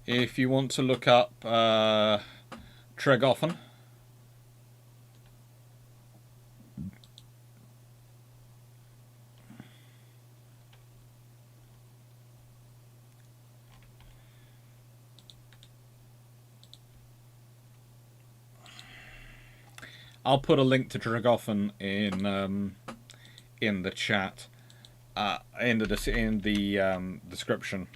If you want to look up Tregoffen, I'll put a link to Tregoffen in the chat, in the description.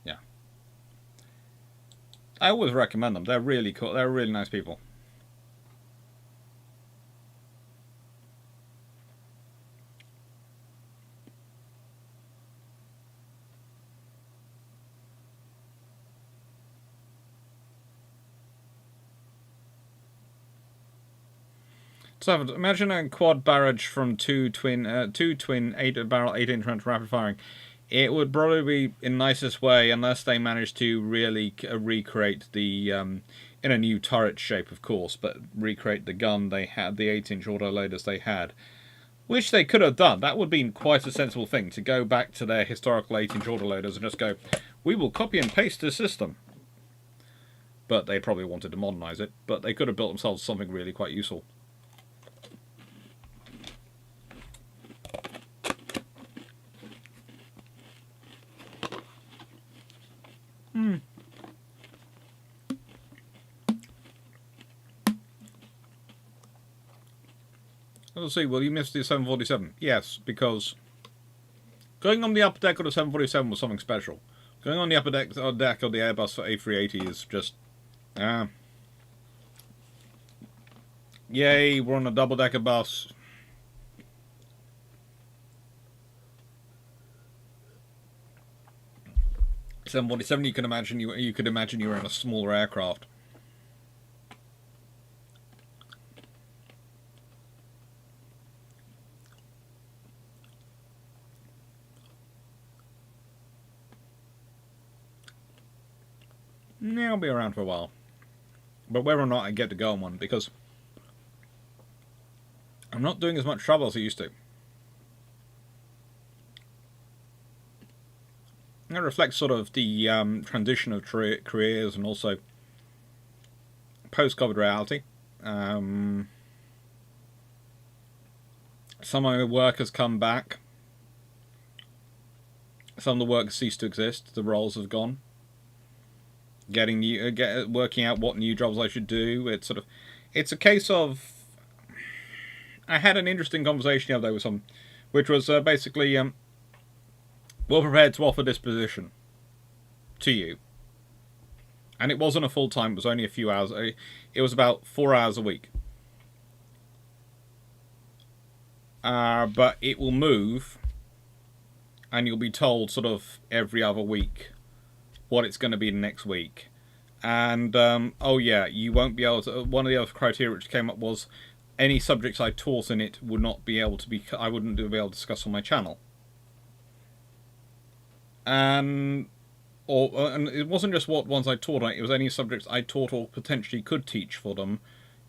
Yeah, I always recommend them. They're really cool. They're really nice people. So imagine a quad barrage from two twin 8-barrel 8-inch rapid firing. It would probably be in the nicest way, unless they managed to really recreate the in a new turret shape, of course, but recreate the gun they had, the 8-inch autoloaders they had, which they could have done. That would be quite a sensible thing, to go back to their historical 8-inch autoloaders and just go, we will copy and paste this system. But they probably wanted to modernise it, but they could have built themselves something really quite useful. Let's see, will you miss the 747? Yes, because going on the upper deck of the 747 was something special. Going on the upper deck of the Airbus A380 is just... yay, we're on a double-decker bus. ...747, you could imagine you were in a smaller aircraft. Yeah, I'll be around for a while. But whether or not I get to go on one, because I'm not doing as much travel as I used to. That reflects sort of the transition of careers and also post-COVID reality. Some of my work has come back. Some of the work has ceased to exist. The roles have gone. Working out what new jobs I should do. It's a case of. I had an interesting conversation the other day with someone, which was basically, well prepared to offer this position to you, and it wasn't a full time. It was only a few hours. It was about 4 hours a week. But it will move, and you'll be told sort of every other week what it's going to be next week. And oh yeah, you won't be able to. One of the other criteria which came up was any subjects I taught in it would not be able to be. I wouldn't be able to discuss on my channel. And it wasn't just what ones I taught. It was any subjects I taught or potentially could teach for them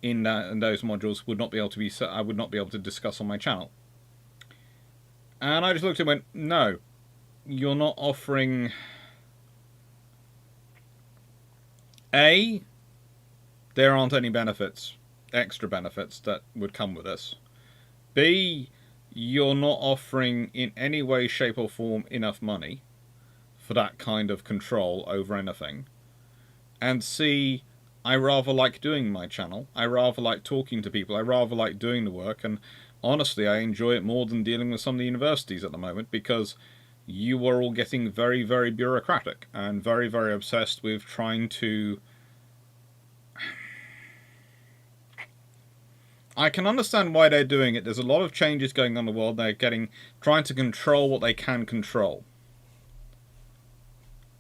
in those modules would not be able to be. I would not be able to discuss on my channel. And I just looked and went, no, you're not offering. A, there aren't any benefits, extra benefits that would come with this. B, you're not offering in any way, shape or form enough money for that kind of control over anything. And C, I rather like doing my channel. I rather like talking to people. I rather like doing the work. And honestly, I enjoy it more than dealing with some of the universities at the moment, because you are all getting very, very bureaucratic and very, very obsessed with trying to... I can understand why they're doing it. There's a lot of changes going on in the world. They're trying to control what they can control.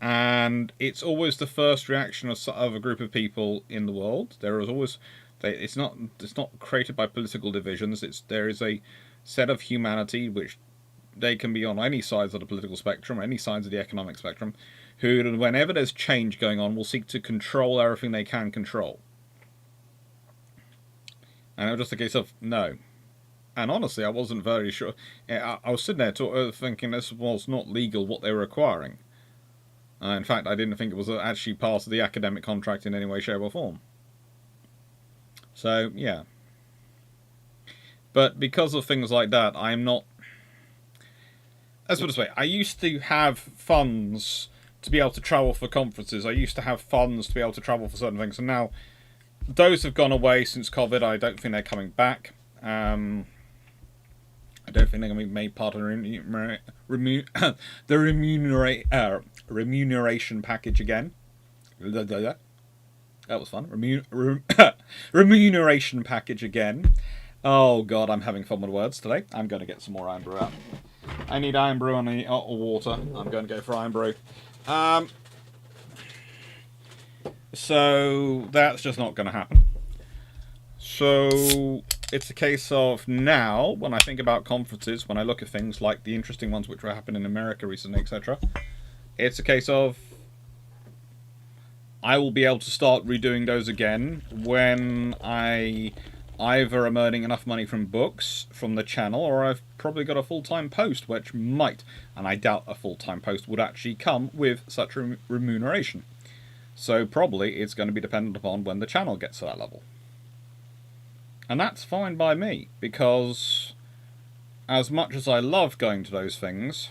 And it's always the first reaction of a group of people in the world. There is always... It's not created by political divisions. There is a set of humanity, which they can be on any sides of the political spectrum, any sides of the economic spectrum, who, whenever there's change going on, will seek to control everything they can control. And it was just a case of, no. And honestly, I wasn't very sure. I was sitting there thinking this was not legal, what they were requiring. In fact, I didn't think it was actually part of the academic contract in any way, shape or form. So, yeah. But because of things like that, I'm not... Let's put it this way. I used to have funds to be able to travel for conferences. I used to have funds to be able to travel for certain things. And now, those have gone away since COVID. I don't think they're coming back. I don't think they're going to be made part of the remuneration package again. That was fun. Remuneration package again. Oh god, I'm having fun with words today. I'm going to get some more iron brew out. I need iron brew and I need water. I'm going to go for iron brew. So that's just not going to happen. So it's a case of now, when I think about conferences, when I look at things like the interesting ones which were happening in America recently, etc., it's a case of I will be able to start redoing those again when I either am earning enough money from books, from the channel, or I've probably got a full-time post, which might, and I doubt a full-time post would actually come with such remuneration. So probably it's going to be dependent upon when the channel gets to that level. And that's fine by me, because as much as I love going to those things,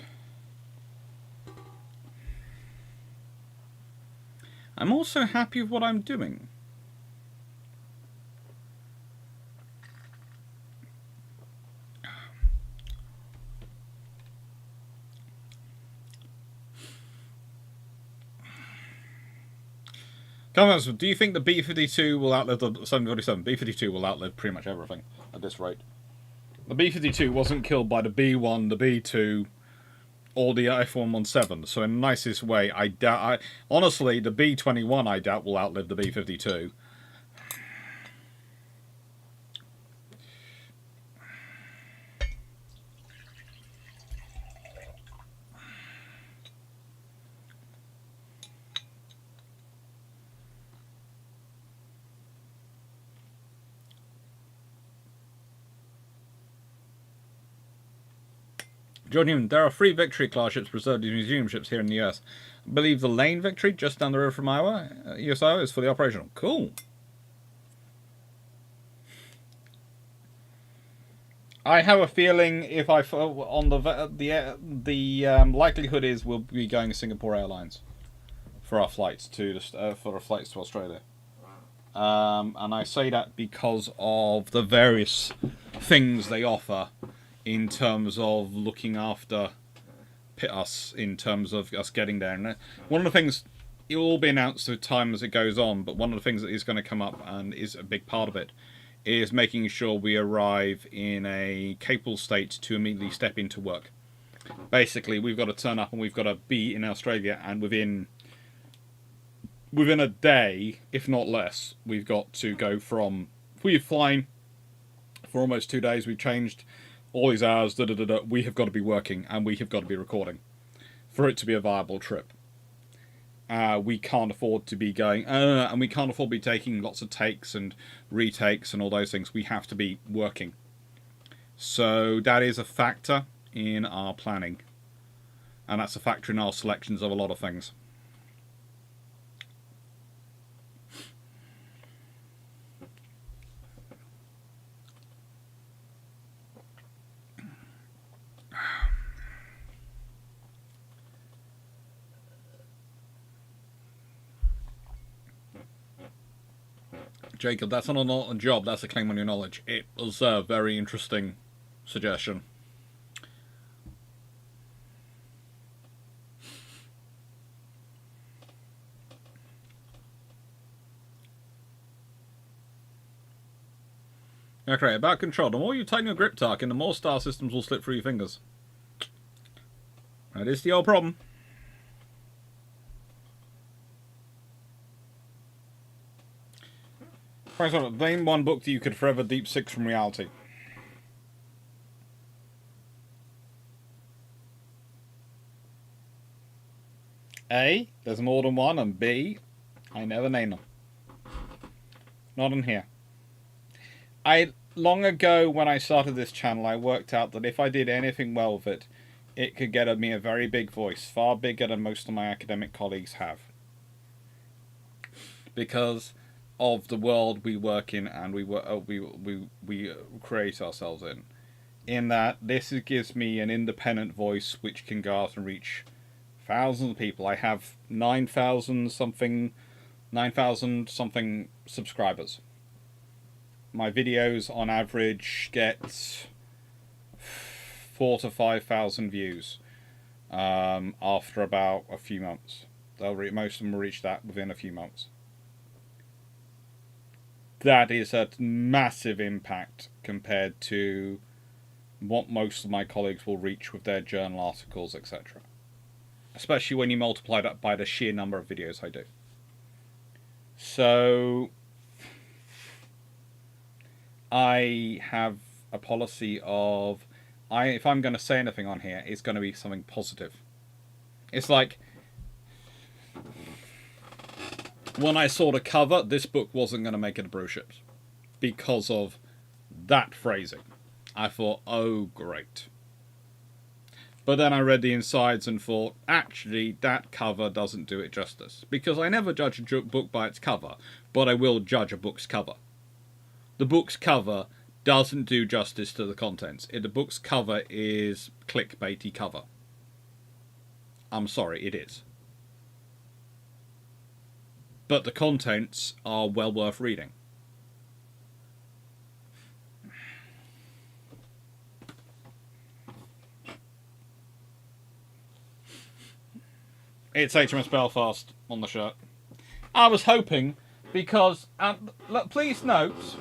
I'm also happy with what I'm doing. Comments, do you think the B-52 will outlive the 747? B-52 will outlive pretty much everything at this rate. The B-52 wasn't killed by the B-1, the B-2, or the F-117, so in the nicest way, I doubt... honestly, the B-21 I doubt will outlive the B-52. John Newman, there are 3 Victory class ships preserved as museum ships here in the US. I believe the Lane Victory, just down the road from Iowa, US Iowa, is fully operational. Cool. I have a feeling if I on the likelihood is we'll be going to Singapore Airlines for our flights to Australia. And I say that because of the various things they offer in terms of looking after us, in terms of us getting there. And one of the things, it will all be announced through time as it goes on, but one of the things that is going to come up, and is a big part of it, is making sure we arrive in a capable state to immediately step into work. Basically, we've got to turn up and we've got to be in Australia, and within a day, if not less, we've got to go from... We're flying for almost 2 days, we've changed all these hours, we have got to be working, and we have got to be recording for it to be a viable trip. We can't afford to be going, and we can't afford to be taking lots of takes and retakes and all those things. We have to be working. So that is a factor in our planning. And that's a factor in our selections of a lot of things. Jacob, that's not a job, that's a claim on your knowledge. It was a very interesting suggestion. Okay, about control. The more you tighten your grip, Tarkin, the more star systems will slip through your fingers. That is the old problem. For example, name one book that you could forever deep six from reality. A, there's more than one, and B, I never name them. Not in here. Long ago, when I started this channel, I worked out that if I did anything well with it, it could get me a very big voice, far bigger than most of my academic colleagues have. Because of the world we work in and we create ourselves in. In that, this gives me an independent voice which can go out and reach thousands of people. I have 9,000 something subscribers. My videos on average get 4,000 to 5,000 views after about a few months. Most of them will reach that within a few months. That is a massive impact compared to what most of my colleagues will reach with their journal articles, etc. Especially when you multiply that by the sheer number of videos I do. So I have a policy of, if I'm going to say anything on here, it's going to be something positive. It's like, when I saw the cover, this book wasn't going to make it a Bruships because of that phrasing. I thought, oh, great. But then I read the insides and thought, actually, that cover doesn't do it justice. Because I never judge a book by its cover, but I will judge a book's cover. The book's cover doesn't do justice to the contents. The book's cover is clickbaity cover. I'm sorry, it is. But the contents are well worth reading. It's HMS Belfast on the shirt. I was hoping, because, please note,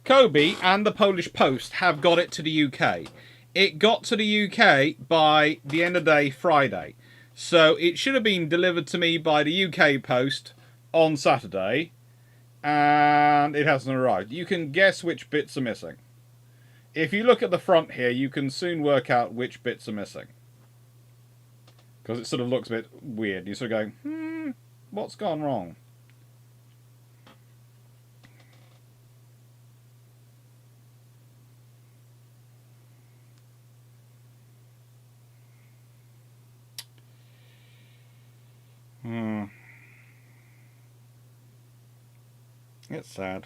Kobe and the Polish Post have got it to the UK. It got to the UK by the end of the day Friday. So it should have been delivered to me by the UK Post on Saturday, and it hasn't arrived. You can guess which bits are missing. If you look at the front here, you can soon work out which bits are missing. Because it sort of looks a bit weird. You're sort of going, what's gone wrong? It's sad.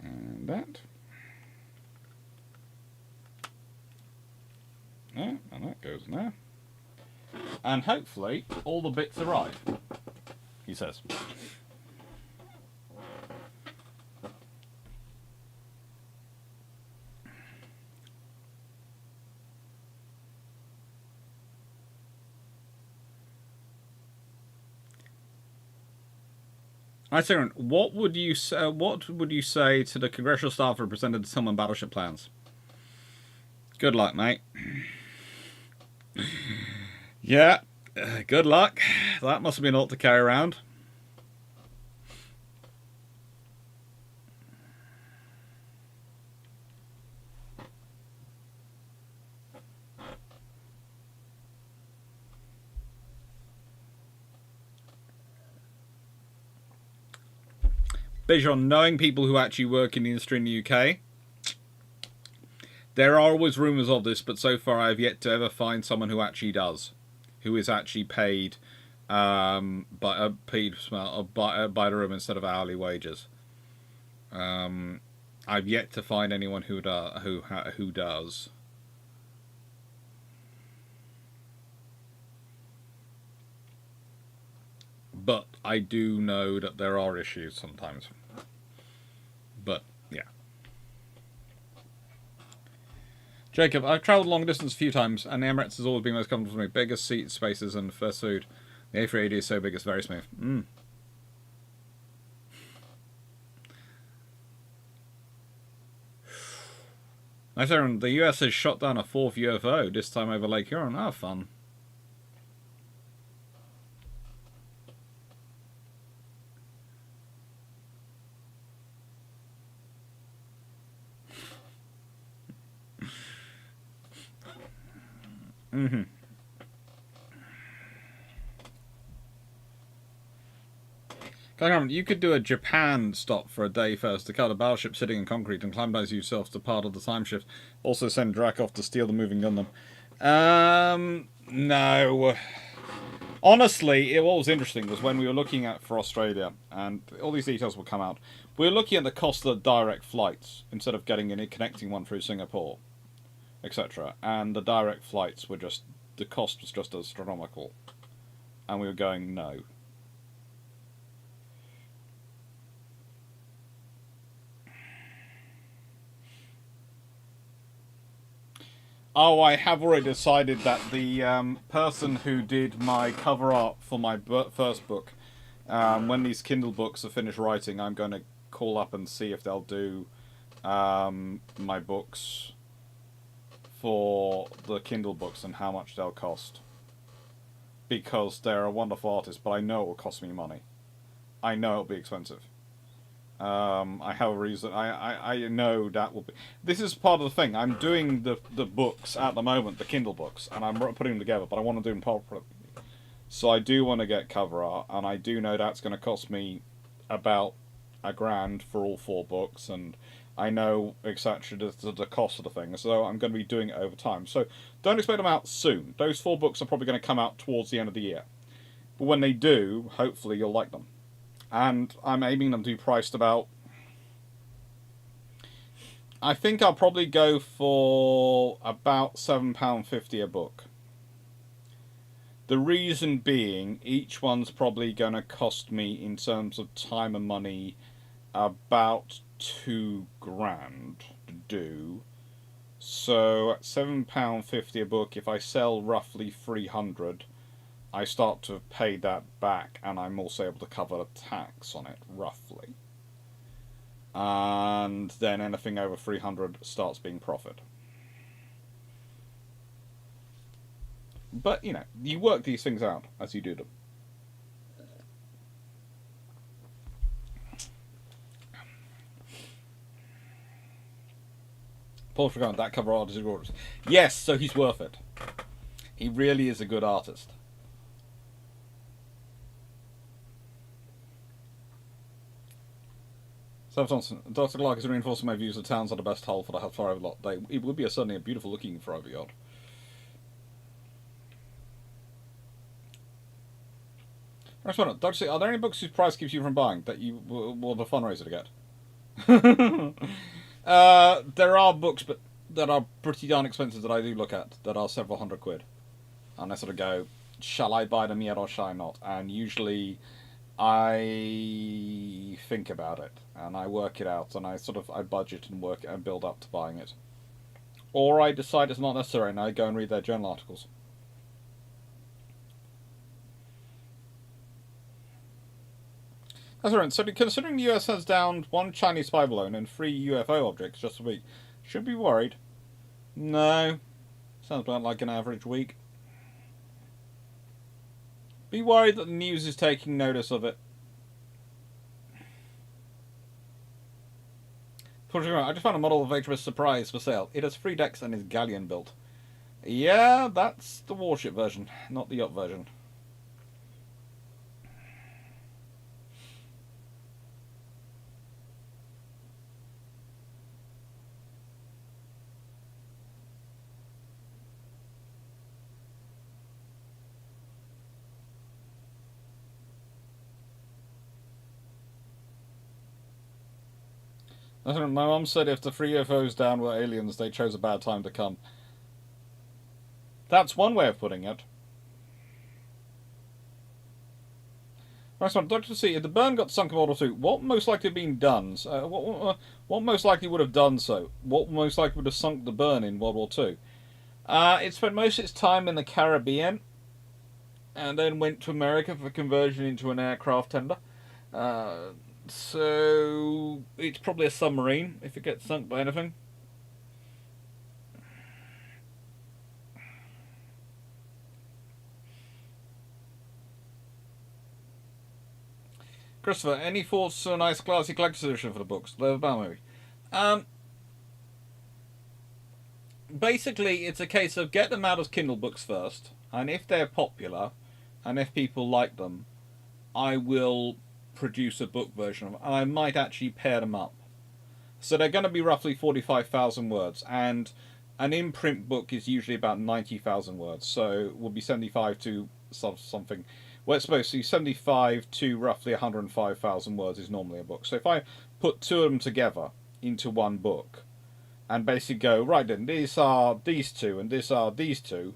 And that. Yeah, and that goes in there. And hopefully all the bits arrive, he says. I say, what would you say to the congressional staff who presented to someone battleship plans? Good luck, mate. Yeah, good luck. That must have been a lot to carry around. Bijon, knowing people who actually work in the industry in the UK, there are always rumours of this, but so far I have yet to ever find someone who actually does, who is actually paid by the room instead of hourly wages. And I've yet to find anyone who does. But I do know that there are issues sometimes. But yeah. Jacob, I've travelled long distance a few times, and the Emirates has always been most comfortable for me. Bigger seat spaces and first food. The A380 is so big it's very smooth. Nice, Aaron. The US has shot down a 4th UFO, this time over Lake Huron. Oh, fun. You could do a Japan stop for a day first to cut a battleship sitting in concrete and climatize yourself to part of the time shift. Also send Drac off to steal the moving Gundam. No. Honestly, what was interesting was when we were looking at for Australia, and all these details will come out, we were looking at the cost of the direct flights instead of getting a connecting one through Singapore, etc. And the direct flights were just, the cost was just astronomical. And we were going, no. Oh, I have already decided that the person who did my cover art for my first book, when these Kindle books are finished writing, I'm going to call up and see if they'll do my books for the Kindle books and how much they'll cost. Because they're a wonderful artist, but I know it will cost me money. I know it'll be expensive. I have a reason. I know that will be. This is part of the thing. I'm doing the books at the moment, the Kindle books, and I'm putting them together. But I want to do them properly. So I do want to get cover art, and I do know that's going to cost me about $1,000 for all 4 books, and I know exactly the cost of the thing. So I'm going to be doing it over time. So don't expect them out soon. Those 4 books are probably going to come out towards the end of the year. But when they do, hopefully you'll like them. And I'm aiming them to be priced about... I think I'll probably go for about £7.50 a book. The reason being, each one's probably going to cost me, in terms of time and money, about £2,000 to do. So at £7.50 a book, if I sell roughly 300... I start to pay that back, and I'm also able to cover the tax on it, roughly. And then anything over 300 starts being profit. But, you know, you work these things out as you do them. Paul forgot that cover artist is gorgeous. Yes, so he's worth it. He really is a good artist. Thompson, Dr. Clarke is reinforcing my views that towns are the best hull for the forever lot. It would be certainly a beautiful looking forever yacht. Next one, Dr. C, are there any books whose price keeps you from buying that you will have a fundraiser to get? There are books, but that are pretty darn expensive that I do look at that are several £100. And I sort of go, shall I buy them yet or shall I not? And usually I think about it and I work it out and I budget and work and build up to buying it. Or I decide it's not necessary and I go and read their journal articles. That's right. So considering the US has downed 1 Chinese spy balloon and 3 UFO objects just a week, should be worried? No. Sounds about like an average week. Be worried that the news is taking notice of it. I just found a model of HMS Surprise for sale. It has 3 decks and is galleon built. Yeah, that's the warship version, not the yacht version. My mum said if the three UFOs down were aliens, they chose a bad time to come. That's one way of putting it. Next one, Dr. C. If the burn got sunk in World War II, what most likely had been done? What most likely would have done so? What most likely would have sunk the burn in World War II? It spent most of its time in the Caribbean, and then went to America for conversion into an aircraft tender. So it's probably a submarine if it gets sunk by anything. Christopher, any thoughts on a nice classy collector's edition for the books? Maybe. Basically, it's a case of get them out as Kindle books first, and if they're popular, and if people like them, I will produce a book version of them, and I might actually pair them up. So they're going to be roughly 45,000 words, and an in-print book is usually about 90,000 words, so it will be 75 to something. Well, it's supposed to be 75 to roughly 105,000 words is normally a book. So if I put two of them together into one book, and basically go, right then, these are these two, and these are these two,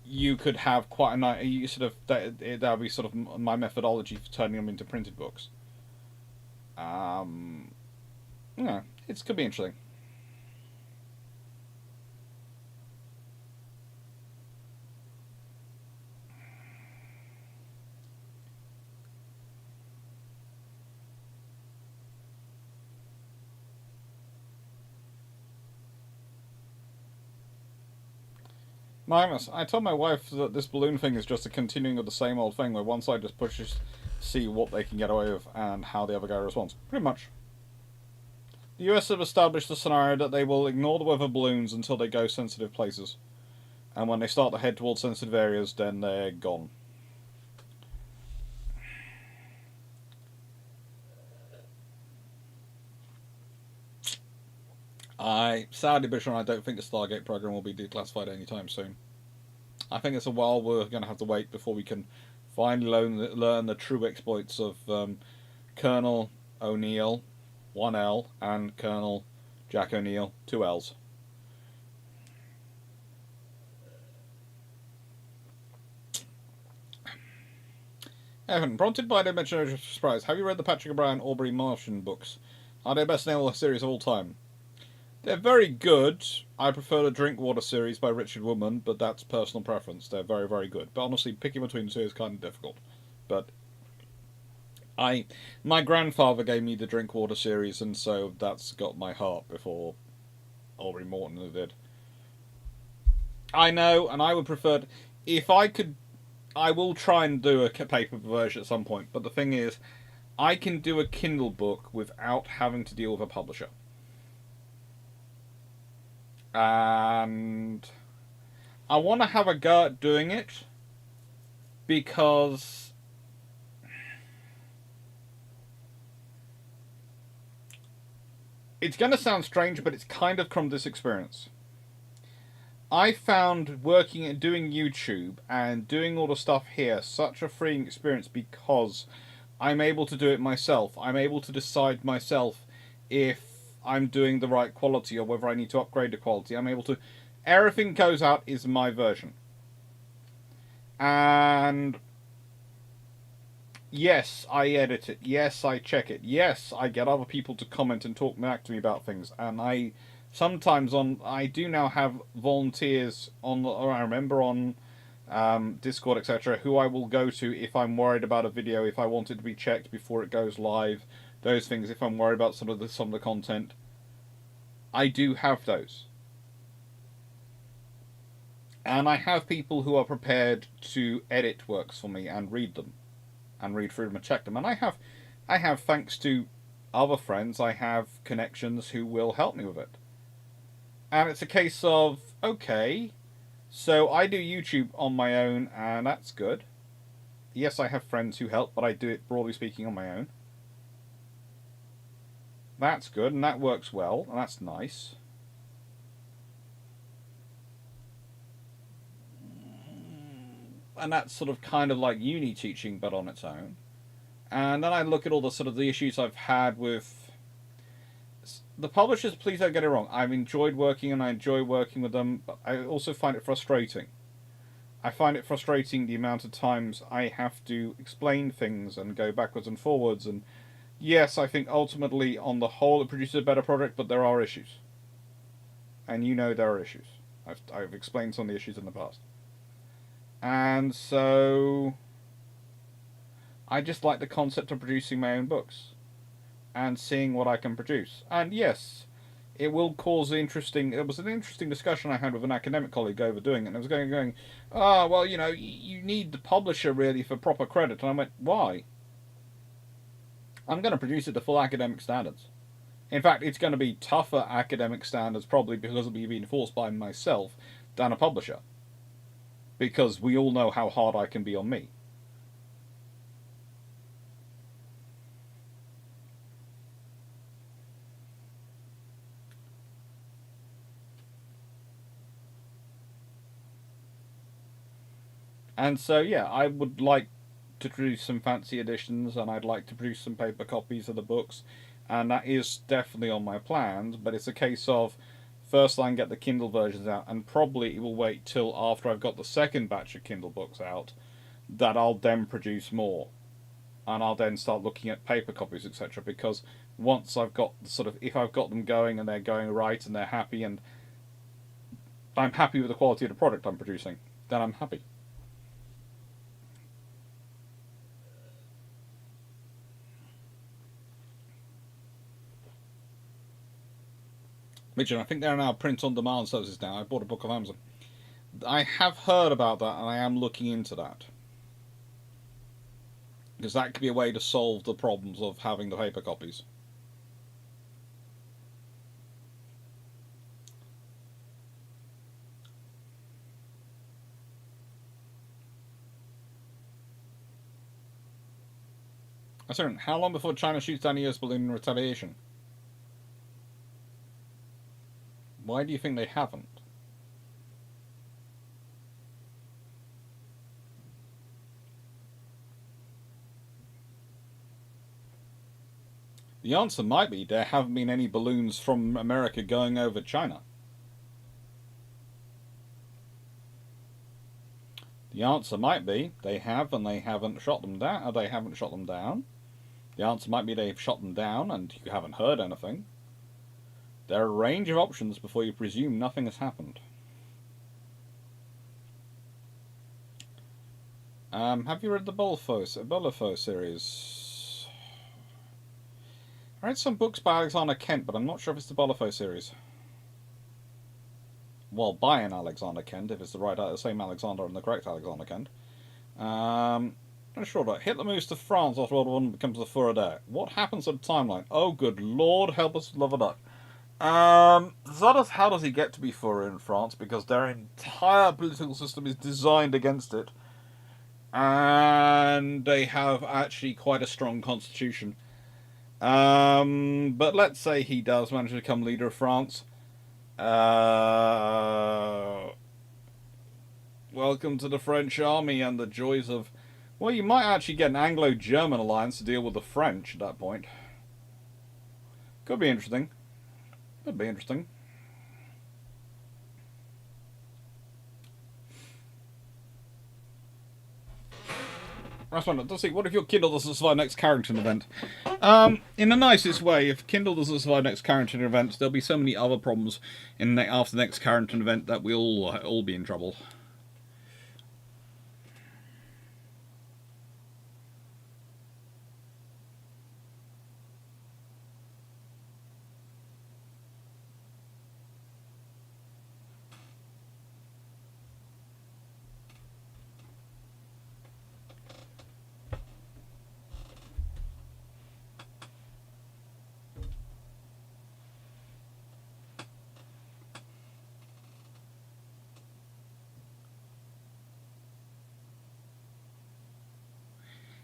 you could have quite a nice, you sort of, that would be sort of my methodology for turning them into printed books. Yeah, it could be interesting. Magnus, I told my wife that this balloon thing is just a continuing of the same old thing, where one side just pushes to see what they can get away with and how the other guy responds. Pretty much. The US have established the scenario that they will ignore the weather balloons until they go sensitive places. And when they start to head towards sensitive areas, then they're gone. Sadly, Bishop, I don't think the Stargate program will be declassified anytime soon. I think it's a while we're going to have to wait before we can finally learn the true exploits of Colonel O'Neill, 1L, and Colonel Jack O'Neill, 2Ls. Evan, prompted by the imaginary surprise, have you read the Patrick O'Brien Aubrey Martian books? Are they best Naval series of all time? They're very good. I prefer the Drinkwater series by Richard Woodman, but that's personal preference. They're very, very good. But honestly, picking between the two is kind of difficult. But my grandfather gave me the Drinkwater series, and so that's got my heart before Aubrey Morton did. I know, and I would prefer, if I could, I will try and do a paper version at some point. But the thing is, I can do a Kindle book without having to deal with a publisher. And I want to have a go at doing it because it's going to sound strange, but it's kind of from this experience. I found working and doing YouTube and doing all the stuff here such a freeing experience because I'm able to do it myself. I'm able to decide myself if I'm doing the right quality or whether I need to upgrade the quality. I'm able to... Everything goes out is my version. And... yes, I edit it. Yes, I check it. Yes, I get other people to comment and talk back to me about things. And I... sometimes I do now have volunteers on... or I remember on Discord, etc., who I will go to if I'm worried about a video, if I want it to be checked before it goes live. Those things, if I'm worried about some of the content, I do have those. And I have people who are prepared to edit works for me and read them. And read through them and check them. And I have, thanks to other friends, I have connections who will help me with it. And it's a case of, okay, so I do YouTube on my own, and that's good. Yes, I have friends who help, but I do it, broadly speaking, on my own. That's good, and that works well, and that's nice. And that's sort of kind of like uni teaching, but on its own. And then I look at all the sort of the issues I've had with the publishers. Please don't get it wrong. I've enjoyed working and I enjoy working with them, but I also find it frustrating. I find it frustrating the amount of times I have to explain things and go backwards and forwards. And yes, I think ultimately, on the whole, it produces a better product, but there are issues. And you know there are issues. I've explained some of the issues in the past. And so I just like the concept of producing my own books and seeing what I can produce. And yes, it will cause interesting. It was an interesting discussion I had with an academic colleague over doing it. And I was going, oh, well, you know, you need the publisher really for proper credit. And I went, why? I'm going to produce it to full academic standards. In fact, it's going to be tougher academic standards probably because it'll be enforced by myself than a publisher. Because we all know how hard I can be on me. And so, yeah, I would like to produce some fancy editions, and I'd like to produce some paper copies of the books, and that is definitely on my plans, but it's a case of first I can get the Kindle versions out, and probably it will wait till after I've got the second batch of Kindle books out, that I'll then produce more. And I'll then start looking at paper copies, etc. Because once I've got if I've got them going and they're going right and they're happy and I'm happy with the quality of the product I'm producing, then I'm happy. Which I think there are now print-on-demand services now. I bought a book off Amazon. I have heard about that, and I am looking into that. Because that could be a way to solve the problems of having the paper copies. Sorry, how long before China shoots down a US balloon in retaliation? Why do you think they haven't? The answer might be there haven't been any balloons from America going over China. The answer might be they have and they haven't shot them down, or they haven't shot them down. The answer might be they've shot them down and you haven't heard anything. There are a range of options before you presume nothing has happened. Have you read the Bolafo series? I read some books by Alexander Kent, but I'm not sure if it's the Bolafo series. Well, by an Alexander Kent, if it's the same Alexander and the correct Alexander Kent. Not sure that Hitler moves to France after World War I and becomes the Führer. What happens to the timeline? Oh, good Lord, help us, love a duck. How does he get to be Führer in France? Because their entire political system is designed against it. And they have actually quite a strong constitution. But let's say he does manage to become leader of France. Welcome to the French army and the joys of... Well, you might actually get an Anglo-German alliance to deal with the French at that point. Could be interesting. Could be interesting. Last one. Let's see. What if your Kindle doesn't survive next Carrington event? In the nicest way, if Kindle doesn't survive next Carrington event, there'll be so many other problems after the next Carrington event that we'll all be in trouble.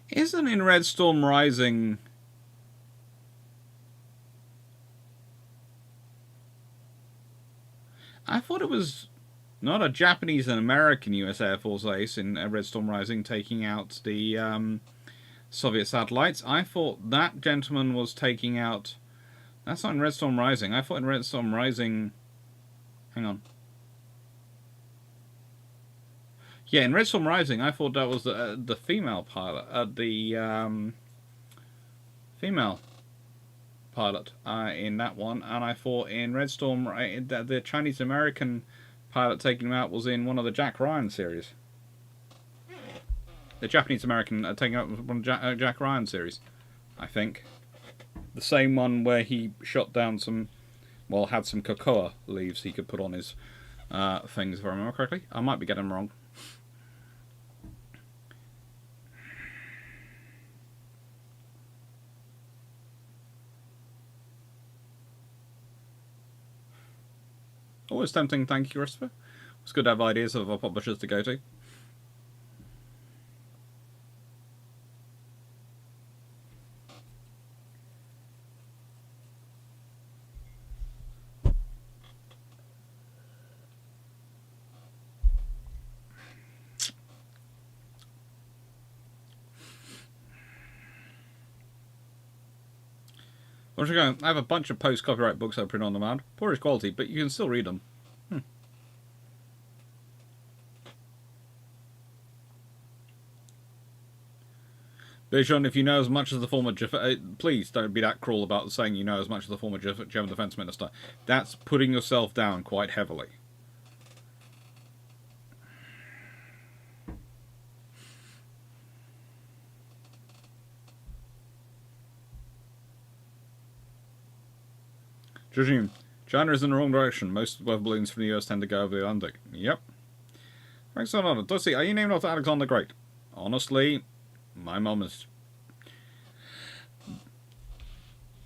Isn't in Red Storm Rising... I thought it was not a Japanese and American US Air Force ace in Red Storm Rising taking out the Soviet satellites. I thought that gentleman was taking out... That's not in Red Storm Rising. I thought in Red Storm Rising... Hang on. Yeah, in Red Storm Rising, I thought that was the female pilot. Female pilot in that one. And I thought in Red Storm... the Chinese-American pilot taking him out was in one of the Jack Ryan series. The Japanese-American taking out one of Jack Ryan series, I think. The same one where he shot down some... Well, had some cocoa leaves he could put on his things, if I remember correctly. I might be getting them wrong. Always tempting, thank you, Christopher. It's good to have ideas of our publishers to go to. Where's it going? I have a bunch of post-copyright books I print on demand. Poorish quality, but you can still read them. Bijan, if you know as much as the former... please don't be that cruel about saying you know as much as the former German Defense Minister. That's putting yourself down quite heavily. Judging, China is in the wrong direction. Most weather balloons from the US tend to go over the Atlantic. Yep. Thanks so much. Dusty, are you named after Alexander the Great? Honestly, my mum is...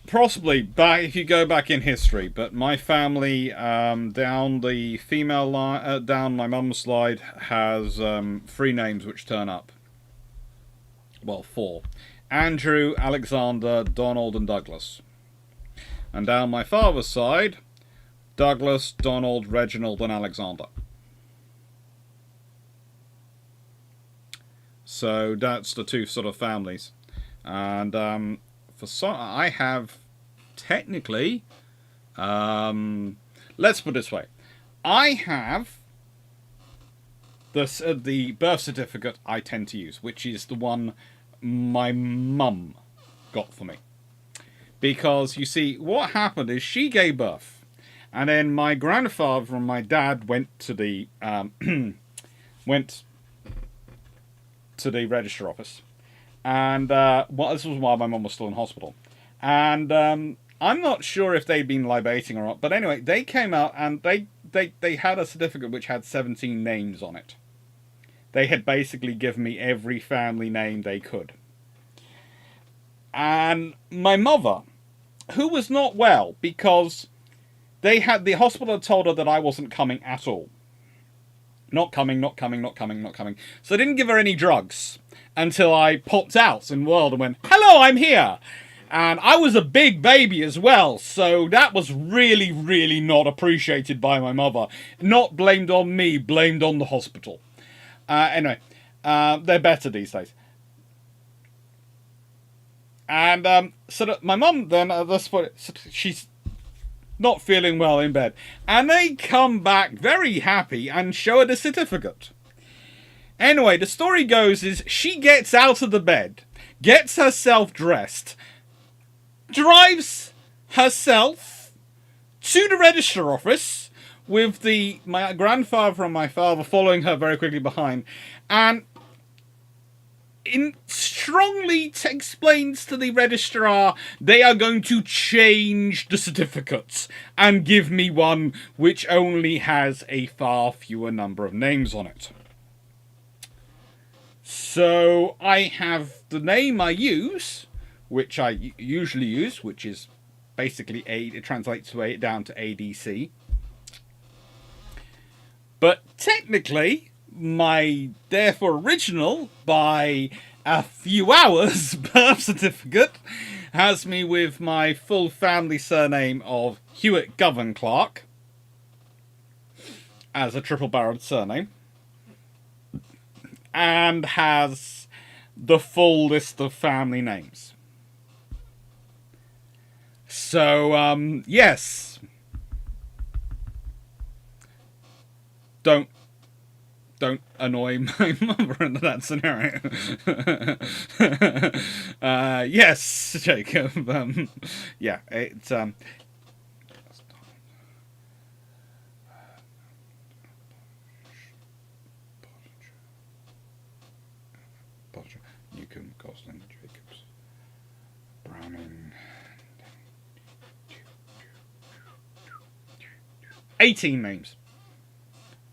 Possibly, if you go back in history, but my family, down the female line, down my mum's slide, has 3 names which turn up. Well, 4. Andrew, Alexander, Donald, and Douglas. And down my father's side, Douglas, Donald, Reginald, and Alexander. So that's the 2 sort of families. And for some, I have technically, let's put it this way. I have the birth certificate I tend to use, which is the one my mum got for me. Because, you see, what happened is she gave birth. And then my grandfather and my dad went to the register office. And, well, this was while my mum was still in hospital. And I'm not sure if they'd been libating or not. But anyway, they came out and they had a certificate which had 17 names on it. They had basically given me every family name they could. And my mother, who was not well because the hospital had told her that I wasn't coming at all. Not coming. So they didn't give her any drugs until I popped out in the world and went, hello, I'm here. And I was a big baby as well, so that was really, really not appreciated by my mother. Not blamed on me, blamed on the hospital. Anyway, they're better these days. And so that my mum then, she's not feeling well in bed. And they come back very happy and show her the certificate. Anyway, the story goes is she gets out of the bed, gets herself dressed, drives herself to the register office with my grandfather and my father following her very quickly behind, and strongly explains to the registrar they are going to change the certificates and give me one which only has a far fewer number of names on it. So I have the name I use, which I usually use, which is basically it translates down to ADC. But technically, my therefore original, by a few hours, birth certificate has me with my full family surname of Hewitt Govan Clarke as a triple-barreled surname, and has the full list of family names. So, yes. Don't annoy my mother in that scenario. Yes, Jacob. Yeah, it's Newcomb, Gosling, Jacobs, Browning. 18 names.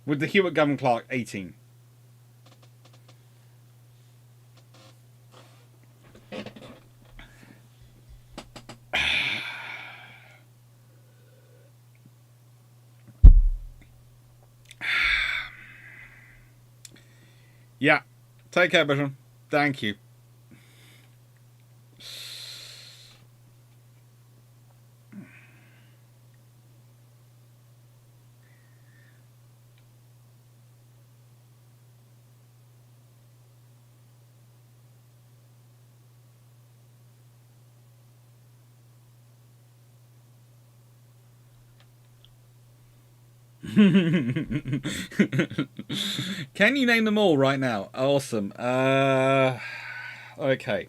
With the Hewitt, Govan, Clarke, 18. Yeah. Take care, Bishop. Thank you. Can you name them all right now? Awesome. Okay.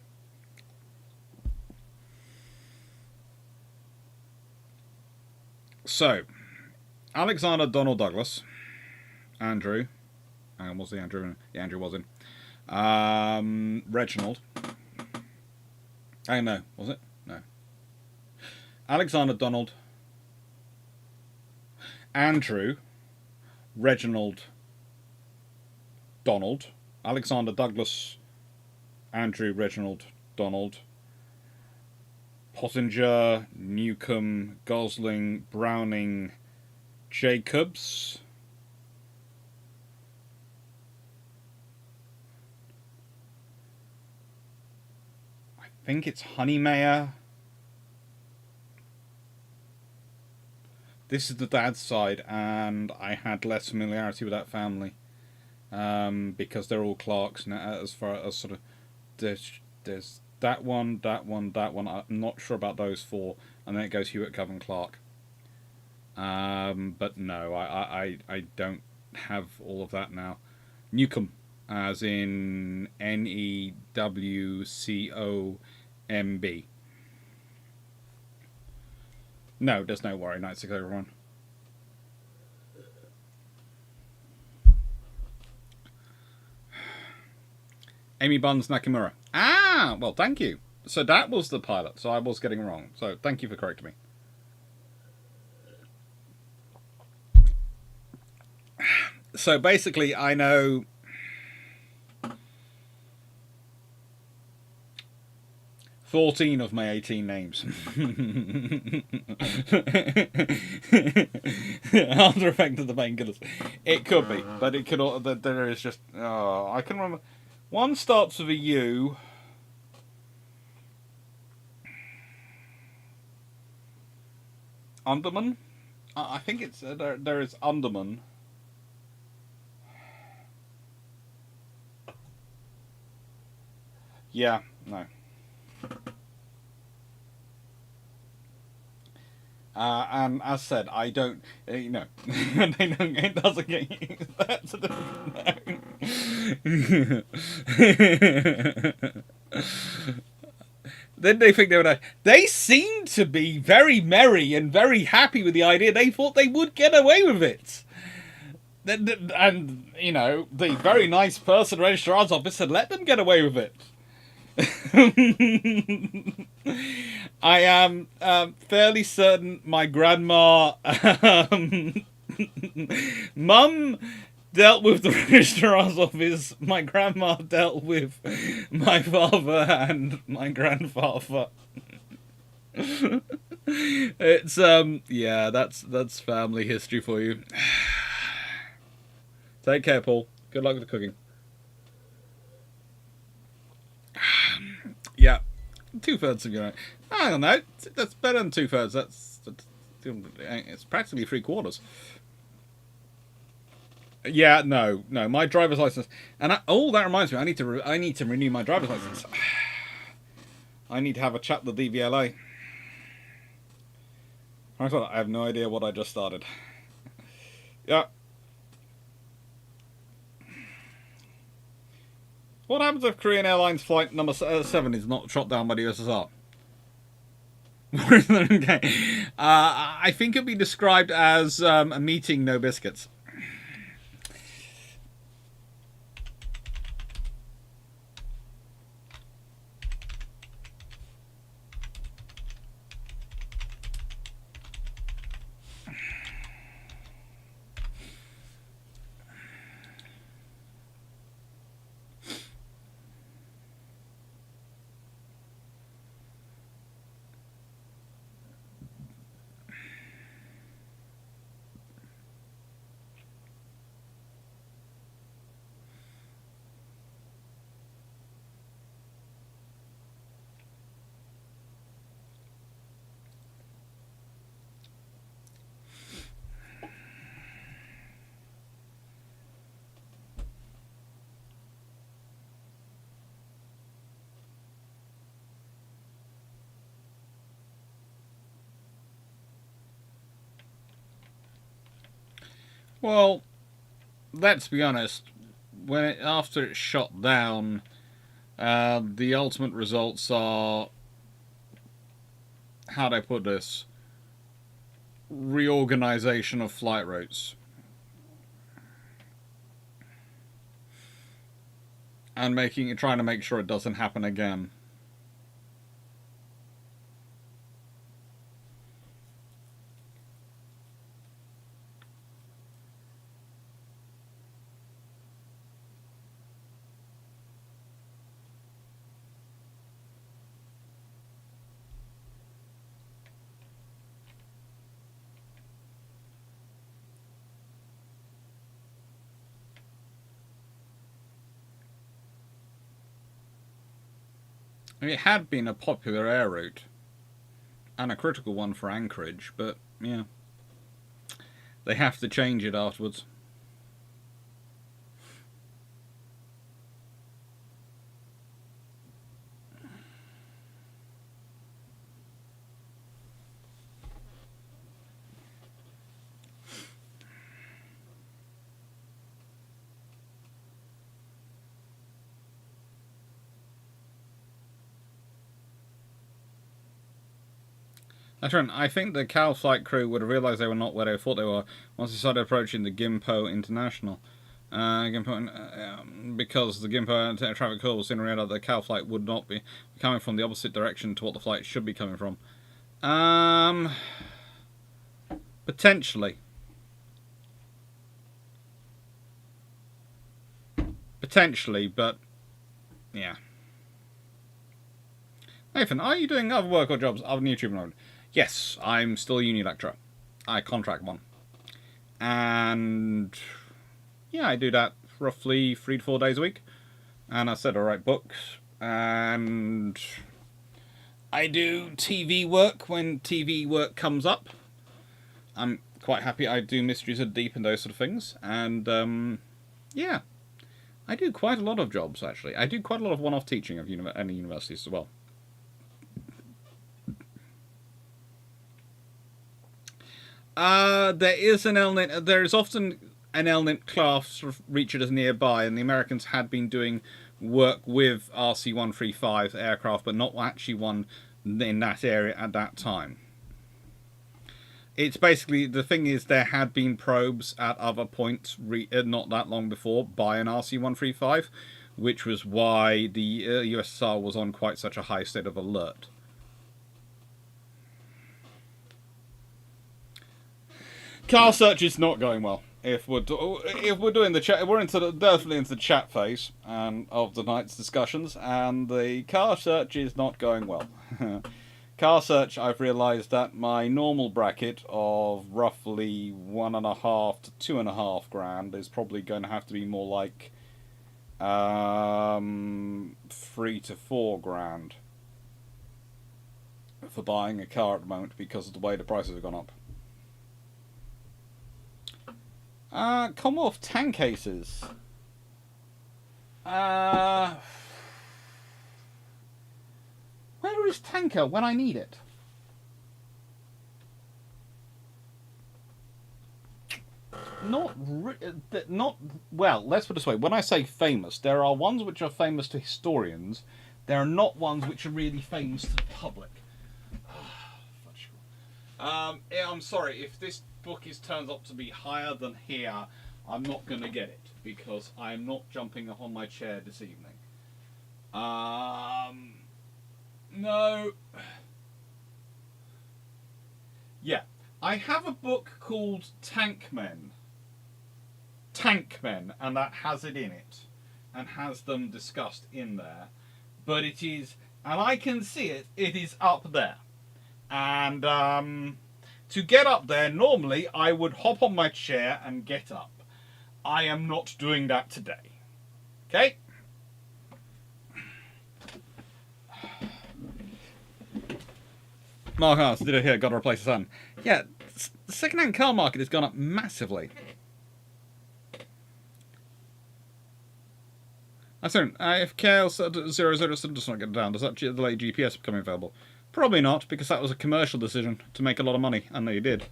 So, Alexander Donald Douglas, Andrew, was the Andrew? Yeah, Andrew was in. Reginald. Oh no, was it? No. Alexander Donald, Andrew, Reginald, Donald, Alexander Douglas, Andrew, Reginald, Donald, Pottinger, Newcomb, Gosling, Browning, Jacobs. I think it's Honeymayer. This is the dad's side, and I had less familiarity with that family because they're all Clarks. Now, as far as sort of there's that one. I'm not sure about those four, and then it goes Hewitt, Govan, Clarke. But no, I don't have all of that now. Newcomb, as in Newcomb. No, there's no worry. Nights to go, everyone. Amy Buns Nakamura. Ah, well, thank you. So that was the pilot, so I was getting wrong. So thank you for correcting me. So basically, I know 14 of my 18 names. After effect of the painkillers. It could be, but it could. There is just. Oh, I can remember. One starts with a U. Underman. I think it's there is Underman. Yeah. No. And as said, I don't, it doesn't get used. That's a different Then they think they seem to be very merry and very happy with the idea. They thought they would get away with it. And, the very nice person, registrar's office, had let them get away with it. I am fairly certain my grandma, Mum dealt with the registrar's office. My grandma dealt with my father and my grandfather. It's yeah, that's family history for you. Take care, Paul. Good luck with the cooking. Yeah, 2/3 of your. I don't know. That's better than 2/3. It's practically 3/4. Yeah, no, no. My driver's license, and oh, that reminds me. I need to renew my driver's license. I need to have a chat with the DVLA. I have no idea what I just started. Yeah. What happens if Korean Airlines flight number 7 is not shot down by the USSR? Okay. I think it'd be described as a meeting, no biscuits. Well, let's be honest. After it's shot down, the ultimate results are, how do I put this? Reorganization of flight routes. And trying to make sure it doesn't happen again. I mean, it had been a popular air route and a critical one for anchorage, but yeah, they have to change it afterwards. I think the Cal flight crew would have realised they were not where they thought they were once they started approaching the Gimpo International. Because the Gimpo traffic call was soon realised that the Cal flight would not be coming from the opposite direction to what the flight should be coming from. Potentially. Potentially, but yeah. Nathan, are you doing other work or jobs other than YouTube mode? Yes, I'm still a uni lecturer. I contract one. And yeah, I do that roughly 3 to 4 days a week. And I said I write books. And I do TV work when TV work comes up. I'm quite happy. I do Mysteries of the Deep and those sort of things. And yeah, I do quite a lot of jobs, actually. I do quite a lot of one-off teaching of any universities as well. There is often an LNIT class sort of reachers nearby, and the Americans had been doing work with RC-135 aircraft, but not actually one in that area at that time. It's basically, the thing is, there had been probes at other points not that long before by an RC-135, which was why the USSR was on quite such a high state of alert. Car search is not going well. If we're doing the chat, we're definitely into the chat phase of the night's discussions, and the car search is not going well. Car search, I've realised that my normal bracket of roughly 1.5 to 2.5 grand is probably going to have to be more like 3 to 4 grand for buying a car at the moment because of the way the prices have gone up. Commonwealth tank cases. Where is tanker when I need it? Not well. Let's put it this way: when I say famous, there are ones which are famous to historians. There are not ones which are really famous to the public. I'm sorry if this book turns up to be higher than here. I'm not going to get it because I am not jumping on my chair this evening. No. Yeah, I have a book called Tankmen, and that has it in it, and has them discussed in there. But it is, and I can see it. It is up there, and to get up there, normally I would hop on my chair and get up. I am not doing that today. Okay? Mark Arts, did it here, got to replace the sun. Yeah, the second-hand car market has gone up massively. I don't. If KL00 does not get down, does that delay GPS becoming available? Probably not, because that was a commercial decision to make a lot of money, and they did.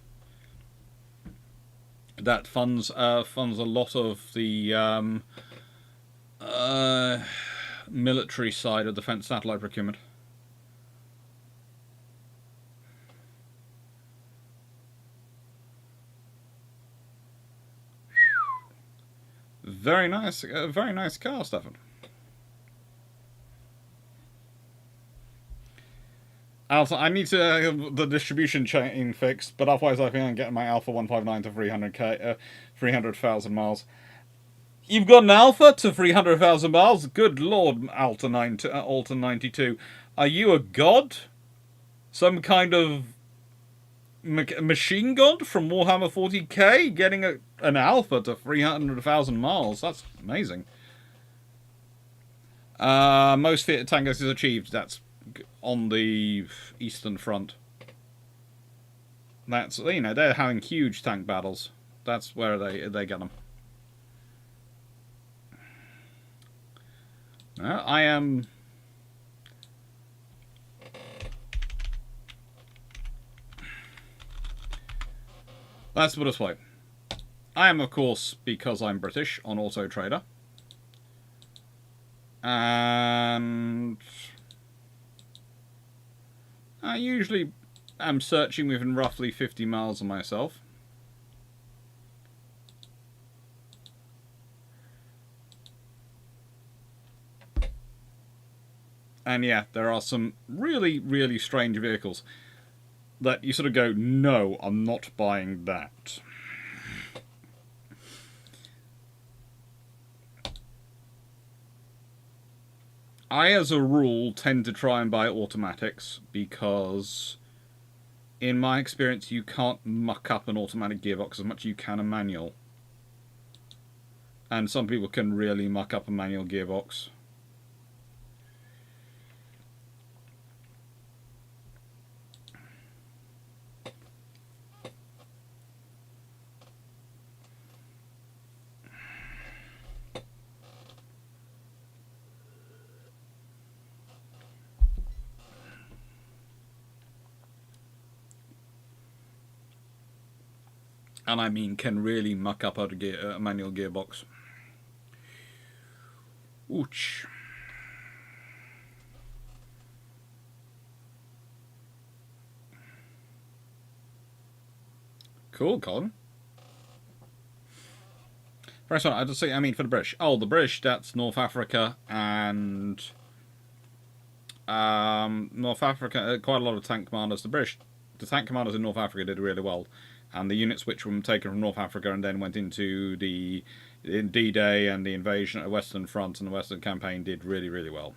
That funds a lot of the military side of defense satellite procurement. Very nice car, Stefan. Alpha, I need to have the distribution chain fixed, but otherwise I think I'm getting my Alpha 159 to 300,000 miles. You've got an Alpha to 300,000 miles? Good lord, Alta 92. Are you a god? Some kind of machine god from Warhammer 40k getting an Alpha to 300,000 miles? That's amazing. Most theatre tankers is achieved. That's on the Eastern Front. That's, you know, they're having huge tank battles. That's where they get them. I am. Let's put it this way. I am, of course, because I'm British, on Auto Trader. And I usually am searching within roughly 50 miles of myself. And yeah, there are some really, really strange vehicles that you sort of go, no, I'm not buying that. I, as a rule, tend to try and buy automatics because, in my experience, you can't muck up an automatic gearbox as much as you can a manual. And some people can really muck up a manual gearbox. And I mean, can really muck up a manual gearbox. Ouch. Cool, Colin. First one, I just say, I mean, for the British. Oh, the British, that's North Africa and North Africa. Quite a lot of tank commanders. The tank commanders in North Africa did really well. And the units which were taken from North Africa and then went into the D-Day and the invasion of Western Front and the Western Campaign did really, really well.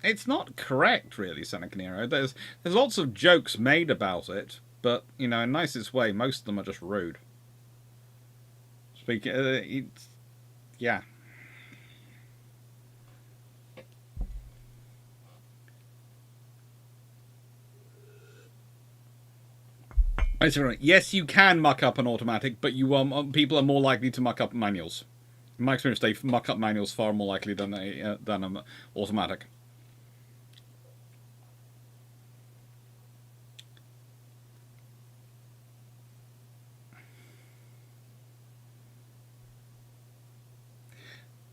It's not correct, really, Seneca Nero. There's lots of jokes made about it, but, you know, in the nicest way, most of them are just rude. Yeah. Yes, you can muck up an automatic, but people are more likely to muck up manuals. In my experience, they muck up manuals far more likely than an automatic.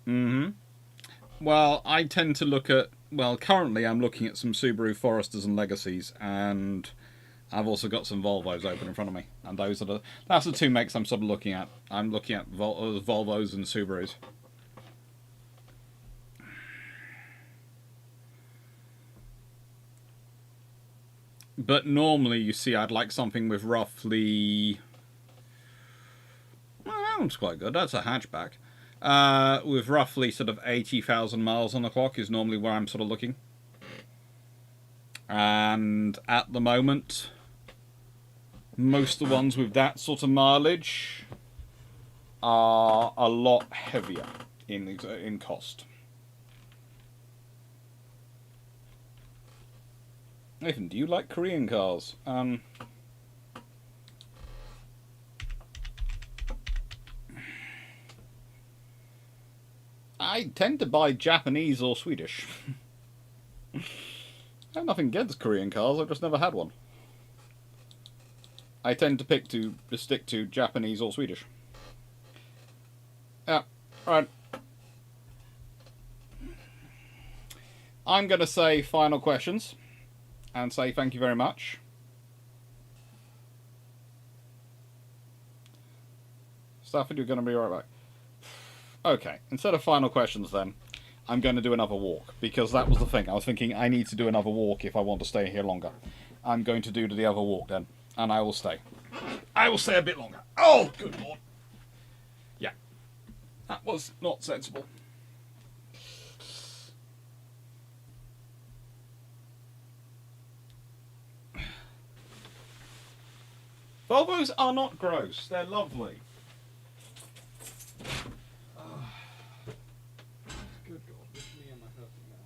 Mm-hmm. Well, I tend to look at. Well, currently I'm looking at some Subaru Foresters and Legacies, and I've also got some Volvos open in front of me, and that's the two makes I'm sort of looking at. I'm looking at Volvos and Subarus. But normally, you see, I'd like something with roughly. Well, that one's quite good. That's a hatchback. With roughly sort of 80,000 miles on the clock is normally where I'm sort of looking. And at the moment, most of the ones with that sort of mileage are a lot heavier in cost. Nathan, do you like Korean cars? I tend to buy Japanese or Swedish. I have nothing against Korean cars, I've just never had one. I tend to stick to Japanese or Swedish. Yeah, right. I'm going to say final questions and say thank you very much. Stafford, you're going to be right back. Okay, instead of final questions then, I'm going to do another walk, because that was the thing. I was thinking I need to do another walk if I want to stay here longer. I'm going to do the other walk then, and I will stay. I will stay a bit longer. Oh, good lord. Yeah, that was not sensible. Volvos are not gross, they're lovely. Good god, which knee am I hurting now?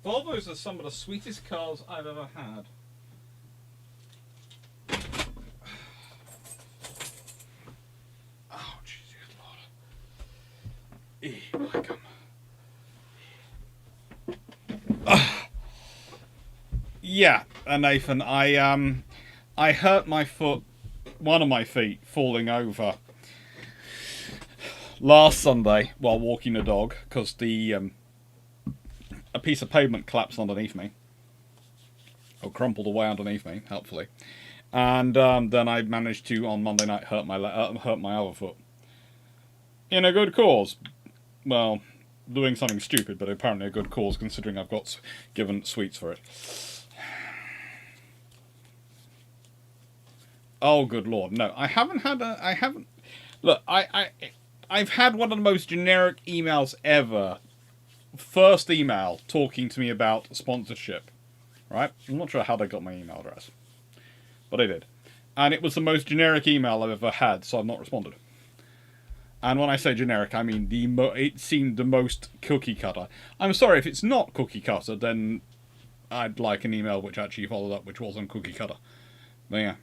Volvos are some of the sweetest cars I've ever had. Oh, Jesus Lord. Like 'em. Yeah, Nathan, I hurt my foot, one of my feet, falling over last Sunday while walking the dog, because a piece of pavement collapsed underneath me, or crumpled away underneath me, helpfully, and then I managed to on Monday night hurt my other foot. In a good cause. Well, doing something stupid, but apparently a good cause considering I've got given sweets for it. Oh, good lord, no! I haven't had a. I haven't. Look, I've had one of the most generic emails ever. First email talking to me about sponsorship, right? I'm not sure how they got my email address, but they did, and it was the most generic email I've ever had, so I've not responded. And when I say generic, I mean it seemed the most cookie cutter. I'm sorry if it's not cookie cutter, then I'd like an email which actually followed up, which wasn't cookie cutter. But yeah.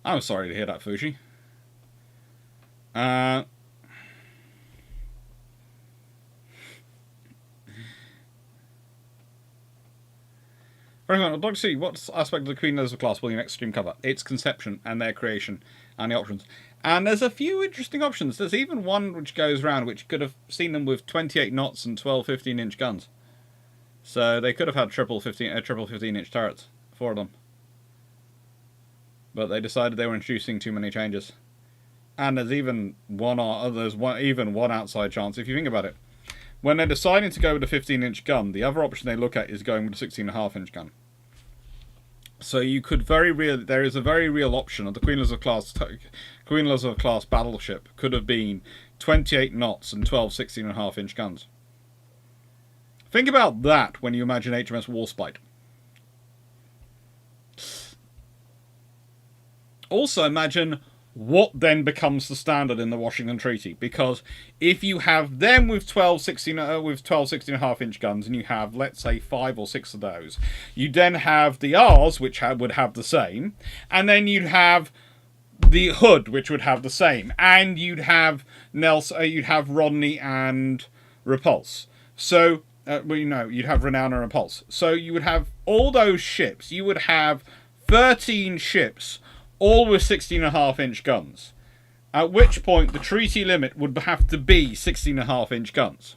I'm sorry to hear that, Fuji. For example, I'd like to see what aspect of the Queen Elizabeth class will your next stream cover. Its conception and their creation and the options. And there's a few interesting options. There's even one which goes around which could have seen them with 28 knots and 12 15-inch guns. So they could have had triple 15-inch turrets for them. But they decided they were introducing too many changes. And there's even one outside chance, if you think about it. When they're deciding to go with a 15-inch gun, the other option they look at is going with a 16.5-inch gun. So you could there is a very real option of the Queen Elizabeth class battleship could have been 28 knots and 12 16.5-inch guns. Think about that when you imagine HMS Warspite. Also imagine what then becomes the standard in the Washington Treaty, because if you have them with 12 16.5-inch guns, and you have, let's say, 5 or 6 of those, you then have the R's, which would have the same, and then you'd have the Hood, which would have the same, and you'd have you'd have Rodney and Repulse. So, you'd have Renown and Repulse. So you would have all those ships. You would have 13 ships, all with 16.5-inch guns. At which point the treaty limit would have to be 16.5-inch guns.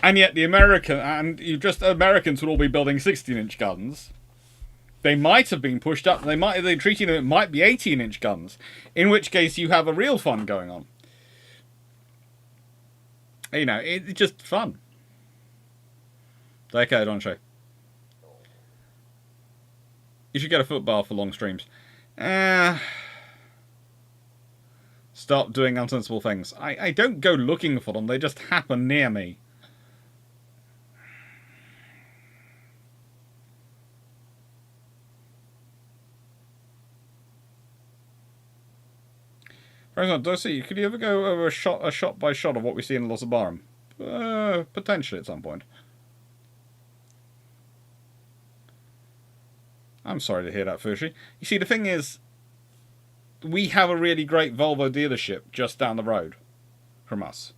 And yet Americans would all be building 16-inch guns. They might have been pushed up. The treaty limit might be 18-inch guns. In which case you have a real fun going on. It's just fun. Okay, don't show. You should get a football for long streams. Stop doing unsensible things. I don't go looking for them. They just happen near me. For example, Dorsey, could you ever go over a shot by shot of what we see in Los Abarum? Potentially at some point. I'm sorry to hear that, Fushi. You see, the thing is, we have a really great Volvo dealership just down the road from us,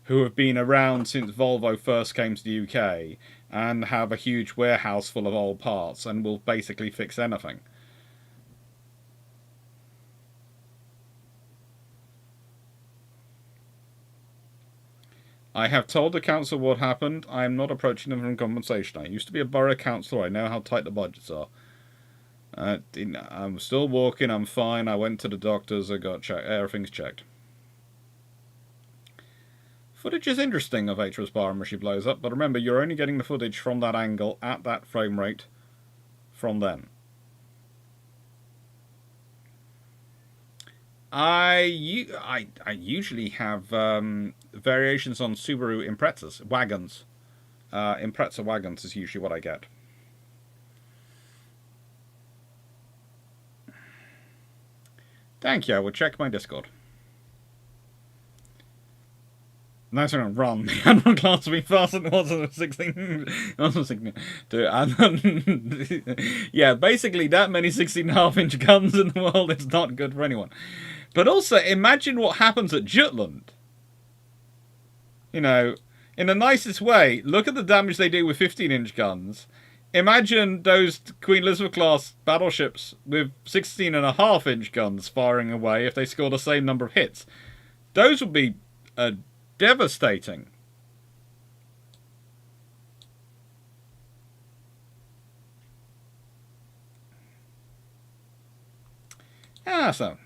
who have been around since Volvo first came to the UK, and have a huge warehouse full of old parts, and will basically fix anything. I have told the council what happened. I am not approaching them for compensation. I used to be a borough councillor. I know how tight the budgets are. I'm still walking. I'm fine. I went to the doctors. I got checked. Everything's checked. Footage is interesting of HMS Barham where she blows up, but remember, you're only getting the footage from that angle at that frame rate from then. I usually have variations on Subaru Imprezas, wagons. Impreza wagons is usually what I get. Thank you, I will check my Discord. Nice one, run. The Admiral class will be faster than it was on 16. Yeah, basically that many 16.5-inch guns in the world is not good for anyone. But also, imagine what happens at Jutland. In the nicest way, look at the damage they do with 15-inch guns. Imagine those Queen Elizabeth class battleships with 16.5-inch guns firing away if they score the same number of hits. Those would be devastating. So.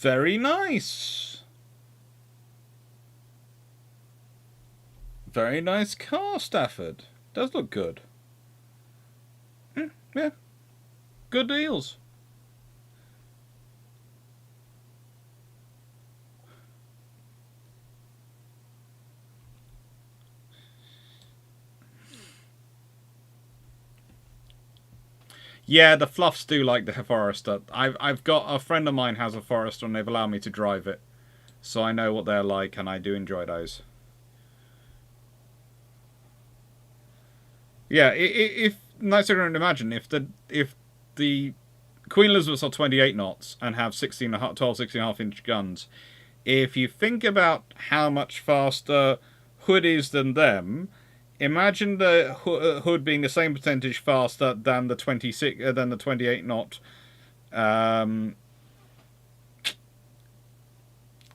Very nice. Very nice car, Stafford. Does look good. Yeah. Good deals. Yeah, the fluffs do like the Forester. I've got a friend of mine has a Forester and they've allowed me to drive it. So I know what they're like and I do enjoy those. Yeah, nice to imagine if the Queen Elizabeths are 28 knots and have 12 16.5-inch guns. If you think about how much faster hood is than them, imagine the hood being the same percentage faster than the 28 knot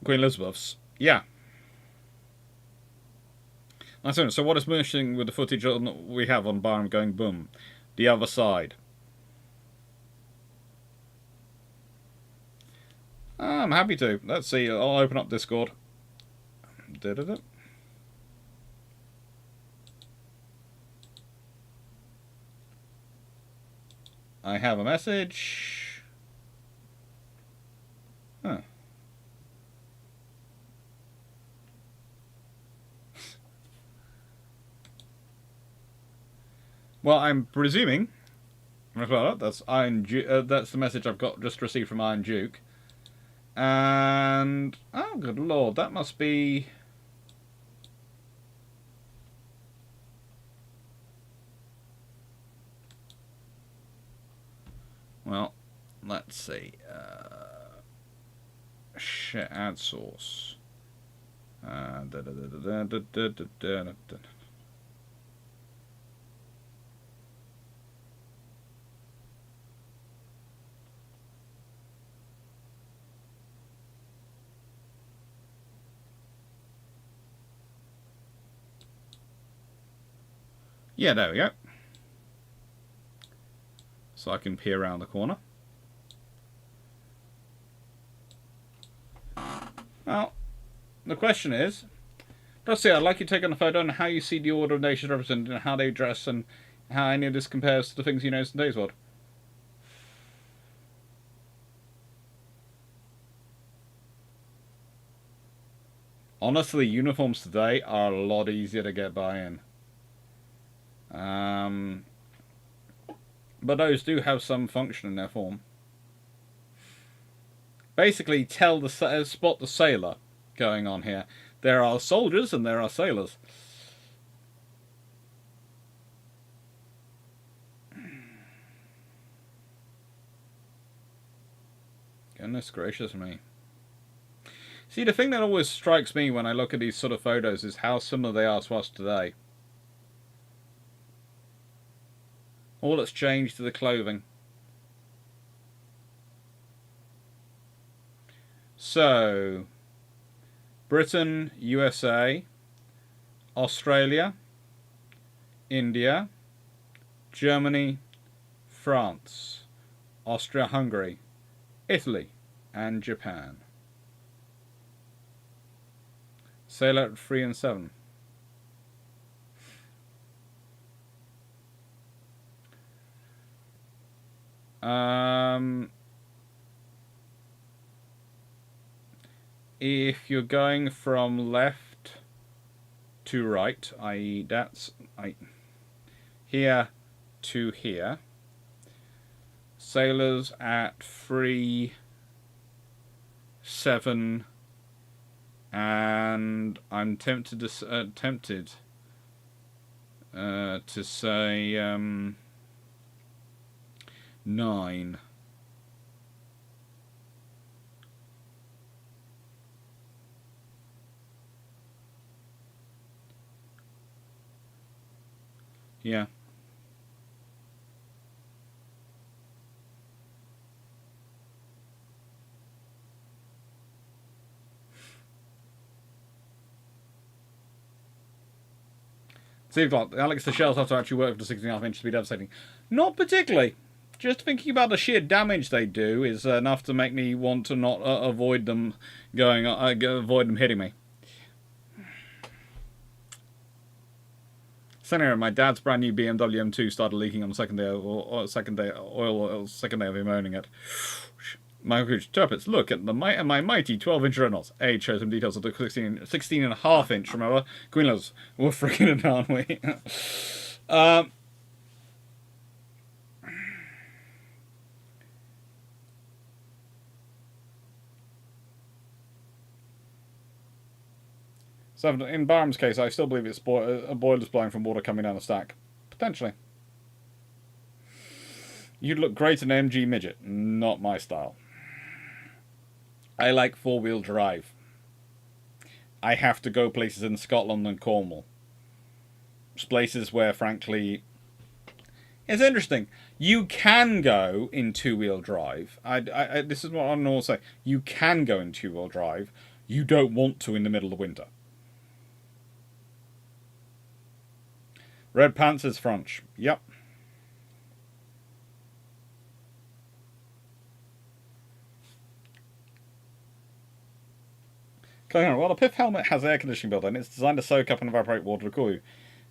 Queen Elizabeths. Yeah. So what is missing with the footage we have on Barham going boom? The other side. I'm happy to. Let's see. I'll open up Discord. I have a message. Huh. Well, I'm presuming. Well, that's that's the message I've got just received from Iron Duke. And oh, good lord, that must be. Well, let's see. Add source. Yeah, there we go. So I can peer around the corner. Well, the question is, let's see, I'd like you to take on a photo on how you see the order of nations represented and how they dress and how any of this compares to the things you know in today's world. Honestly, uniforms today are a lot easier to get by in. But those do have some function in their form. Basically, spot the sailor going on here. There are soldiers and there are sailors. Goodness gracious me. See, the thing that always strikes me when I look at these sort of photos is how similar they are to us today. All that's changed to the clothing. So, Britain, USA, Australia, India, Germany, France, Austria-Hungary, Italy, and Japan. Sailor at 3 and 7. If you're going from left to right, i.e. that's here to here, sailors at 3, 7, and I'm tempted to say 9. Yeah. Seems like Alex, the shells have to actually work for the 16.5 inches to be devastating. Not particularly. Just thinking about the sheer damage they do is enough to make me want to not avoid them hitting me. Anyway, my dad's brand new BMW M2 started leaking on the second day of him owning it. My turbines, look at my mighty 12-inch Reynolds. Age shows some details of the 16.5-inch. Remember, Queenlos, we're freaking it, aren't we? So in Barham's case, I still believe it's boilers blowing from water coming down the stack. Potentially. You'd look great in an MG midget. Not my style. I like 4-wheel drive. I have to go places in Scotland and Cornwall. It's places where, frankly, it's interesting. You can go in two-wheel drive. This is what I normally say. You can go in two-wheel drive. You don't want to in the middle of winter. Red Pants is French. Yep. Well, the PIF helmet has air conditioning built in. It's designed to soak up and evaporate water to cool you.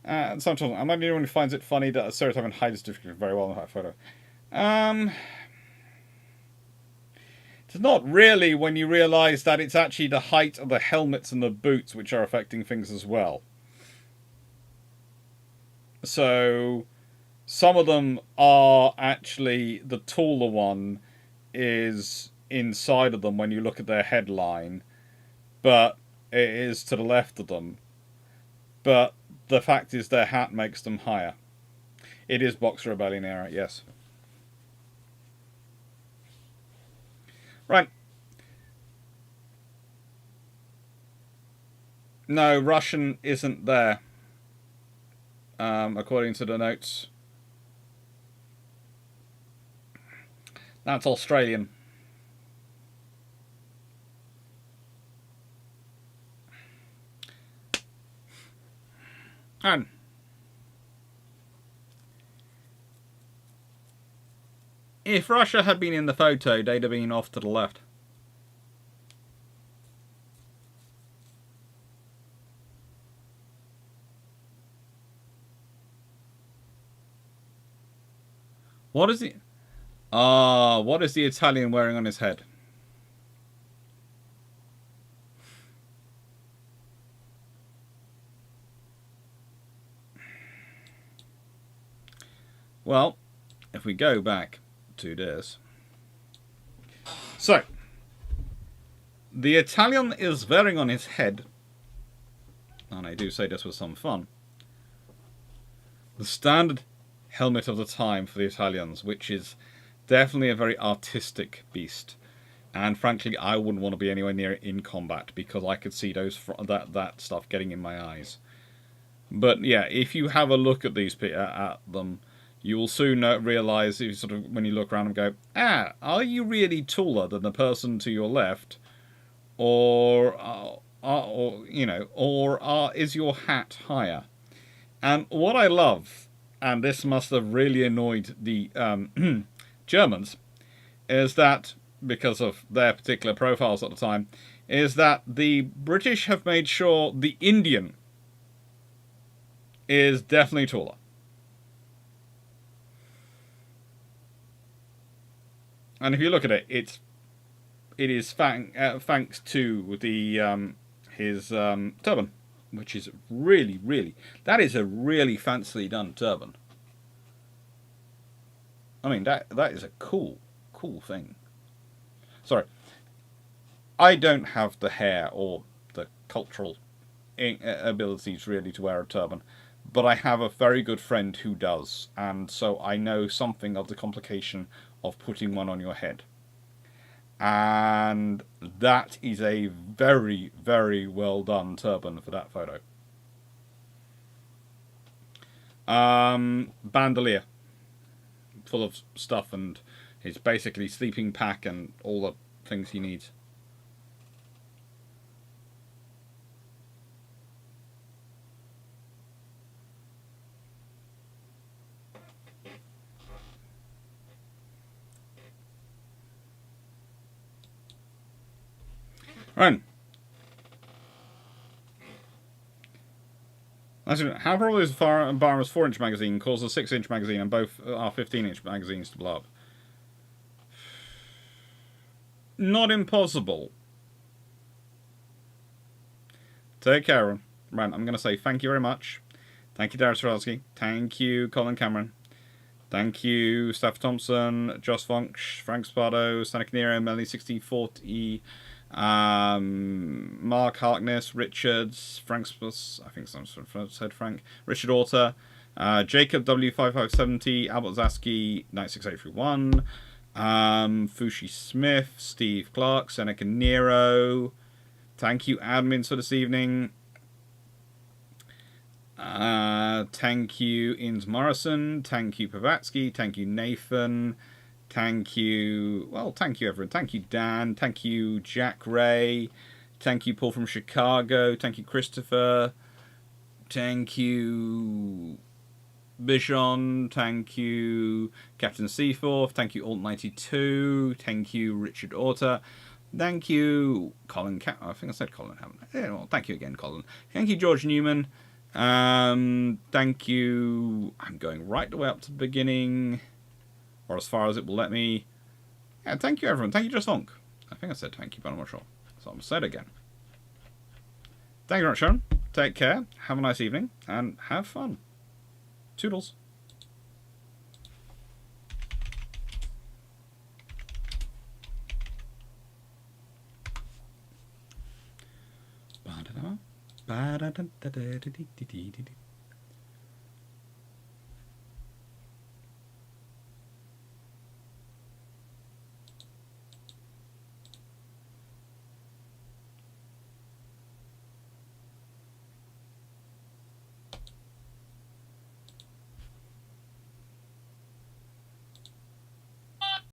And sometimes I'm not the only one who finds it funny that a stereotype hides difficulty very well in that photo. It's not really when you realise that it's actually the height of the helmets and the boots which are affecting things as well. So some of them are actually, the taller one is inside of them when you look at their headline, but it is to the left of them. But the fact is their hat makes them higher. It is Boxer Rebellion era, yes. Right. No, Russian isn't there. According to the notes. That's Australian. And if Russia had been in the photo, they'd have been off to the left. What is it? What is the Italian wearing on his head? Well, if we go back to this. So, the Italian is wearing on his head, and I do say this with some fun, the standard helmet of the time for the Italians, which is definitely a very artistic beast. And frankly, I wouldn't want to be anywhere near it in combat because I could see that stuff getting in my eyes. But yeah, if you have a look at these at them, you will soon realise, when you look around and go, are you really taller than the person to your left, or is your hat higher? And what I love, and this must have really annoyed the Germans, is that, because of their particular profiles at the time, is that the British have made sure the Indian is definitely taller. And if you look at it, it is thanks to the his turban, which is really, that is a really fancily done turban. I mean, that is a cool thing. Sorry, I don't have the hair or the cultural abilities really to wear a turban, but I have a very good friend who does, and so I know something of the complication of putting one on your head. And that is a very, very well done turban for that photo. Bandolier, full of stuff, and his basically sleeping pack and all the things he needs. Right. How probably is a firearm's 4-inch magazine cause a 6-inch magazine, and both are 15-inch magazines to blow up? Not impossible. Take care, everyone. Right, I'm going to say thank you very much. Thank you, Darren Sorelsky. Thank you, Colin Cameron. Thank you, Steph Thompson, Joss Funch, Frank Spardo, Sonic Nero, Melanie1640, Mark Harkness, Richards, Frank, I think someone said Frank, Richard Orter, Jacob W5570, Albert Zaski, 96831, Fushi Smith, Steve Clarke, Seneca Nero, Thank you, admins, for this evening. Thank you, Inns Morrison. Thank you, Pavatsky. Thank you, Nathan. Thank you, well, thank you, everyone. Thank you, Dan. Thank you, Jack Ray. Thank you, Paul from Chicago. Thank you, Christopher. Thank you, Bichon. Thank you, Captain Seaforth. Thank you, Alt92. Thank you, Richard Orta. Thank you, Colin. I think I said Colin, haven't I? Yeah, well, thank you again, Colin. Thank you, George Newman. Thank you. I'm going right the way up to the beginning, or as far as it will let me. Yeah, thank you, everyone. Thank you, Just Funk. I think I said thank you, but I'm not sure. So I'm going to say it again. Thank you very much, Sharon. Take care. Have a nice evening, and have fun. Toodles. Ba-da-da. Ba-da-da-da-da-da-dee-dee-dee-dee.